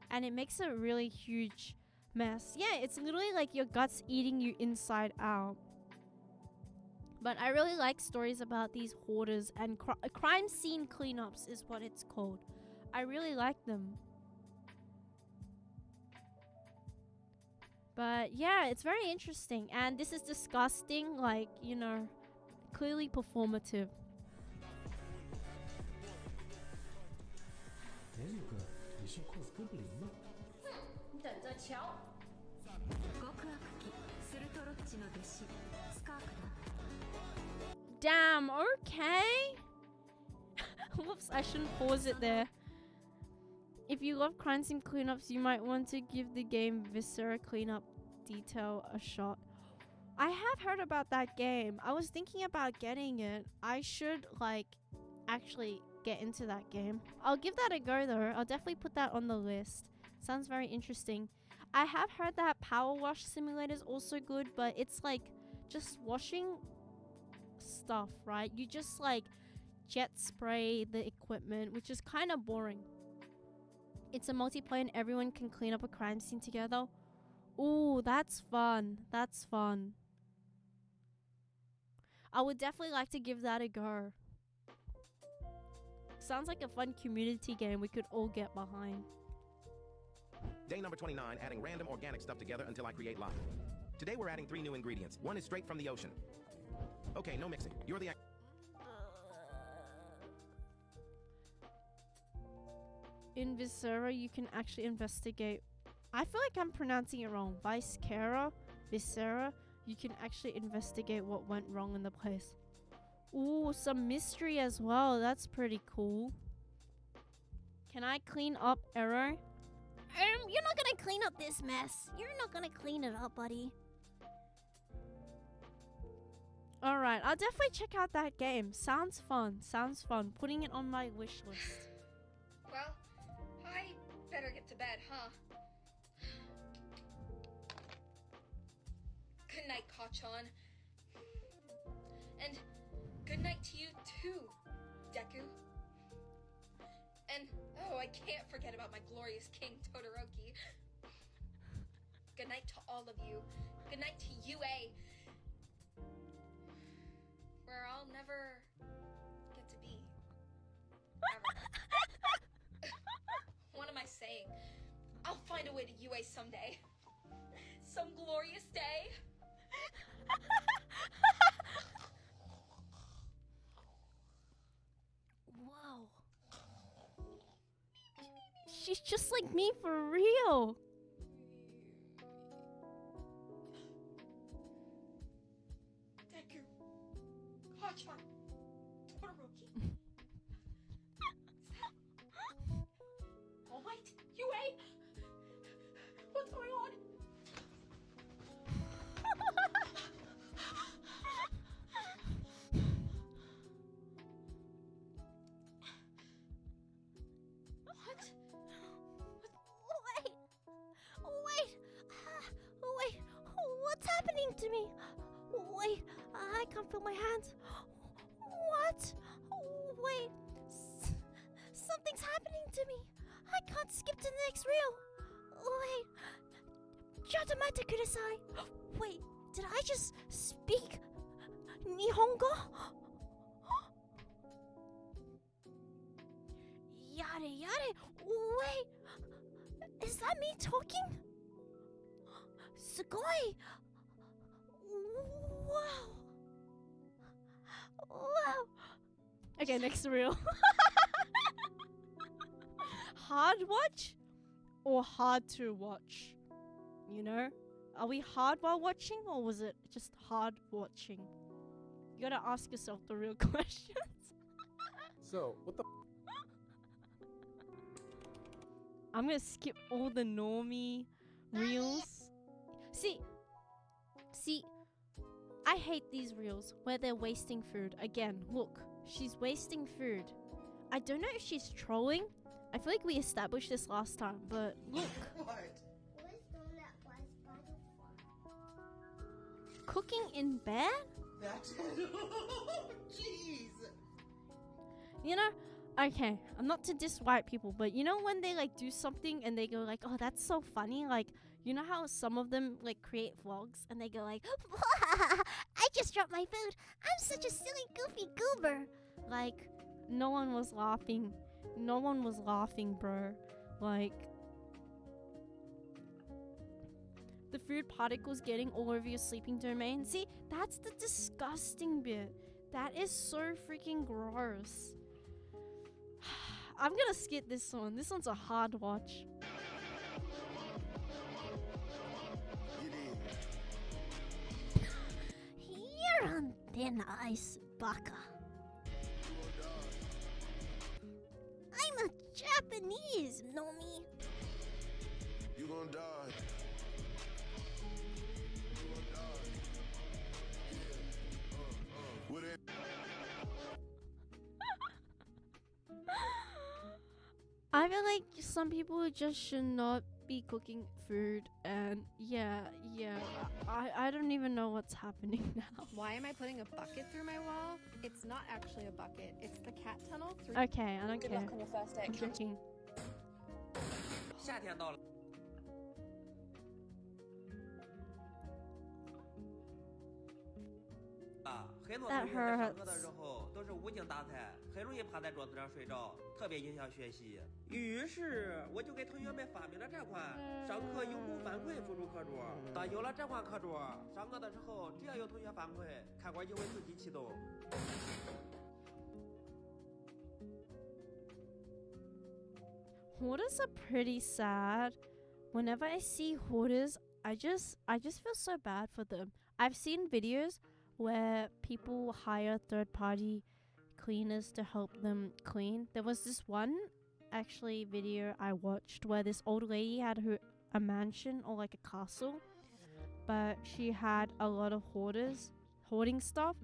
Speaker 1: And it makes a really huge mess. Yeah, it's literally like your guts eating you inside out. But I really like stories about these hoarders and crime scene cleanups is what it's called. I really like them. But yeah, it's very interesting. And this is disgusting, like, you know, clearly performative.
Speaker 7: 哎，六哥，你是 cos 哥布林吗？
Speaker 1: 你等着瞧。Damn, okay. Whoops, I shouldn't pause it there. If you love crime scene cleanups, you might want to give the game Viscera Cleanup Detail a shot. I have heard about that game. I was thinking about getting it. I should, like, actually get into that game. I'll give that a go, though. I'll definitely put that on the list. Sounds very interesting. I have heard that Power Wash Simulator is also good, but it's, like, just washing stuff, right? You just, like, jet spray the equipment, which is kind of boring. It's a multiplayer and everyone can clean up a crime scene together. Ooh, that's fun. That's fun. I would definitely like to give that a go. Sounds like a fun community game we could all get behind.
Speaker 15: Day number 29, adding random organic stuff together until I create lava. Today we're adding 3 new ingredients. One is straight from the ocean. Okay, no mixing. You're the...
Speaker 1: In Viscera, you can actually investigate. I feel like I'm pronouncing it wrong. Viscera, you can actually investigate what went wrong in the place. Ooh, some mystery as well. That's pretty cool. Can I clean up Arrow?
Speaker 2: You're not gonna clean up this mess. You're not gonna clean it up, buddy.
Speaker 1: Alright, I'll definitely check out that game. Sounds fun. Sounds fun. Putting it on my wish list.
Speaker 6: Well, I better get to bed, huh? Good night, Kachan. And good night to you too, Deku. And, oh, I can't forget about my glorious king, Todoroki. Good night to all of you. Good night to UA. Where I'll never get to be. Ever. What am I saying? I'll find a way to UA someday. Some glorious day.
Speaker 1: Whoa. She's just like me for real.
Speaker 6: Deku. Kachan. Todoroki. All right, UA. What's going on?
Speaker 2: Wait, what's happening to me? Wait, I can't feel my hands. What? Wait, something's happening to me. I can't skip to the next reel. Wait, Chatamata kudasai. Wait, did I just speak Nihongo? Yare yare. Wait, is that me talking? Sugoi! Wow! Wow!
Speaker 1: Okay, next reel. Hard watch or hard to watch? You know? Are we hard while watching or was it just hard watching? You gotta ask yourself the real questions.
Speaker 14: So, what the...
Speaker 1: I'm gonna skip all the normie reels. See, I hate these reels where they're wasting food. Again, look, She's wasting food. I don't know if she's trolling. I feel like we established this last time, but look. Cooking in bed?
Speaker 13: That's jeez.
Speaker 1: You know, okay, I'm not to diss white people, but you know when they like do something and they go like, oh, that's so funny? Like, you know how some of them like create vlogs and they go like,
Speaker 2: I just dropped my food. I'm such a silly, goofy goober.
Speaker 1: Like, no one was laughing. No one was laughing, bro. Like, the food particles getting all over your sleeping domain. See, that's the disgusting bit. That is so freaking gross. I'm gonna skip this one. This one's a hard watch.
Speaker 2: You're on thin ice, baka. I'm a Japanese, know me?
Speaker 3: You gonna die. With it.
Speaker 1: I feel like some people just should not be cooking food, and yeah, I don't even know what's happening now.
Speaker 16: Why am I putting a bucket through my wall? It's not actually a bucket. It's the cat tunnel through.
Speaker 1: Okay, I don't
Speaker 16: Good
Speaker 1: care.
Speaker 16: luck on your first day.
Speaker 1: I'm joking.
Speaker 17: 夏天到了。很多同学在上课的时候都是无精打采，很容易趴在桌子上睡着，特别影响学习。于是我就给同学们发明了这款上课有功反馈辅助课桌。当有了这款课桌，上课的时候只要有同学反馈，开关就会自己启动。
Speaker 1: Hoarders are pretty sad. Whenever I see hoarders, I just feel so bad for them. I've seen videos where people hire third-party cleaners to help them clean. There was this one actually video I watched where this old lady had a mansion or like a castle, but she had a lot of hoarding stuff.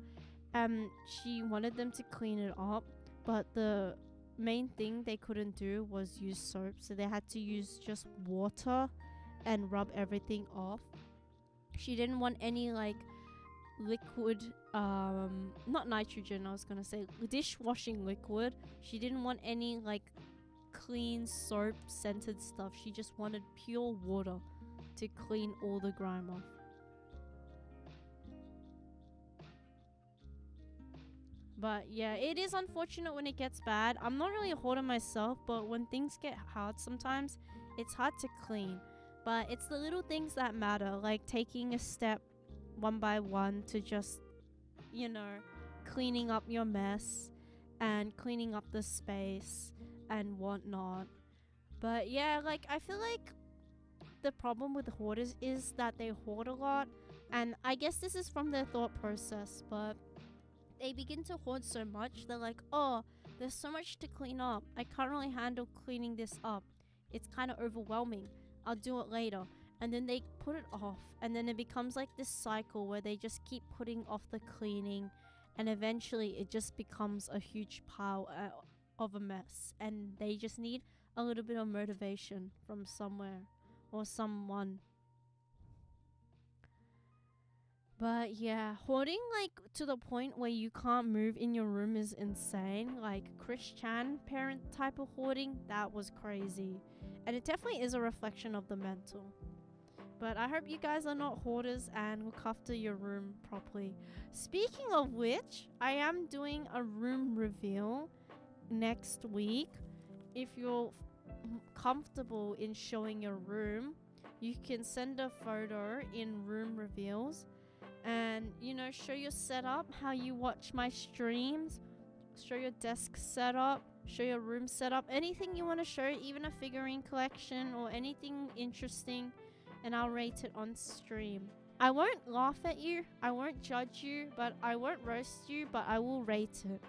Speaker 1: She wanted them to clean it up, but the main thing they couldn't do was use soap, so they had to use just water and rub everything off. She didn't want any like liquid, not nitrogen, I was gonna say dishwashing liquid. She didn't want any like clean soap scented stuff. She just wanted pure water to clean all the grime off. But yeah, it is unfortunate when it gets bad. I'm not really a hoarder myself, but when things get hard sometimes, it's hard to clean. But it's the little things that matter, like taking a step one by one to just, you know, cleaning up your mess and cleaning up the space and whatnot. But yeah, like I feel like the problem with hoarders is that they hoard a lot, and I guess this is from their thought process, but they begin to hoard so much, they're like, oh, there's so much to clean up. I can't really handle cleaning this up. It's kind of overwhelming. I'll do it later. And then they put it off, and then it becomes like this cycle where they just keep putting off the cleaning, and eventually it just becomes a huge pile of a mess, and they just need a little bit of motivation from somewhere or someone. But yeah, hoarding like to the point where you can't move in your room is insane. Like Chris Chan parent type of hoarding, that was crazy. And it definitely is a reflection of the mental. But I hope you guys are not hoarders and look after your room properly. Speaking of which, I am doing a room reveal next week. If you're comfortable in showing your room, you can send a photo in room reveals and, you know, show your setup, how you watch my streams, show your desk setup, show your room setup, anything you want to show, even a figurine collection or anything interesting, and I'll rate it on stream. I won't laugh at you, I won't judge you, but I won't roast you, but I will rate it.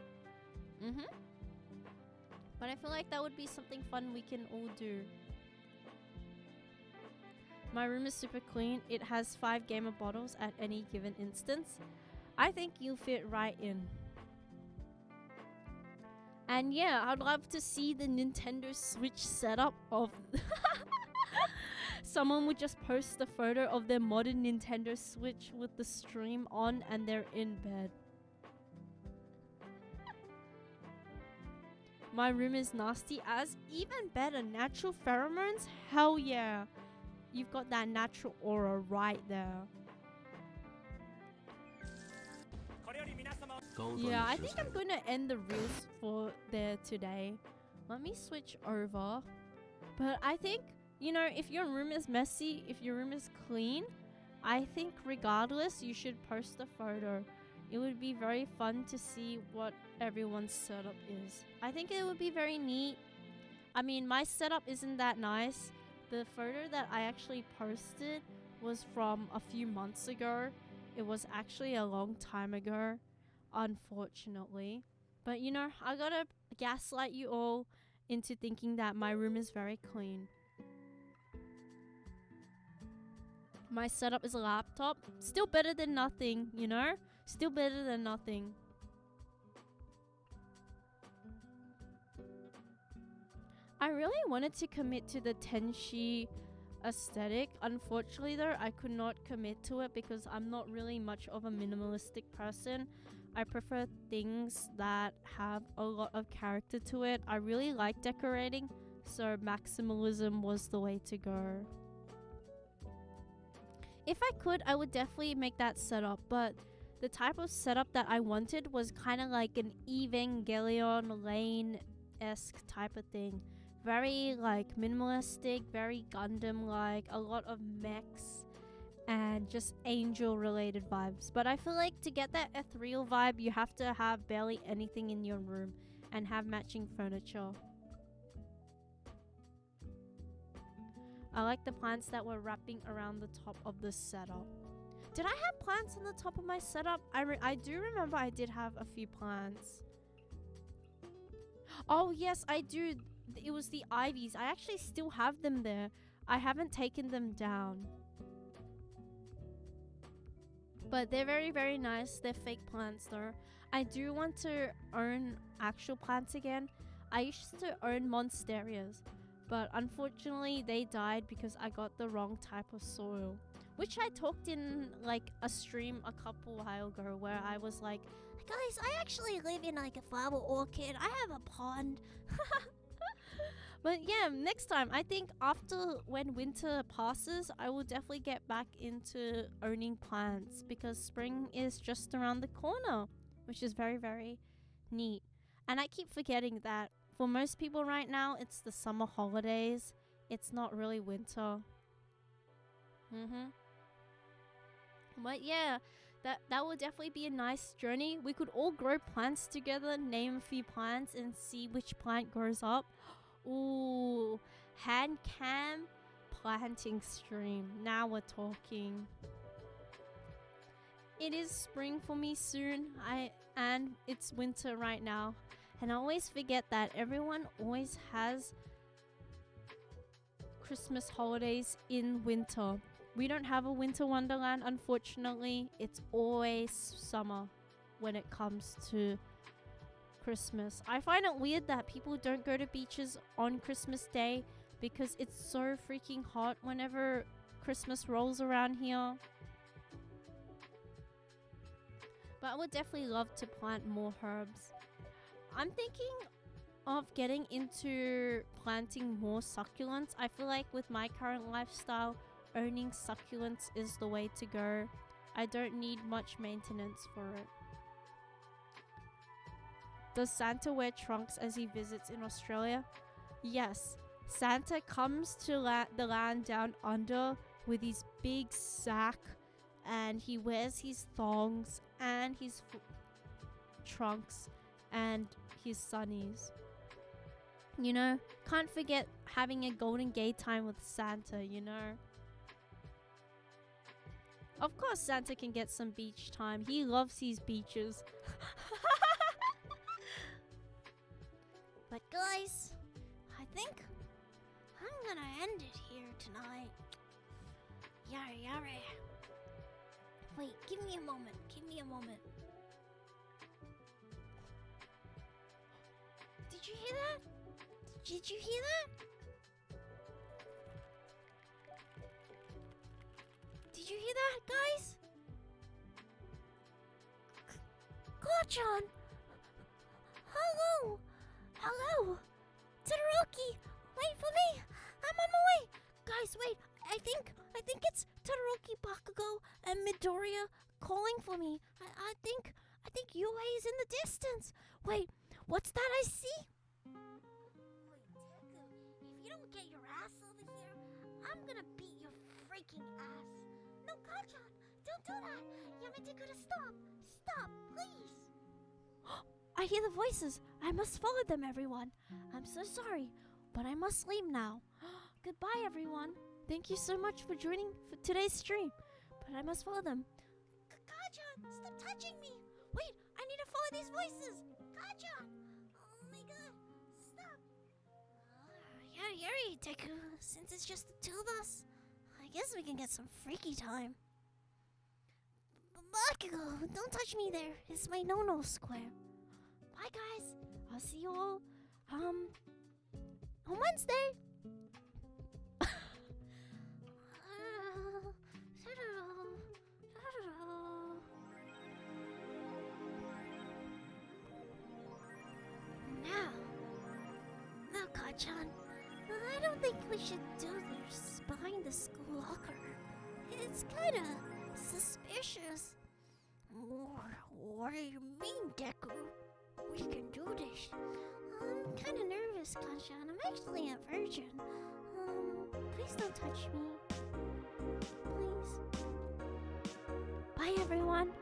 Speaker 1: But I feel like that would be something fun we can all do. My room is super clean. It has 5 gamer bottles at any given instance. I think you'll fit right in. And yeah, I'd love to see the Nintendo Switch setup of someone would just post a photo of their modern Nintendo Switch with the stream on and they're in bed. My room is nasty as even better. Natural pheromones? Hell yeah. You've got that natural aura right there. Yeah, I think I'm going to end the reels for there today. Let me switch over. But I think, you know, if your room is messy, if your room is clean, I think regardless, you should post a photo. It would be very fun to see what everyone's setup is. I think it would be very neat. I mean, my setup isn't that nice. The photo that I actually posted was from a few months ago. It was actually a long time ago, unfortunately. But you know, I gotta gaslight you all into thinking that my room is very clean. My setup is a laptop. Still better than nothing, you know? Still better than nothing. I really wanted to commit to the Tenshi aesthetic. Unfortunately though, I could not commit to it because I'm not really much of a minimalistic person. I prefer things that have a lot of character to it. I really like decorating, so maximalism was the way to go. If I could, I would definitely make that setup, but the type of setup that I wanted was kind of like an Evangelion Lane-esque type of thing. Very like minimalistic, very Gundam-like, a lot of mechs and just angel-related vibes. But I feel like to get that ethereal vibe, you have to have barely anything in your room and have matching furniture. I like the plants that were wrapping around the top of the setup. Did I have plants on the top of my setup? I do remember I did have a few plants. Oh yes, I do. It was the ivies. I actually still have them there. I haven't taken them down. But they're very, very nice. They're fake plants though. I do want to own actual plants again. I used to own monsterias, but unfortunately they died because I got the wrong type of soil. Which I talked in like a stream a couple while ago where I was like,
Speaker 2: guys, I actually live in like a flower orchid. I have a pond.
Speaker 1: But yeah, next time, I think after when winter passes, I will definitely get back into owning plants because spring is just around the corner, which is very, very neat. And I keep forgetting that for most people right now, it's the summer holidays. It's not really winter. But yeah, that will definitely be a nice journey. We could all grow plants together, name a few plants, and see which plant grows up. Ooh, hand cam planting stream. Now we're talking. It is spring for me soon. And it's winter right now. And I always forget that everyone always has Christmas holidays in winter. We don't have a winter wonderland, unfortunately. It's always summer when it comes to Christmas. I find it weird that people don't go to beaches on Christmas Day because it's so freaking hot whenever Christmas rolls around here. But I would definitely love to plant more herbs. I'm thinking of getting into planting more succulents. I feel like with my current lifestyle, owning succulents is the way to go. I don't need much maintenance for it. Does Santa wear trunks as he visits in Australia? Yes. Santa comes to the land down under with his big sack and he wears his thongs and his trunks and his sunnies. You know, can't forget having a Golden Gate time with Santa, you know. Of course Santa can get some beach time. He loves his beaches.
Speaker 2: But guys, I think I'm gonna end it here tonight. Yara yara. Wait, give me a moment. Give me a moment. you hear that? Did you hear that? Did you hear that, guys? Kacchan! Hello! Hello! Todoroki! Wait for me! I'm on my way! Guys, wait! I think it's Todoroki, Bakugo, and Midoriya calling for me. I think Yue is in the distance. Wait, what's that I see? Wait, Deku, if you don't get your ass over here, I'm gonna beat your freaking ass. No, Kacchan, don't do that. Yamateku, stop. Stop, please. I hear the voices. I must follow them, everyone. I'm so sorry, but I must leave now. Goodbye, everyone. Thank you so much for joining for today's stream, but I must follow them. Kacchan, stop touching me. Wait, I need to follow these voices. Kacchan. Oh my god, stop. Yuri, Deku, since it's just the two of us, I guess we can get some freaky time. Bakugo, don't touch me there. It's my no-no square. Bye, guys. I'll see you all, on Wednesday. Now, Kacchan, I don't think we should do this behind the school locker. It's kinda suspicious. What do you mean, Deku? We can do this. I'm kinda nervous, Kacchan. I'm actually a virgin. Please don't touch me. Please. Bye, everyone.